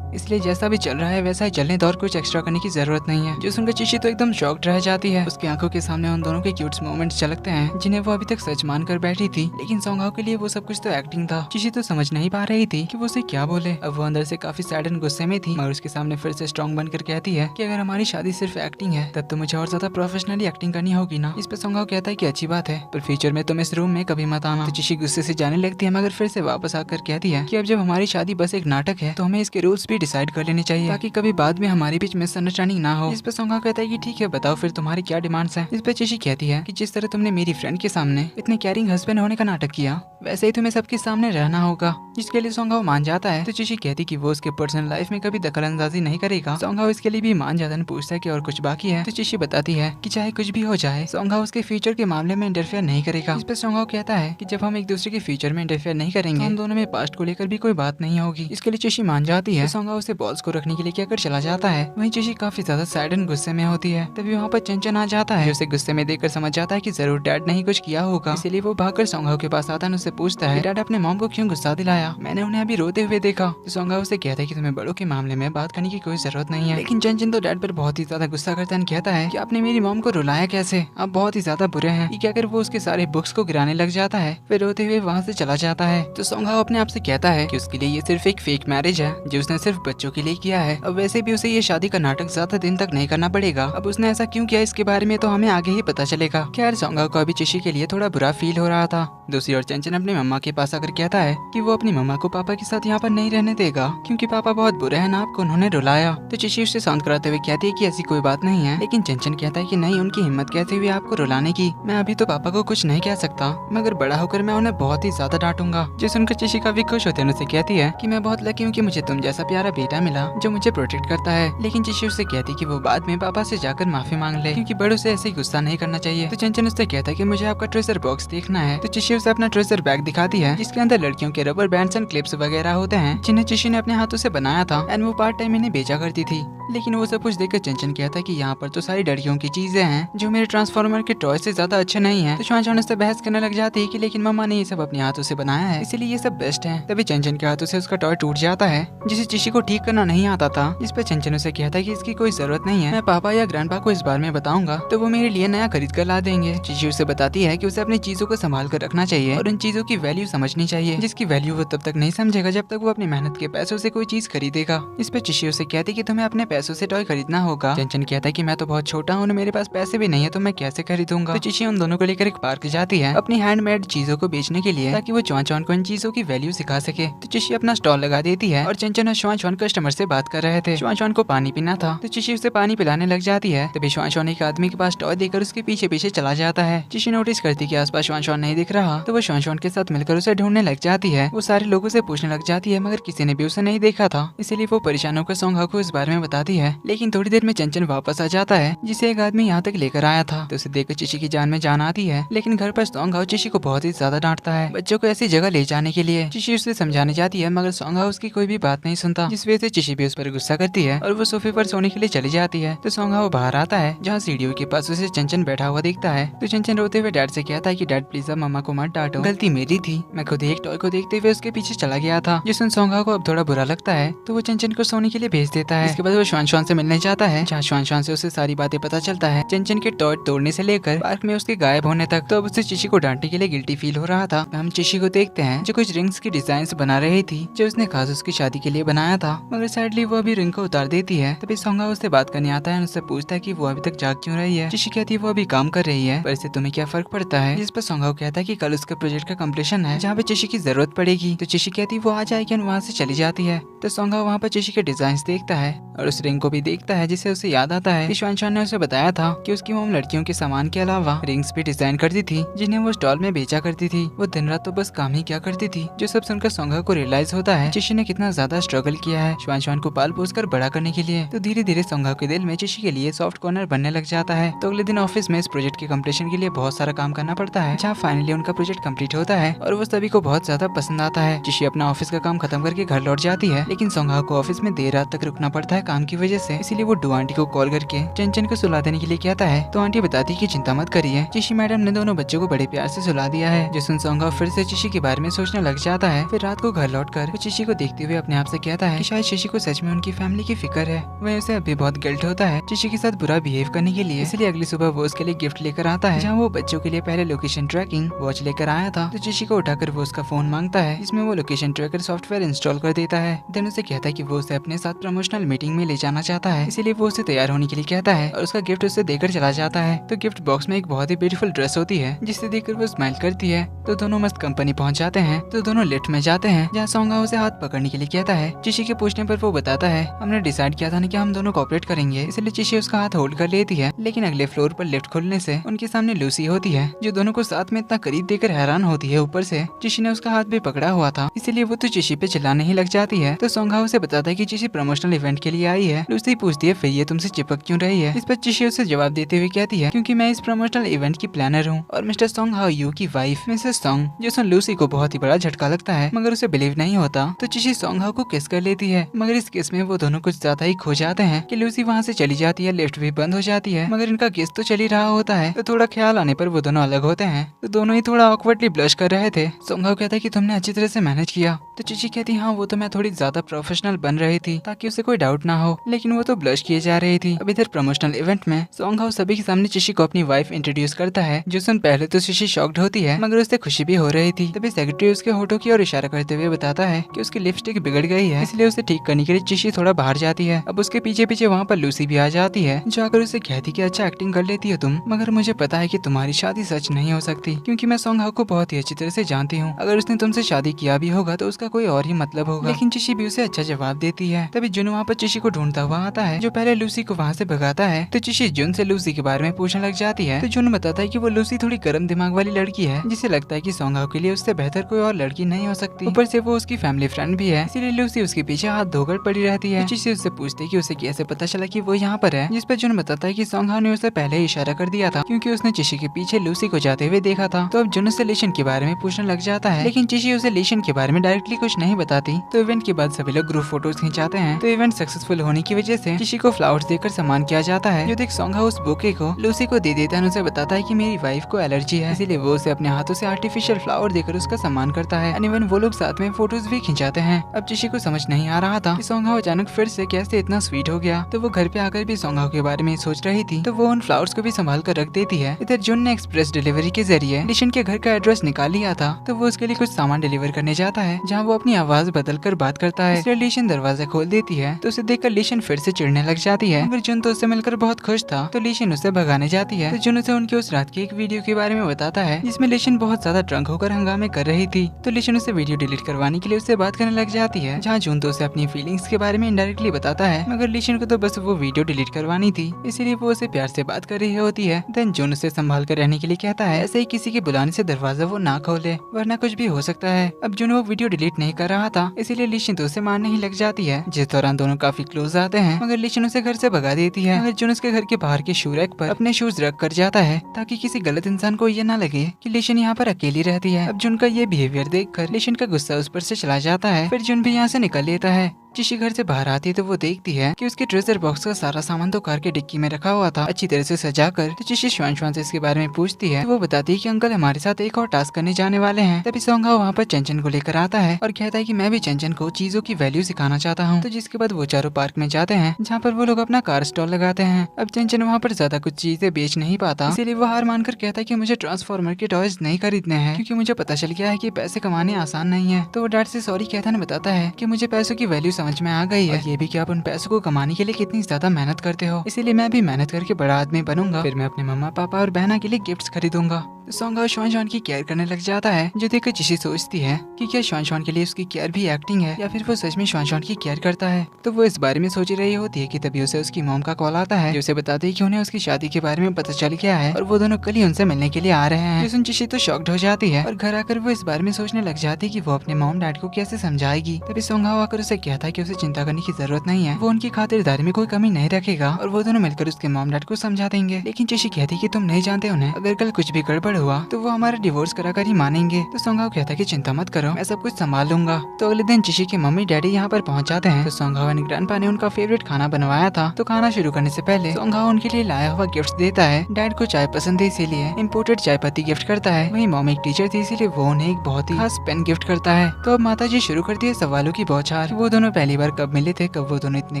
इसलिए जैसा भी चल रहा है वैसा ही चलने दो और कुछ एक्स्ट्रा करने की जरूरत नहीं है। जो सुनकर चिशी तो एकदम शॉक्ड रह जाती है। उसकी आंखों के सामने उन दोनों के क्यूट मोमेंट्स झलकते हैं, जिन्हें वो अभी तक सच मानकर बैठी थी, लेकिन सोंग हाओ के लिए वो सब कुछ तो एक्टिंग था। चिशी तो समझ नहीं पा रही थी कि वो उसे क्या बोले। अब वो अंदर से काफी सैड एंड गुस्से में थी, और उसके सामने फिर से स्ट्रॉन्ग बनकर कहती है कि अगर हमारी शादी सिर्फ एक्टिंग है तब तो मुझे और ज्यादा प्रोफेशनली एक्टिंग करनी होगी ना। इस पर सोंग हाओ कहता है कि अच्छी बात है, पर फ्यूचर में तुम इस रूम में कभी मत आना। तो चिशी गुस्से से जाने लगती है, मगर फिर से वापस आकर कहती है कि अब जब हमारी शादी बस एक नाटक है तो हमें इसके रूल्स भी डिसाइड कर लेने चाहिए, ताकि कभी बाद में हमारे बीच मिसअंडरस्टैंडिंग ना हो। इस पर सोंग हाओ कहता है कि ठीक है बताओ फिर तुम्हारी क्या डिमांड्स हैं। इस पर चिशी कहती है कि जिस तरह तुमने मेरी फ्रेंड के सामने इतने केयरिंग हस्बैंड होने का नाटक किया, वैसे ही तुम्हें सबके सामने रहना होगा, जिसके लिए सोंग हाओ मान जाता है। तो चिशी कहती कि वो उसके पर्सनल लाइफ में कभी दखल अंदाजी नहीं करेगा। सोंग हाओ इसके लिए भी मान जाता है, पूछता है कि और कुछ बाकी है। तो चिशी बताती है कि चाहे कुछ भी हो जाए सोंग हाओ उसके फ्यूचर के मामले में इंटरफेयर नहीं करेगा। इस पर सोंग हाओ कहता है कि जब हम एक दूसरे के फ्यूचर में इंटरफेयर नहीं करेंगे तो हम दोनों में पास्ट को लेकर भी कोई बात नहीं होगी। इसके लिए चिशी मान जाती है। सोंग हाओ उसे बॉल्स को रखने के लिए कहकर चला जाता है। वहीं चिशी काफी ज्यादा सैड एंड गुस्से में होती है। तभी वहाँ पर चंचन आ जाता है, उसे गुस्से में देखकर समझ जाता है कि जरूर डैड ने ही कुछ किया होगा, इसीलिए वो भागकर सोंग हाओ के पास आता है, उससे पूछता है डैड अपने मॉम को क्यों गुस्सा दिलाया, मैंने उन्हें अभी रोते हुए देखा। तो सोंग हाओ उसे कहता है कि तुम्हें बड़ों के मामले में बात करने की कोई जरूरत नहीं है। लेकिन चंचन तो डैड पर बहुत ही ज्यादा गुस्सा करता है, कहता है कि आपने मेरी मॉम को रुलाया कैसे, आप बहुत ही ज्यादा बुरे हैं। ये कहकर वो उसके सारे बुक्स को गिराने लग जाता है, फिर रोते हुए वहाँ से चला जाता है। तो सोंग हाओ अपने आप से कहता है कि उसके लिए ये सिर्फ एक फेक मैरिज है जो उसने सिर्फ बच्चों के लिए किया है। अब वैसे भी उसे ये शादी का नाटक ज्यादा दिन तक नहीं करना पड़ेगा। अब उसने ऐसा क्यों किया इसके बारे में तो हमें आगे ही पता चलेगा। खैर सोंग हाओ को अभी चिशी के लिए थोड़ा बुरा फील हो रहा था। दूसरी ओर चंचन अपनी मम्मा के पास आकर कहता है कि वो अपनी मम्मा को पापा के साथ यहाँ पर नहीं रहने देगा, क्योंकि पापा बहुत बुरे हैं ना, आपको उन्होंने रुलाया। तो चिशी उससे शांत कराते हुए कहती है कि ऐसी कोई बात नहीं है, लेकिन चंचन कहता है कि नहीं, उनकी हिम्मत कैसे हुई आपको रुलाने की, मैं अभी तो पापा को कुछ नहीं कह सकता, मगर बड़ा होकर मैं उन्हें बहुत ही ज्यादा डांटूंगा। जो सुनकर चिशी काफी खुश होते हैं, उनसे कहती है कि मैं बहुत लकी हूँ कि मुझे तुम जैसा प्यारा प्यारा बेटा मिला जो मुझे प्रोटेक्ट करता है। लेकिन चिशी उससे कहती कि वो बाद में पापा से जाकर माफी मांग ले, क्योंकि बड़ों से ऐसे ही गुस्सा नहीं करना चाहिए। तो चंचन उससे कहता है कि मुझे आपका ट्रेजर बॉक्स देखना है। तो चिशी उसे अपना ट्रेजर बैग दिखाती है जिसके अंदर लड़कियों के रबर बैंड्स एंड क्लिप्स वगैरह होते हैं जिन्हें चिशी ने अपने हाथों से बनाया था एंड वो पार्ट टाइम इन्हें बेचा करती थी। लेकिन वो सब कुछ देखकर चंचन कहता है कि यहाँ पर तो सारी लड़कियों की चीजें हैं जो मेरे ट्रांसफॉर्मर के टॉय से ज्यादा अच्छे नहीं है। तो चंचन उससे बहस करने लग जाती है कि लेकिन मम्मा ने ये सब अपने हाथों से बनाया है इसीलिए ये सब बेस्ट है। तभी चंचन के हाथों से उसका टॉय टूट जाता है जिसे चिशी को ठीक करना नहीं आता था। इस पर चंचन उसे कहता है कि इसकी कोई जरूरत नहीं है, मैं पापा या ग्रैंडपा को इस बारे में बताऊंगा तो वो मेरे लिए नया खरीद कर ला देंगे। चिशी उसे बताती है कि उसे अपनी चीजों को संभाल कर रखना चाहिए और उन चीजों की वैल्यू समझनी चाहिए जिसकी वैल्यू वो तब तक नहीं समझेगा जब तक वो अपनी मेहनत के पैसों से कोई चीज खरीदेगा। इस पर चिशी उसे कहती कि तुम्हें अपने पैसों से टॉय खरीदना होगा। चंचन कहता है कि मैं तो बहुत छोटा हूँ, मेरे पास पैसे भी नहीं है तो मैं कैसे खरीदूंगा। तो चिशी उन दोनों को लेकर एक पार्क जाती है अपनी हैंडमेड चीजों को बेचने के लिए ताकि वो चौन को इन चीजों की वैल्यू सिखा सके। तो चिशी अपना स्टॉल लगा देती है और चंचन और श्वान कस्टमर से बात कर रहे थे। श्वान को पानी पीना था तो चिशी उसे पानी पिलाने लग जाती है। तभी श्वान एक आदमी के पास टॉय देकर उसके पीछे पीछे चला जाता है। चिशी नोटिस करती कि आसपास श्वान नहीं दिख रहा तो वो श्वान के साथ मिलकर उसे ढूंढने लग जाती है। वो सारे लोगों से पूछने लग जाती है मगर किसी ने भी उसे नहीं देखा था, इसलिए वो परेशान होकर सोंगहा को इस बारे में बताती है। लेकिन थोड़ी देर में चंचन वापस आ जाता है जिसे एक आदमी यहाँ तक लेकर आया था। तो उसे देखकर चिशी की जान में जान आती है। लेकिन घर पर सोंगहा चिशी को बहुत ही ज्यादा डांटता है बच्चों को ऐसी जगह ले जाने के लिए। चिशी उसे समझाने जाती है मगर सोंगहा उसकी कोई भी बात नहीं सुनता, जिस वजह से चिशी भी उस पर गुस्सा करती है और वो सोफे पर सोने के लिए चली जाती है। तो सोंगहा वो बाहर आता है जहाँ सीढ़ियों के पास उसे चंचन बैठा हुआ दिखता है। तो चंचन रोते हुए डैड से कहता है कि डैड प्लीज अब मम्मा को मत डांटो, गलती मेरी थी, मैं खुद एक टॉय को देखते हुए उसके पीछे चला गया था। जिसमें सोंगहा को अब थोड़ा बुरा लगता है तो वो चंचन को सोने के लिए भेज देता है। इसके बाद वो श्वान से मिलने जाता है जहाँ श्वान से उसे सारी बातें पता चलता है, चंचन के टॉय तोड़ने से लेकर पार्क में उसके गायब होने तक। तो अब उसे चिशी को डांटने के लिए गिल्टी फील हो रहा था। हम चिशी को देखते हैं जो कुछ रिंग्स की डिजाइन बना रही थी जो उसने खास उसकी शादी के लिए बनाया था, मगर सैडली वो अभी रिंग को उतार देती है। तभी सोंगहा उससे बात करने आता है, उससे पूछता है कि वो अभी तक जाग क्यों रही है। चिशी कहती है वो अभी काम कर रही है, पर इससे तुम्हें क्या फर्क पड़ता है। जिस पर सोंगहा कहता है कि कल उसका प्रोजेक्ट का कंप्लीशन है जहाँ पे चिशी की जरूरत पड़ेगी। तो चिशी कहती है वो आ जाएगी और वहाँ से चली जाती है। तो सोंगहा वहाँ पर चिशी के डिजाइन देखता है और उस रिंग को भी देखता है जिससे उसे याद आता है कि श्वान ने उसे बताया था कि उसकी मॉम लड़कियों के सामान के अलावा रिंग्स भी डिजाइन करती थी जिन्हें वो स्टॉल में बेचा करती थी। वो दिन रात तो बस काम ही क्या करती थी। जो सब सुनकर सोंगहा को रियलाइज होता है चिशी ने कितना ज्यादा स्ट्रगल किया है श्वान को पाल पोस कर बड़ा करने के लिए। तो धीरे धीरे सोंगहा के दिल में चिशी के लिए सॉफ्ट कॉर्नर बनने लग जाता है। तो अगले दिन ऑफिस में इस प्रोजेक्ट के कंप्लीशन के लिए बहुत सारा काम करना पड़ता है जहाँ फाइनली उनका प्रोजेक्ट कंप्लीट होता है और वो सभी को बहुत ज्यादा पसंद आता है। चिशी अपना ऑफिस का काम खत्म करके घर लौट जाती है, लेकिन सोंगहा को ऑफिस में देर रात तक रुकना पड़ता है काम की वजह से। इसीलिए वो डू आंटी को कॉल करके चंचन को सुला देने के लिए कहता है। तो आंटी बताती कि चिंता मत करिए, चिशी मैडम ने दोनों बच्चों को बड़े प्यार से सुला दिया है। जिस सोंगहा फिर से चिशी के बारे में सोचने लग जाता है। फिर रात को घर लौटकर वो चिशी को देखते हुए अपने आप से कहता है कि शायद चिशी को सच में उनकी फैमिली की फिक्र है। वह उसे अभी बहुत गिल्ट होता है चिशी के साथ बुरा बिहेव करने के लिए। इसलिए अगली सुबह वो उसके लिए गिफ्ट लेकर आता है जहाँ वो बच्चों के लिए पहले लोकेशन ट्रैकिंग वॉच लेकर आया था। तो चिशी को उठाकर वो उसका फोन मांगता है जिसमें वो लोकेशन ट्रैकर सॉफ्टवेयर इंस्टॉल कर देता है। देन उसे कहता है कि वो उसे अपने साथ प्रमोशनल मीटिंग में ले जाना चाहता है, इसीलिए वो उसे तैयार होने के लिए कहता है और उसका गिफ्ट उसे देकर चला जाता है। तो गिफ्ट बॉक्स में एक बहुत ही ब्यूटीफुल ड्रेस होती है जिसे देखकर वो स्माइल करती है। तो दोनों मस्त कंपनी पहुंच जाते हैं। तो दोनों लिफ्ट में जाते हैं जहाँ सोंगहा उसे हाथ पकड़ने के लिए कहता है। चिशी के पूछने पर वो बताता है हमने डिसाइड किया था ना कि हम दोनों कोऑपरेट करेंगे, इसलिए चिशी उसका हाथ होल्ड कर लेती है। लेकिन अगले फ्लोर पर लिफ्ट खुलने से उनके सामने लूसी होती है जो दोनों को साथ में इतना करीब देखकर हैरान होती है। ऊपर से चिशी ने उसका हाथ भी पकड़ा हुआ था, इसीलिए वो तो चिशी पे चिल्लाने ही लग जाती है। तो सोंगहा उसे बताता है कि चिशी प्रमोशनल इवेंट के लिए आई है। लूसी पूछती है फिर ये तुमसे चिपक क्यों रही है। इस पर चिशी उसे जवाब देते हुए कहती है क्योंकि मैं इस प्रमोशनल इवेंट की प्लानर हूँ और मिस्टर सोंगहा यू की वाइफ मिसेस सोंग। जो सुन लूसी को बहुत ही बड़ा झटका लगता है मगर उसे बिलीव नहीं होता। तो चिशी सोंगहा को किस कर लेती है, मगर इस किस में वो दोनों कुछ ज्यादा ही खो जाते हैं कि लूसी वहाँ से चली जाती है, लिफ्ट भी बंद हो जाती है मगर इनका किस तो चल ही रहा होता है। तो थोड़ा ख्याल आने पर वो दोनों अलग होते हैं। तो दोनों ही थोड़ा ऑकवर्डली ब्लश कर रहे थे। सोंगहा कहता है कि तुमने अच्छी तरह से मैनेज किया। तो चिची कहती हाँ वो तो मैं थोड़ी ज्यादा प्रोफेशनल बन रही थी ताकि उसे कोई डाउट ना हो, लेकिन वो तो ब्लश किए जा रही थी। अब इधर प्रमोशनल इवेंट में सोंगहा सभी के सामने चिशी को अपनी वाइफ इंट्रोड्यूस करता है। जो सुन पहले तो चिशी शॉक्ड होती है मगर उससे खुशी भी हो रही थी। तभी सेक्रेटरी उसके होठों की ओर इशारा करते हुए बताता है कि उसकी लिपस्टिक बिगड़ गई है, इसलिए उसे ठीक करने के लिए चिशी थोड़ा बाहर जाती है। अब उसके पीछे पीछे वहाँ पर लूसी भी आ जाती है जो आकर उसे कहती कि अच्छा एक्टिंग कर लेती हो तुम, मगर मुझे पता है कि तुम्हारी शादी सच नहीं हो सकती क्योंकि मैं सोंगहा को बहुत ही अच्छी तरह से जानती हूँ। अगर उसने तुमसे शादी किया भी होगा तो उसका कोई और ही मतलब होगा। लेकिन चिशी भी उसे अच्छा जवाब देती है। तभी जुन वहाँ पर चिशी को ढूंढता हुआ आता है जो पहले लूसी को वहाँ से भगाता है। तो चिशी जुन से लूसी के बारे में पूछने लग जाती है। तो जुन बताता है कि वो लूसी थोड़ी गर्म दिमाग वाली लड़की है जिसे लगता है कि सोंगहा के लिए उससे बेहतर कोई और लड़की नहीं हो सकती। ऊपर से वो उसकी फैमिली फ्रेंड भी है, इसीलिए लूसी उसके पीछे हाथ धोकर पड़ी रहती है। चिशी उससे पूछती है कि उसे कैसे पता चला कि वो यहाँ पर है, जिस पर जुन बताता है कि सोंग हाओ ने उसे पहले ही इशारा कर दिया था क्योंकि उसने चिशी के पीछे लूसी को जाते हुए देखा था। तो अब जुन उससे लिशन के बारे में पूछने लग जाता है, लेकिन चिशी उसे लिशन के बारे में डायरेक्टली कुछ नहीं बताती। तो इवेंट के बाद सभी लोग ग्रुप फोटोज खिंचाते हैं। तो इवेंट सक्सेसफुल होने की वजह से चिशी को फ्लावर्स देकर सम्मान किया जाता है, जो देख सोंग हाओ उस बुके को लूसी को दे देता है। उसे बताता है कि मेरी वाइफ को एलर्जी है, इसीलिए वो उसे अपने हाथों से आर्टिफिशियल फ्लावर देकर उसका सम्मान करता है। एंड इवन वो लोग साथ में फोटोज भी खिंचाते हैं। अब चिशी को समझ नहीं आ रहा था कि सोंग हाओ अचानक फिर से कैसे इतना स्वीट हो गया। तो वो घर पे आकर भी सोंग हाओ के बारे में सोच रही थी, तो वो उन फ्लावर्स को भी संभाल कर रख देती है। इधर जुन ने एक्सप्रेस डिलीवरी के जरिए लिशन के घर का एड्रेस निकाल लिया था, तो वो उसके लिए कुछ सामान डिलीवर करने जाता है, जहाँ वो अपनी आवाज बदल कर बात करता है। इसलिए लिशन दरवाजा खोल देती है, तो उसे देखकर लिशन फिर से चिढ़ने लग जाती है। मगर जुन तो उससे मिलकर बहुत खुश था, तो लिशन उसे भगाने जाती है। तो जुन उसे उनकी उस रात की एक वीडियो के बारे में बताता है, जिसमें लिशन बहुत ज्यादा ड्रंक होकर हंगामे कर रही थी। तो लिशन उसे वीडियो डिलीट करवाने के लिए उससे बात करने लग जाती है, जहाँ जुन तो उसे अपनी फीलिंग्स के बारे में इनडायरेक्टली बताता है, मगर लिशन को तो बस वो वीडियो डिलीट करवानी थी, इसीलिए वो उसे प्यार से बात कर रही होती है। देन जुन उसे संभाल कर रहने के लिए कहता है, ऐसे ही किसी के बुलाने से दरवाजा वो ना खोले, वरना कुछ भी हो सकता है। अब जुन वो वीडियो डिलीट नहीं कर रहा था, इसीलिए लिशन तो उसे मारने ही लग जाती है, जिस दौरान दोनों काफी क्लोज आते हैं। मगर लिशन उसे घर से भगा देती है। मगर जुन उसके घर के बाहर के शू रैक पर अपने शूज रख कर जाता है, ताकि किसी गलत इंसान को ये ना लगे कि लिशन यहाँ पर अकेली रहती है। अब जुन का ये बिहेवियर देखकर लिशन का गुस्सा उस पर से चला जाता है। फिर जुन भी यहाँ से निकल लेता है। चिशी घर से बाहर आती है तो वो देखती है कि उसके ट्रेजर बॉक्स का सारा सामान तो कार के डिक्की में रखा हुआ था, अच्छी तरह से सजाकर। तो चिशी श्वान से इसके बारे में पूछती है, तो वो बताती है कि अंकल हमारे साथ एक और टास्क करने जाने वाले हैं। तभी सोंग हाओ वहाँ पर चंचन को लेकर आता है और कहता है कि मैं भी चंचन को चीजों की वैल्यू सिखाना चाहता हूँ। तो जिसके बाद वो चारों पार्क में जाते हैं, जहाँ पर वो लोग अपना कार स्टॉल लगाते हैं। अब चंचन वहाँ पर ज्यादा कुछ चीजें बेच नहीं पाता, इसीलिए वो हार मानकर कहता है कि मुझे ट्रांसफॉर्मर के टॉयज नहीं खरीदने हैं, क्योंकि मुझे पता चल गया है कि पैसे कमाने आसान नहीं है। तो वो डैड से सॉरी कहता है, बताता है कि मुझे पैसों की वैल्यू समझ में आ गई है, ये भी कि आप उन पैसों को कमाने के लिए कितनी ज्यादा मेहनत करते हो, इसीलिए मैं भी मेहनत करके बड़ा आदमी बनूंगा, फिर मैं अपने मम्मा पापा और बहना के लिए गिफ्ट्स खरीदूंगा। तो सोंग हाओ श्वान की केयर करने लग जाता है, जो देखकर चिशी सोचती है कि क्या श्वान के लिए उसकी केयर भी एक्टिंग है या फिर वो सच में श्वान की केयर करता है। तो वो इस बारे में सोच रही होती है कि तभी उसे उसकी मॉम का कॉल आता है, जो उसे बताती है कि उन्हें उसकी शादी के बारे में पता चल गया है और वो दोनों कल ही उनसे मिलने के लिए आ रहे हैं। जिसमें चिशी तो शॉक्ड हो जाती है और घर आकर वो इस बारे में सोचने लग जाती है कि वो अपने मॉम डैड को कैसे समझाएगी। तभी सोंग हाओ आकर उसे कहता है कि उसे चिंता करने की जरूरत नहीं है, वो उनकी खातिरदारी में कोई कमी नहीं रखेगा और वो दोनों मिलकर उसके मॉम डैड को समझा देंगे। लेकिन चिशी कहती है कि तुम नहीं जानते उन्हें, अगर कल कुछ भी गड़बड़ हुआ तो वो हमारा डिवोर्स कराकर ही मानेंगे। तो सोंग हाओ कहता है कि चिंता मत करो, मैं सब कुछ संभाल लूंगा। तो अगले दिन चिशी के मम्मी डैडी यहाँ पर पहुँच जाते हैं। तो सोंग हाओ और ग्रैंडपा ने उनका फेवरेट खाना बनवाया था। तो खाना शुरू करने से पहले सोंग हाओ उनके लिए लाया हुआ गिफ्ट देता है। डैड को चाय पसंद है, इसीलिए इम्पोर्टेड चाय पत्ती गिफ्ट करता है। वही मॉम एक टीचर थी, इसीलिए वो उन्हें एक बहुत ही खास पेन गिफ्ट करता है। तो अब माता जी शुरू करती है सवालों की बौछार। वो दोनों पहली बार कब मिले थे, कब वो दोनों इतने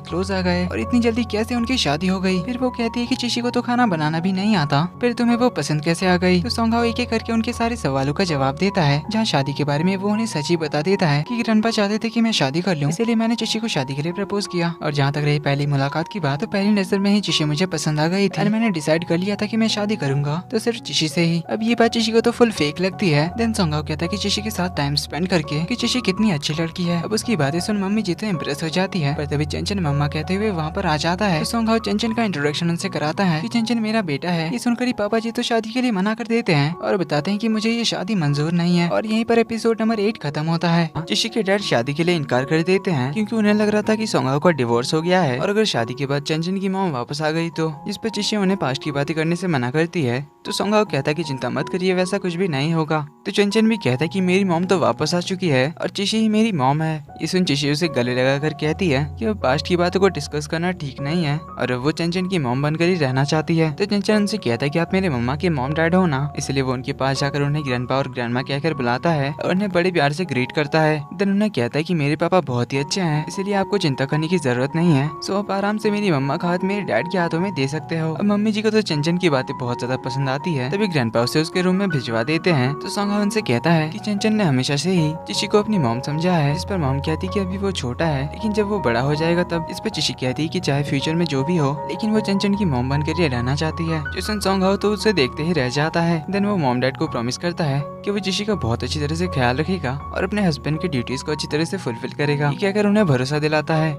क्लोज आ गए और इतनी जल्दी कैसे उनकी शादी हो गई। फिर वो कहती है कि चिशी को तो खाना बनाना भी नहीं आता, फिर तुम्हें वो पसंद कैसे आ गई। तो सोंग हाओ एक एक करके उनके सारे सवालों का जवाब देता है, जहाँ शादी के बारे में वो उन्हें सच ही बता देता है कि ग्रैंडपा चाहते थे कि मैं शादी कर लूं, इसलिए मैंने चिशी को शादी के लिए प्रपोज किया। और जहाँ तक रही पहली मुलाकात की बात, तो पहली नजर में ही चिशी मुझे पसंद आ गई थी और मैंने डिसाइड कर लिया था कि मैं शादी करूंगा, तो सिर्फ चिशी से ही। अब ये बात चिशी को तो फुल फेक लगती है। देन सोंग हाओ कहता है कि चिशी के साथ टाइम स्पेंड करके कि चिशी कितनी अच्छी लड़की है। अब उसकी बातें सुन मम्मी जी तो इम्प्रेस हो जाती है, पर तभी चंचन मम्मा कहते हुए वहाँ पर आ जाता है। तो सोंग हाओ चंचन का इंट्रोडक्शन उनसे कराता है कि चंचन मेरा बेटा है। ये सुनकर ही पापा जी तो शादी के लिए मना कर देते हैं और बताते हैं कि मुझे ये शादी मंजूर नहीं है। और यहीं पर एपिसोड नंबर 8 खत्म होता है। चिशी के डैड शादी के लिए इनकार कर देते हैं, क्योंकि उन्हें लग रहा था कि सोंग हाओ का डिवोर्स हो गया है और अगर शादी के बाद चंचन की मॉम वापस आ गई तो, जिस पर चिशी उन्हें पास्ट की बातें करने से मना करती है। तो सोंग हाओ कहता है कि चिंता मत करिए, वैसा कुछ भी नहीं होगा। तो चंचन भी कहता है कि मेरी मॉम तो वापस आ चुकी है और चिशी ही मेरी मॉम है। ये सुन चिशी उसे गले लगाकर कहती है कि अब पास्ट की बातों को डिस्कस करना ठीक नहीं है और वो चंचन की मॉम बनकर ही रहना चाहती है। तो चंचन उनसे कहता है कि आप मेरे मम्मा के मॉम डैड हो ना, इसलिए वो उनके पास जाकर उन्हें ग्रैंडपा और ग्रैंडमा कहकर बुलाता है और उन्हें बड़े प्यार से ग्रीट करता है। देन उन्हें कहता है कि मेरे पापा बहुत ही अच्छे हैं, इसलिए आपको चिंता करने की जरूरत नहीं है। सो आप आराम से मेरी मम्मा का हाथ मेरे डैड के हाथों में दे सकते हो। अब मम्मी जी को तो चंचन की बातें बहुत ज्यादा पसंद आती है, तभी ग्रैंडपा उसे उसके रूम में भिजवा देते हैं। तो सोंग हाओ उनसे कहता है कि चंचन ने हमेशा से ही चिशी को अपनी मॉम समझा है, जिस पर मॉम कहती है कि अभी वो छोटा है, लेकिन जब वो बड़ा हो जाएगा तब। इस पर चिशी कहती है कि चाहे फ्यूचर में जो भी हो, लेकिन वो चंचन की मॉम बनकर ही रहना चाहती है। जिसन सोंग हाओ तो उसे देखते ही रह जाता है। देन वो मॉम डैड को प्रॉमिस करता है कि वो चिशी का बहुत अच्छी तरह से ख्याल रखेगा और अपने हस्बैंड की ड्यूटीज को अच्छी तरह से फुलफिल करेगा। ये कहकर उन्हें भरोसा दिलाता है।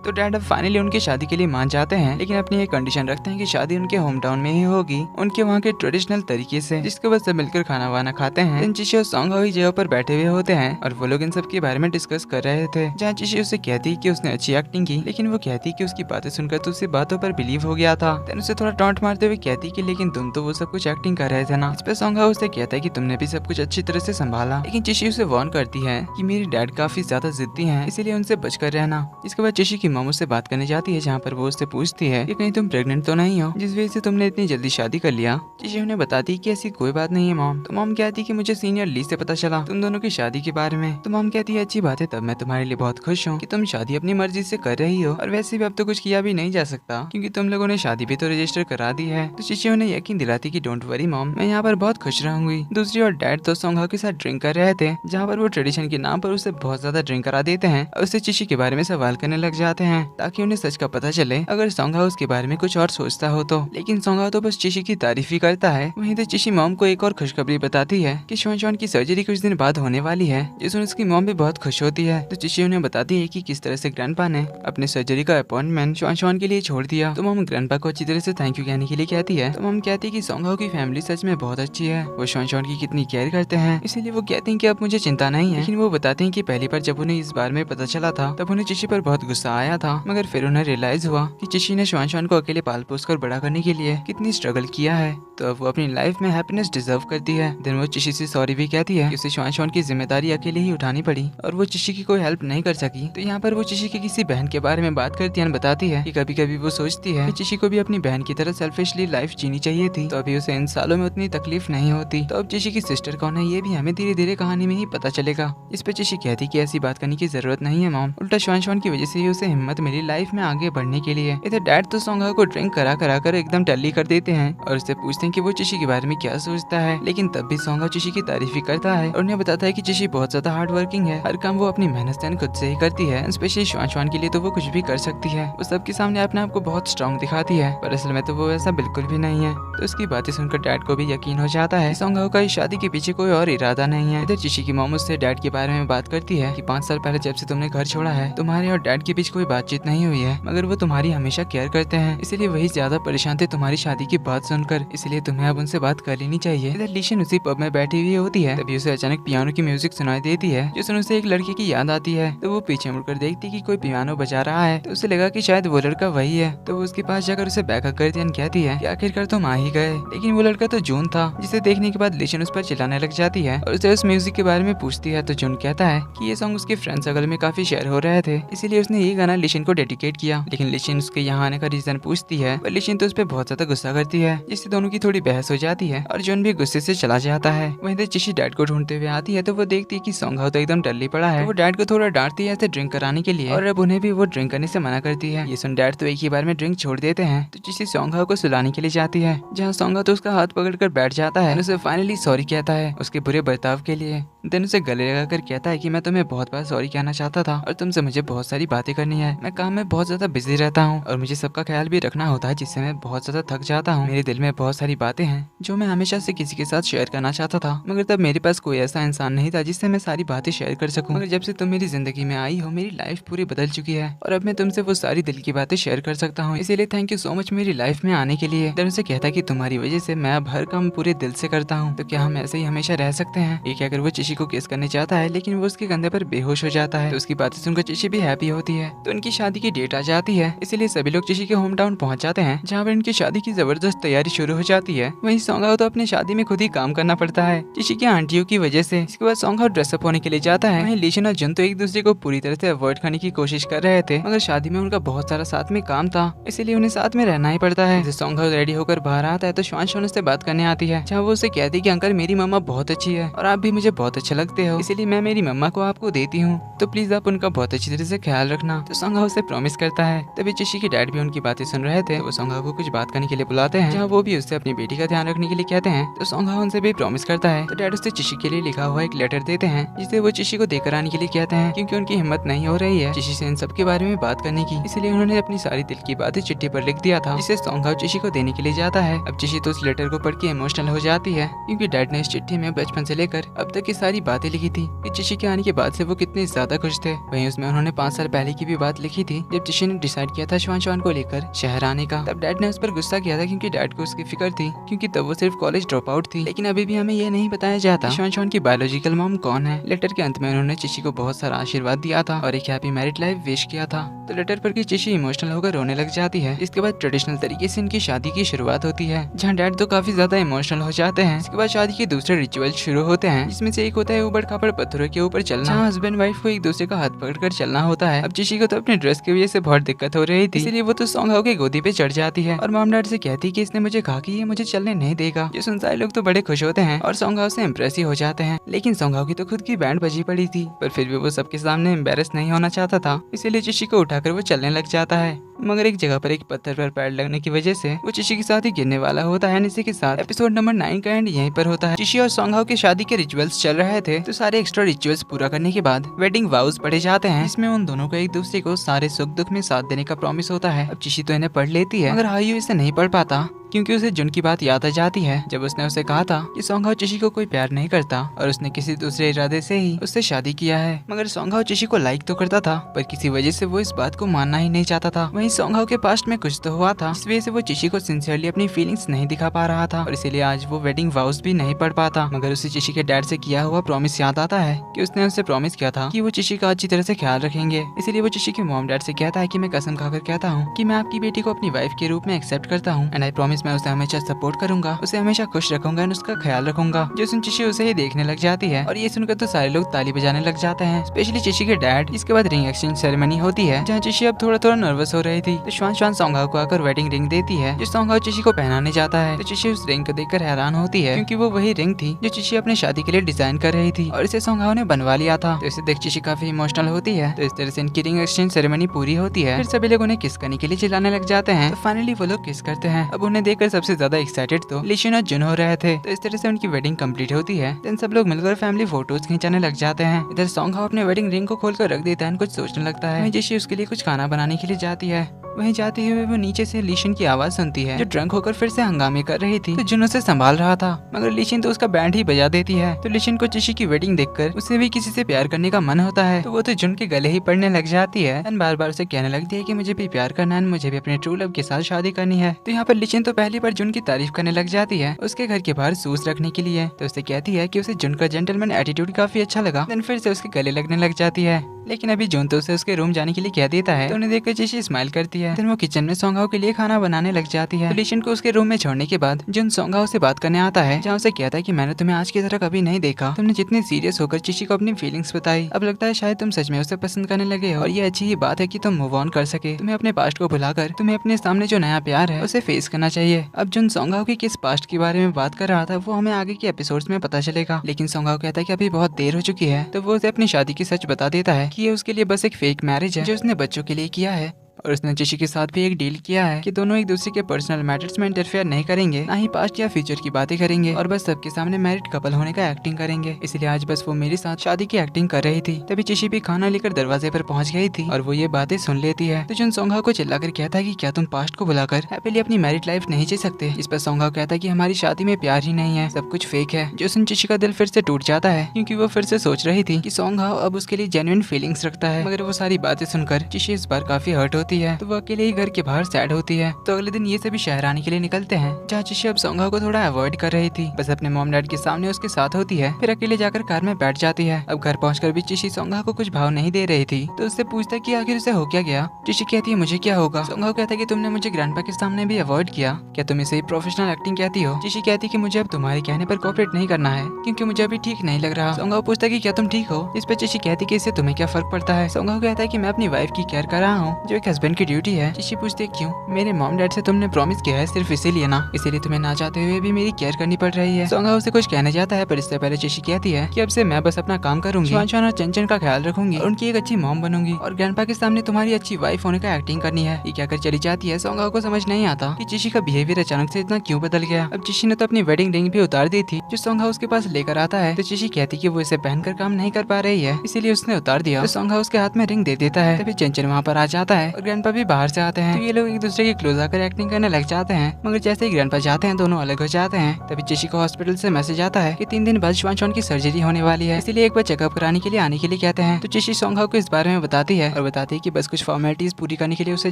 तो डैड अब फाइनली उनकी शादी के लिए मान जाते हैं, लेकिन अपनी एक कंडीशन रखते हैं कि शादी उनके होम टाउन में ही होगी, उनके वहाँ के ट्रेडिशनल तरीके से, जिसके बाद सब मिलकर खाना वाना खाते हैं। इन चिशी और सॉन्ग हाओ जगह पर बैठे हुए होते हैं और वो लोग इन सब के बारे में डिस्कस कर रहे थे, जहाँ चिशी उसे कहती कि उसने अच्छी एक्टिंग की, लेकिन वो कहती कि उसकी बातें सुनकर तो उसे बातों पर बिलीव हो गया था। देन उसे थोड़ा टॉन्ट मारते हुए कहती कि लेकिन तुम तो वो सब कुछ एक्टिंग कर रहे थे ना। इस पे सॉन्ग हाओ उसे कहता है कि तुमने भी सब कुछ अच्छी तरह से संभाला, लेकिन चिशी उसे वार्न करती है कि मेरी डैड काफी ज्यादा जिद्दी हैं, इसीलिए उनसे बचकर रहना। इसके बाद चिशी की मॉम उससे बात करने जाती है, जहाँ पर वो उससे पूछती है कि कहीं तुम प्रेग्नेंट तो नहीं हो, जिस वजह से तुमने इतनी जल्दी शादी कर लिया। चिशी उन्हें बताती कि ऐसी कोई बात नहीं है मॉम। तो मॉम कहती कि मुझे सीनियर ली से पता चला तुम दोनों की शादी के बारे में। तो मॉम कहती है अच्छी बात है, तब मैं तुम्हारे लिए बहुत खुश हूँ कि तुम शादी अपनी मर्जी से कर रही हो, और वैसे भी अब तो कुछ किया भी नहीं जा सकता क्योंकि तुम लोगों ने शादी भी तो रजिस्टर करा दी है। तो चिशी उन्हें यकीन दिलाती कि डोंट वरी मॉम, मैं यहाँ पर बहुत खुश रहूंगी। दूसरी ओर डैड तो सॉन्ग हाओ के साथ ड्रिंक कर रहे थे, जहाँ पर वो ट्रेडिशन के नाम पर उसे बहुत ज्यादा ड्रिंक करा देते हैं और उससे चिशी के बारे में सवाल करने लग जाते हैं ताकि उन्हें सच का पता चले अगर सॉन्ग हाओ उसके बारे में कुछ और सोचता हो तो। लेकिन सॉन्ग हाओ तो बस चिशी की तारीफ ही करता है। वहीं तो चिशी मॉम को एक और खुशखबरी बताती है कि शॉन की सर्जरी कुछ दिन बाद होने वाली है, जिसमें उसकी मॉम भी बहुत खुश होती है। तो चिशी उन्हें बताती है कि किस तरह से ग्रैंडपा ने अपने सर्जरी का अपॉइंटमेंट शॉन के लिए छोड़ दिया। तो मॉम ग्रैंडपा को अच्छी तरह से थैंक यू कहने के लिए कहती है। तो मॉम कहती है कि सॉन्ग हाओ की फैमिली सच में बहुत अच्छी है, वो शॉन की कितनी केयर करते हैं, इसीलिए वो कहती हैं कि अब मुझे चिंता नहीं है। लेकिन वो बताते हैं कि पहली बार जब उन्हें इस बारे में पता चला था तब उन्हें चिशी पर बहुत गुस्सा आया था, मगर फिर उन्हें रियलाइज हुआ कि चिशी ने शॉन को अकेले पाल पोस कर बड़ा करने के लिए कितनी स्ट्रगल किया है, तो अब वो अपनी लाइफ में हैप्पीनेस डिजर्व करती है। देन वो चिशी से सॉरी भी कहती है कि उसे शॉन की जिम्मेदारी अकेले ही उठानी पड़ी और वो चिशी की कोई हेल्प नहीं कर सकी। तो यहाँ पर वो चिशी की किसी बहन के बारे में बात करती है, बताती है कि कभी कभी वो सोचती है कि चिशी को भी अपनी बहन की तरह सेल्फिशली लाइफ जीनी चाहिए थी, तो अभी उसे इन सालों में उतनी तकलीफ नहीं होती। तो अब चिशी की सिस्टर कौन है ये भी हमें धीरे धीरे कहानी में ही पता चलेगा। इस पे चिशी कहती कि ऐसी बात करने की जरूरत नहीं है मॉम, उल्टा शॉन की वजह से ही उसे हिम्मत मिली लाइफ में आगे बढ़ने के लिए। इधर डैड तो सॉन्ग हाओ को ड्रिंक करा कर एकदम टल्ली कर देते हैं और उससे पूछते हैं कि वो चिशी के बारे में क्या सोचता है, लेकिन तब भी सॉन्ग हाओ चिशी की तारीफ ही करता है और उन्हें बताता है कि चिशी बहुत ज्यादा हार्ड वर्किंग है, हर काम वो अपनी मेहनत से खुद से ही करती है, स्पेशली शॉन के लिए तो वो कुछ भी कर सकती है। वो सबके सामने अपने आप को बहुत स्ट्रॉन्ग दिखाती है, पर असल में तो वो ऐसा बिल्कुल भी नहीं है। तो उसकी बातें सुनकर डैड को भी यकीन हो जाता है सॉन्ग हाओ का इस शादी के पीछे कोई और इरादा नहीं है। इधर चिशी की मॉम उससे डैड के बारे में बात करती है कि 5 साल पहले जब से तुमने घर छोड़ा है तुम्हारे और डैड के बीच कोई बातचीत नहीं हुई है, मगर वो तुम्हारी हमेशा केयर करते हैं, इसलिए वही ज्यादा परेशान थे तुम्हारी शादी की बात सुनकर, इसलिए तुम्हें अब उनसे बात कर लेनी चाहिए। इधर लिशन उसी पब में बैठी हुई होती है, तभी उसे अचानक पियानो की म्यूजिक सुनाई देती है, जिससे उसे एक लड़के की याद आती है। तो वो पीछे मुड़कर देखती कि कोई पियानो बजा रहा है, तो उसे लगा कि शायद वो लड़का वही है। तो वो उसके पास जाकर उसे बैकअप करती है, कहती है कि आखिरकार तुम आ ही गए। लेकिन वो लड़का तो जून था, जिसे देखने के बाद लिशन उस पर चिल्लाने लग जाती है और उसे उस म्यूजिक के बारे में पूछती है। तो जून कहता है कि ये सॉन्ग उसके फ्रेंड सर्कल में काफी शेयर हो रहे थे, इसीलिए उसने ये गाना लिशन को डेडिकेट किया। लेकिन लिशन उसके यहाँ आने का रीजन पूछती है, पर लिशन तो उस पर बहुत ज्यादा गुस्सा करती है, जिससे दोनों की थोड़ी बहस हो जाती है और जून भी गुस्से से चला जाता है। वहीं तो चिशी डैड को ढूंढते हुए आती है, तो वो देखती है कि सॉन्ग हाओ तो एकदम डल्ली पड़ा है। तो वो डैड को थोड़ा डांटती है ऐसे ड्रिंक कराने के लिए और अब उन्हें भी वो ड्रिंक करने से मना करती है। ये सुन डैड तो एक ही बार में ड्रिंक छोड़ देते हैं। तो चिशी सॉन्ग हाओ को सुलाने के लिए जाती है, जहाँ सॉन्ग हाओ तो उसका हाथ पकड़कर बैठ जाता है, उसे फाइनली सॉरी कहता है उसके बुरे बर्ताव के लिए। देन उसे गले लगाकर कहता है कि मैं तुम्हें बहुत बार सॉरी कहना चाहता था और तुमसे मुझे बहुत सारी बातें करनी है, मैं काम में बहुत ज्यादा बिजी रहता हूँ और मुझे सबका ख्याल भी रखना होता है, जिससे मैं बहुत ज्यादा थक जाता हूँ। मेरे दिल में बहुत सारी बातें हैं जो मैं हमेशा से किसी के साथ शेयर करना चाहता था, मगर तब मेरे पास कोई ऐसा इंसान नहीं था जिससे मैं सारी बातें शेयर कर सकूं। मगर जब से तुम मेरी जिंदगी में आई हो मेरी लाइफ पूरी बदल चुकी है और अब मैं तुमसे वो सारी दिल की बातें शेयर कर सकता हूँ, इसीलिए थैंक यू सो मच मेरी लाइफ में आने के लिए। देन उसे कहता है कि तुम्हारी वजह से मैं अब हर काम पूरे दिल से करता हूँ, तो क्या हम ऐसे ही हमेशा रह सकते हैं। एक अगर वो चिशी को किस करने चाहता है, लेकिन वो उसके कंधे पर बेहोश हो जाता है। तो उसकी बातें सुनकर चिशी भी हैप्पी होती है। तो उनकी शादी की डेट आ जाती है, इसीलिए सभी लोग चिशी के होम टाउन पहुंच जाते हैं, जहाँ पर उनकी शादी की जबरदस्त तैयारी शुरू हो जाती है। वहीं सॉन्ग हाओ तो अपनी शादी में खुद ही काम करना पड़ता है चिशी की आंटियों की वजह से। इसके बाद सॉन्ग हाओ ड्रेसअप होने के लिए जाता है। वहीं लिशन और जन तो एक दूसरे को पूरी तरह से अवॉइड करने की कोशिश कर रहे थे, मगर शादी में उनका बहुत सारा साथ में काम था, इसीलिए उन्हें साथ में रहना ही पड़ता है। सॉन्ग हाओ रेडी होकर बाहर आता है, तो शॉन उससे बात करने आती है, जहाँ वो उसे कहती है कि अंकल मेरी मम्मा बहुत अच्छी है और आप भी मुझे बहुत अच्छे लगते हो, इसीलिए मैं मेरी मम्मा को आपको देती हूँ, तो प्लीज आप उनका बहुत अच्छी तरह से ख्याल रखना। तो सॉन्ग हाओ उसे प्रॉमिस करता है। तभी चिशी के डैड भी उनकी बातें सुन रहे थे, वो सॉन्ग हाओ को कुछ बात करने के लिए बुलाते हैं, जहाँ वो भी उससे अपनी बेटी का ध्यान रखने के लिए कहते हैं। तो सॉन्ग हाओ उनसे भी प्रॉमिस करता है। तो डैड उससे चिशी के लिए लिखा हुआ एक लेटर देते हैं, जिसे वो चिशी को देकर आने के लिए कहते हैं, क्योंकि उनकी हिम्मत नहीं हो रही है चिशी से इन सब के बारे में बात करने की, इसलिए उन्होंने अपनी सारी दिल की बातें चिट्ठी पर लिख दिया था, जिसे सॉन्ग हाओ चिशी को देने के लिए जाता है। अब चिशी तो उस लेटर को पढ़ के इमोशनल हो जाती है, क्योंकि डैड ने इस चिट्ठी में बचपन से लेकर अब तक की सारी बातें लिखी थी कि चिशी के आने के बाद से वो कितने ज्यादा खुश थे। वहीं उसमें उन्होंने 5 साल पहले की भी बात लिखी थी जब चिशी ने डिसाइड किया था श्वान श्वान को लेकर शहर आने का। तब डैड ने उस पर गुस्सा किया था क्योंकि डैड को उसकी फिक्र थी, क्योंकि तब वो सिर्फ कॉलेज ड्रॉप आउट थी। लेकिन अभी भी हमें यह नहीं बताया जाता श्वान श्वान की बायोलॉजिकल मॉम कौन है। लेटर के अंत में उन्होंने चिशी को बहुत सारा आशीर्वाद दिया था और एक हैप्पी मैरिड लाइफ विश किया था। तो लेटर पर की चिशी इमोशनल होकर रोने लग जाती है। इसके बाद ट्रेडिशनल तरीके से इनकी शादी की शुरुआत होती है, जहाँ डैड तो काफी ज्यादा इमोशनल हो जाते हैं। इसके बाद शादी के दूसरे रिचुअल शुरू होते हैं, जिसमें से एक होता है ऊबड़ खाबड़ पत्थरों के ऊपर चलना, जहाँ हस्बैंड वाइफ को एक दूसरे का हाथ पकड़कर चलना होता है। अब चिशी को तो अपने ड्रेस की वजह से बहुत दिक्कत हो रही थी, इसलिए वो तो सॉन्ग हाउ की गोदी पे चढ़ जाती है और मॉम डैड से कहती है कि इसने मुझे कहा कि ये मुझे चलने नहीं देगा। ये सुन सारे लोग तो बड़े खुश होते हैं और सॉन्ग हाउ से इम्प्रेस ही हो जाते हैं। लेकिन सॉन्ग हाउ की तो खुद की बैंड बजी पड़ी थी, पर फिर भी वो सबके सामने एम्बेरस नहीं होना चाहता था, इसीलिए चिशी को उठाकर वो चलने लग जाता है। मगर एक जगह पर एक पत्थर पर पैर लगने की वजह से वो चिशी के साथ ही गिरने वाला होता है। इसी के साथ एपिसोड नंबर 9 का एंड यहीं पर होता है। चिशी और सॉन्ग हाउ के शादी के रिचुअल्स चल रहे थे, तो सारे एक्स्ट्रा रिचुअल्स पूरा करने के बाद वेडिंग वाउज पढ़े जाते हैं, जिसमें उन दोनों को एक दूसरे को सारे सुख दुख में साथ देने का प्रॉमिस होता है। अब चिशी तो इन्हें पढ़ लेती है, मगर हायू इसे नहीं पढ़ पाता क्योंकि उसे जुन की बात याद आ जाती है, जब उसने उसे कहा था कि सॉन्ग हाउ चिशी को कोई प्यार नहीं करता और उसने किसी दूसरे इरादे से ही उससे शादी किया है। मगर सॉन्ग हाउ चिशी को लाइक तो करता था, पर किसी वजह से वो इस बात को मानना ही नहीं चाहता था। वहीं सॉन्ग हाउ के पास्ट में कुछ तो हुआ था, इस वजह से वो चिशी को सिंसियरली अपनी फीलिंग्स नहीं दिखा पा रहा था और इसीलिए आज वो वेडिंग वाउज भी नहीं पढ़ पाता। मगर उसे चिशी के डैड से किया हुआ प्रॉमिस याद आता है कि उसने उससे प्रॉमिस किया था कि वो चिशी का अच्छी तरह से ख्याल रखेंगे। इसीलिए वो चिशी के मॉम डैड से कहता है कि मैं कसम खाकर कहता हूँ कि मैं आपकी बेटी को अपनी वाइफ के रूप में एक्सेप्ट करता हूँ एंड आई प्रॉमिस मैं उसे हमेशा सपोर्ट करूंगा, उसे हमेशा खुश रखूंगा और उसका ख्याल रखूंगा। जो सुन चिशी उसे ही देखने लग जाती है और ये सुनकर तो सारे लोग ताली बजाने लग जाते हैं, स्पेशली चिशी के डैड। इसके बाद रिंग एक्सचेंज सेरेमनी होती है, जहाँ चिशी अब थोड़ा नर्वस हो रही थी, तो श्वान श्वान सॉन्ग हाउ को आकर वेडिंग रिंग देती है, जो सॉन्ग हाउ चिशी को पहनाने जाता है। तो चिशी उस रिंग को देखकर हैरान होती है, क्योंकि वो वही रिंग थी जो चिशी अपने शादी के लिए डिजाइन कर रही थी और इसे सॉन्ग हाउ ने बनवा लिया था। तो इसे देख चिशी काफी इमोशनल होती है। तो इस तरह से इनकी रिंग एक्सचेंज सेरेमनी पूरी होती है। फिर सभी लोग उन्हें किस करने के लिए चिल्लाने लग जाते हैं। तो फाइनली वो लोग किस करते हैं। अब उन्हें देखकर सबसे ज्यादा एक्साइटेड तो लिशन और जुन हो रहे थे। तो इस तरह से उनकी वेडिंग कंप्लीट होती है। देन सब लोग मिलकर फैमिली फोटोज खींचाने लग जाते हैं। इधर सॉन्ग हाउ अपने वेडिंग रिंग को खोलकर रख देता है, कुछ सोचने लगता है। चिशी उसके लिए कुछ खाना बनाने के लिए जाती है। वहीं जाते हुए वो नीचे से लीशन की आवाज सुनती है, जो ड्रंक होकर फिर से हंगामे कर रही थी। तो जुन उसे संभाल रहा था, मगर लीशन तो उसका बैंड ही बजा देती है। तो लीशन को चिशी की वेडिंग देखकर उसे भी किसी से प्यार करने का मन होता है, तो वो तो जुन के गले ही पड़ने लग जाती है एंड बार बार उसे कहने लगती है कि मुझे भी प्यार करना है, मुझे भी अपने ट्रू लव के साथ शादी करनी है। तो यहाँ पर लीशन तो पहली बार जुन की तारीफ करने लग जाती है उसके घर के बाहर सूस रखने के लिए। तो उसे कहती है कि उसे जुन का जेंटलमैन एटीट्यूड काफी अच्छा लगा। देन फिर से उसके गले लगने लग जाती है, लेकिन अभी जुन तो उसे उसके रूम जाने के लिए कह देता है। तो उन्हें देखकर चिशी स्माइल करती है। देन वो किचन में सॉन्ग हाउ के लिए खाना बनाने लग जाती है। लीशन को उसके रूम में छोड़ने के बाद जुन सॉन्ग हाउ से बात करने आता है, जहाँ उसे कहता है कि मैंने तुम्हें आज की तरह कभी नहीं देखा, तुमने जितने सीरियस होकर चिशी को अपनी फीलिंग्स बताई, अब लगता है शायद तुम सच में उसे पसंद करने लगे हो और ये अच्छी ही बात है कि तुम मूव ऑन कर सके। तुम्हें अपने पास्ट को भुलाकर तुम्हें अपने सामने जो नया प्यार है उसे फेस करना चाहिए। अब जुन सॉन्ग हाउ की किस पास्ट के बारे में बात कर रहा था वो हमें आगे के एपिसोड्स में पता चलेगा, लेकिन सॉन्ग हाउ कहता है कि अभी बहुत देर हो चुकी है। तो वो उसे अपनी शादी की सच बता देता है कि ये उसके लिए बस एक फेक मैरिज है जो उसने बच्चों के लिए किया है और उसने चिशी के साथ भी एक डील किया है कि दोनों एक दूसरे के पर्सनल मैटर्स में इंटरफेयर नहीं करेंगे, ना ही पास्ट या फ्यूचर की बातें करेंगे और बस सबके सामने मैरिड कपल होने का एक्टिंग करेंगे। इसलिए आज बस वो मेरे साथ शादी की एक्टिंग कर रही थी। तभी चिशी भी खाना लेकर दरवाजे पर पहुंच गई थी और वो ये बातें सुन लेती है। तो जुन सॉन्ग हाउ को चिल्लाकर कहता है कि क्या तुम पास्ट को बुलाकर हैप्पीली अपनी मैरिड लाइफ नहीं जी सकते। इस पर सॉन्ग हाउ कहता है कि हमारी शादी में प्यार ही नहीं है, सब कुछ फेक है। जो सुन चिशी का दिल फिर से टूट जाता है, क्योंकि वो फिर से सोच रही थी कि सॉन्ग हाउ अब उसके लिए जेन्युइन फीलिंग्स रखता है। मगर वो सारी बातें सुनकर चिशी इस बार काफी हर्ट होती है, तो वो अकेले ही घर के बाहर सैड होती है। तो अगले दिन ये सभी शहर आने के लिए निकलते हैं, जहाँ चिशी अब सॉन्ग हाउ को थोड़ा अवॉइड कर रही थी, बस अपने मॉम डैड के सामने उसके साथ होती है, फिर अकेले जाकर कार में बैठ जाती है। अब घर पहुंचकर भी चिशी सॉन्ग हाउ को कुछ भाव नहीं दे रही थी, तो उससे पूछता है कि आखिर उसे हो क्या गया। चिशी कहती है मुझे क्या होगा। सॉन्ग हाउ कहता है कि तुमने मुझे ग्रैंडपा के सामने भी अवॉइड किया, क्या तुम इसे प्रोफेशनल एक्टिंग कहती हो। चिशी कहती है कि मुझे अब तुम्हारे कहने पर कोऑपरेट नहीं करना है, क्योंकि मुझे अभी ठीक नहीं लग रहा। सॉन्ग हाउ पूछता है कि क्या तुम ठीक हो। इस पर चिशी कहती है कि इससे तुम्हें क्या फर्क पड़ता है। सॉन्ग हाउ कहता है कि मैं अपनी वाइफ की केयर कर रहा हूँ, जो एक हस्बैंड की ड्यूटी है। चिशी पूछती है क्यों। मेरे मॉम डैड से तुमने प्रॉमिस किया है सिर्फ इसीलिए ना, इसीलिए तुम्हें ना चाहते हुए भी मेरी केयर करनी पड़ रही है। सॉन्ग हाउ से कुछ कहने जाता है, पर इससे पहले चिशी कहती है कि अब से मैं बस अपना काम करूंगी, श्वान और चंचन का ख्याल रखूंगी और उनकी एक अच्छी मॉम बनूंगी और ग्रैंडपा के सामने तुम्हारी अच्छी वाइफ होने का एक्टिंग करनी है। ये कहकर चली जाती है। सॉन्ग हाउ को समझ नहीं आता कि चिशी का बिहेवियर अचानक से इतना क्यों बदल गया। अब चिशी ने तो अपनी वेडिंग रिंग भी उतार दी थी, जो सॉन्ग हाउ के पास लेकर आता है। तो चिशी कहती कि वो इसे पहनकर काम नहीं कर पा रही है, इसीलिए उसने उतार दिया। तो सॉन्ग हाउ के हाथ में रिंग दे देता है। तभी चंचन वहाँ पर आ जाता है और ग्रैंडपा भी बाहर से आते हैं। तो ये लोग एक दूसरे के क्लोज आकर एक्टिंग करने लग जाते हैं, मगर जैसे ही ग्रैंडपा जाते हैं दोनों अलग हो जाते हैं। तभी चिशी को हॉस्पिटल से मैसेज आता है कि 3 दिन बाद श्वान की सर्जरी होने वाली है, इसलिए एक बार चेकअप कराने के लिए आने के लिए कहते हैं। तो चिशी सोंगहाओ को इस बारे में बताती है और बताती है कि बस कुछ फॉर्मेलिटीज पूरी करने के लिए उसे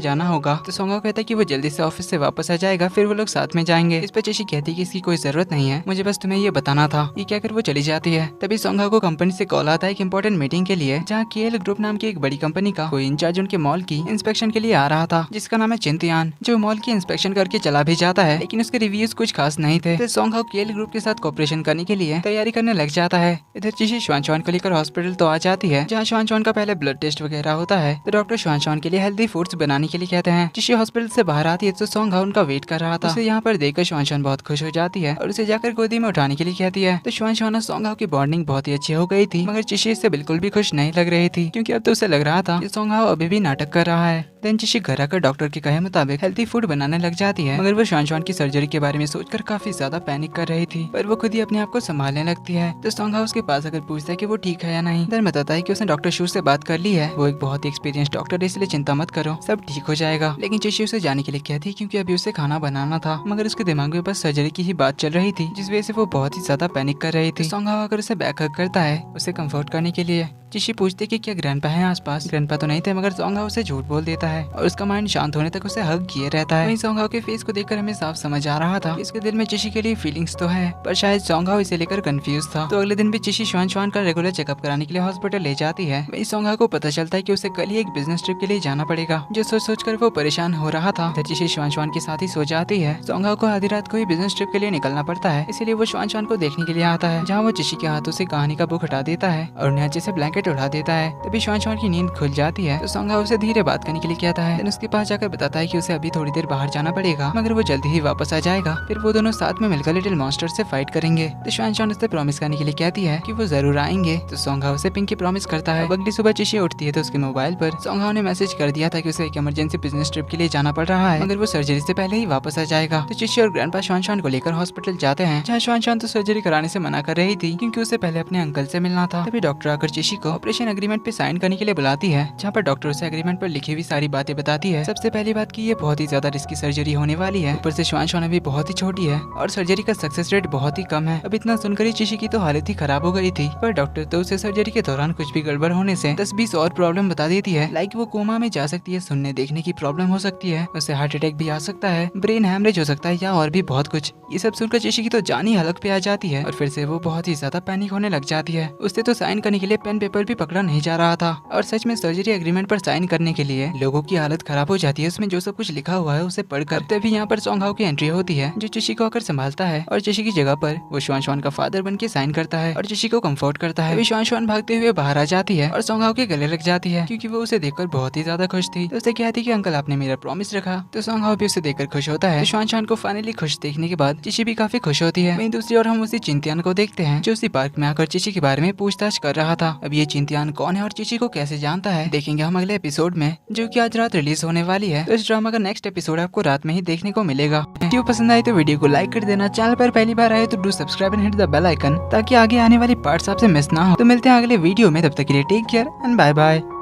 जाना होगा। तो सोंगहाओ कहता है कि वो जल्दी से ऑफिस से वापस आ जाएगा, फिर वो लोग साथ में जाएंगे। इस पर चिशी कहती है कि इसकी कोई जरूरत नहीं है, मुझे बस तुम्हें ये बताना था। ये कहकर वो चली जाती है। तभी सोंगहाओ को कंपनी से कॉल आता है एक इंपॉर्टेंट मीटिंग के लिए, जहाँ केएल ग्रुप नाम की एक बड़ी कंपनी का कोई इंचार्ज उनके मॉल की इंस्पेक्शन के लिए आ रहा था, जिसका नाम है चिंतियान, जो मॉल की इंस्पेक्शन करके चला भी जाता है, लेकिन उसके रिव्यूज कुछ खास नहीं थे। तो सोंगहाओ केएल ग्रुप के साथ कोऑपरेशन करने के लिए तैयारी करने लग जाता है। इधर चिशी श्वान को लेकर हॉस्पिटल तो आ जाती है, जहाँ श्वान का पहले ब्लड टेस्ट वगैरह होता है। तो डॉक्टर श्वान के लिए हेल्दी फूड्स बनाने के लिए कहते हैं। चिशी हॉस्पिटल से बाहर आती है तो सोंगहाओ उनका वेट कर रहा था। उसे यहाँ पर देखकर श्वान बहुत खुश हो जाती है और उसे जाकर गोदी में उठाने के लिए कहती है। तो श्वान और सोंगहाओ की बॉन्डिंग बहुत ही अच्छी हो गई थी, मगर चिशी इससे बिल्कुल भी खुश नहीं लग रही थी, क्योंकि अब तो उसे लग रहा था कि सोंगहाओ अभी भी नाटक कर रहा है। देन चिशी घर आकर डॉक्टर के कहे मुताबिक हेल्थी फूड बनाने लग जाती है, मगर वो श्वान की सर्जरी के बारे में सोचकर काफी ज्यादा पैनिक कर रही थी, पर वो खुद ही अपने आप को संभालने लगती है। तो सोंगहाओ उसके पास अगर पूछता है कि वो ठीक है या नहीं, देन बताता है कि उसने डॉक्टर शू से बात कर ली है, वो एक बहुत ही एक्सपीरियंस डॉक्टर है, इसलिए चिंता मत करो, सब ठीक हो जाएगा। लेकिन चिशी उसे जाने के लिए कहती है, क्योंकि अभी उसे खाना बनाना था, मगर उसके दिमाग में बस सर्जरी की ही बात चल रही थी, जिस वजह से वो बहुत ही ज्यादा पैनिक कर रही थी। सोंगहाओ अगर उसे बैक हग करता है उसे कंफर्ट करने के लिए। चिशी पूछती कि क्या ग्रैंडपा है आसपास। ग्रैंडपा तो नहीं थे, मगर सोंगहाओ उसे झूठ बोल देता है और उसका माइंड शांत होने तक उसे हग किए रहता है। वहीं सोंगहाओ के फेस को देखकर हमें साफ समझ आ रहा था कि इसके दिल में चिशी के लिए फीलिंग्स तो है, पर शायद सोंगहाओ इसे लेकर कंफ्यूज था। तो अगले दिन भी चिशी श्वान का रेगुलर चेकअप कराने के लिए हॉस्पिटल ले जाती है। वहीं सोंगहाओ को पता चलता है कि उसे कल ही एक बिजनेस ट्रिप के लिए जाना पड़ेगा, जो सोच कर वो परेशान हो रहा था। चिशी श्वान के साथ ही सो जाती है। सोंगहाओ को आधी रात को ही बिजनेस ट्रिप के लिए निकलना पड़ता है, इसीलिए वो श्वान को देखने के लिए आता है, जहाँ वो चिशी के हाथों से कहानी का बुक हटा देता है और उन्हें अच्छे से ब्लैंकेट उड़ा देता है। तभी श्वान की नींद खुल जाती है। तो सोंगहाओ उसे धीरे बात करने के लिए कहता है। देन उसके पास जाकर बताता है कि उसे अभी थोड़ी देर बाहर जाना पड़ेगा, मगर वो जल्दी ही वापस आ जाएगा, फिर वो दोनों साथ में मिलकर लिटिल मॉन्स्टर से फाइट करेंगे। तो श्वान उससे प्रॉमिस करने के लिए कहती है कि वो जरूर आएंगे। तो सोंगहाओ उसे पिंकी प्रॉमिस करता है। अगली सुबह चिशी उठती है तो उसके मोबाइल पर सोंगहाओ ने मैसेज कर दिया था कि उसे एक इमरजेंसी बिजनेस ट्रिप के लिए जाना पड़ रहा है, मगर वो सर्जरी से पहले ही वापस आ जाएगा। तो चिशी और ग्रैंडपा श्वान को लेकर हॉस्पिटल जाते हैं, जहाँ श्वान तो सर्जरी कराने से मना कर रही थी, क्योंकि उसे पहले अपने अंकल से मिलना था। तभी डॉक्टर आकर चिशी को ऑपरेशन एग्रीमेंट पे साइन करने के लिए बुलाती है, जहाँ पर डॉक्टर उसे एग्रीमेंट पर लिखी हुई सारी बातें बताती है। सबसे पहली बात की ये बहुत ही ज्यादा रिस्की सर्जरी होने वाली है, ऊपर से श्वान अभी बहुत ही छोटी है और सर्जरी का सक्सेस रेट बहुत ही कम है। अब इतना सुनकर ही चिशी की तो हालत ही खराब हो गई थी, पर डॉक्टर तो उसे सर्जरी के दौरान कुछ भी गड़बड़ होने से 10-20 और प्रॉब्लम बता देती है। लाइक वो कोमा में जा सकती है, सुनने देखने की प्रॉब्लम हो सकती है, उसे हार्ट अटैक भी आ सकता है, ब्रेन हैमरेज हो सकता है या और भी बहुत कुछ। ये सब सुनकर चिशी की तो जान ही हलक पे आ जाती है और फिर से वो बहुत ही ज्यादा पैनिक होने लग जाती है। उससे तो साइन करने के लिए पेन पेपर भी पकड़ा नहीं जा रहा था, और सच में सर्जरी एग्रीमेंट पर साइन करने के लिए लोगों की हालत खराब हो जाती है उसमें जो सब कुछ लिखा हुआ है उसे पढ़कर। तभी यहाँ पर सोंगहाओ की एंट्री होती है, जो चिशी को आकर संभालता है और चिशी की जगह पर वो श्वान का फादर बन के साइन करता है और चिशी को कंफर्ट करता है। श्वान भागते हुए बाहर आ जाती है और सोंगहाओ के गले लग जाती है, क्योंकि वो उसे देखकर बहुत ही ज्यादा खुश थी। तो उसे कहती कि अंकल आपने मेरा प्रॉमिस रखा। तो सोंगहाओ भी उसे देखकर खुश होता है। श्वान को फाइनली खुश देखने के बाद चिशी भी काफी खुश होती है। वहीं दूसरी ओर हम उसी चिंतियान को देखते हैं, जो उसी पार्क में आकर चिशी के बारे में पूछताछ कर रहा था। अब ये चिंतियान कौन है और चिशी को कैसे जानता है, देखेंगे हम अगले एपिसोड में, जो कि आज रात रिलीज होने वाली है। तो इस ड्रामा का नेक्स्ट एपिसोड आपको रात में ही देखने को मिलेगा। वीडियो पसंद आई तो वीडियो को लाइक कर देना, चैनल पर पहली बार आए तो do subscribe and hit the bell icon, ताकि आगे आने वाली पार्ट्स आपसे मिस ना हो। तो मिलते हैं अगले वीडियो में, तब तक के लिए take care and bye bye.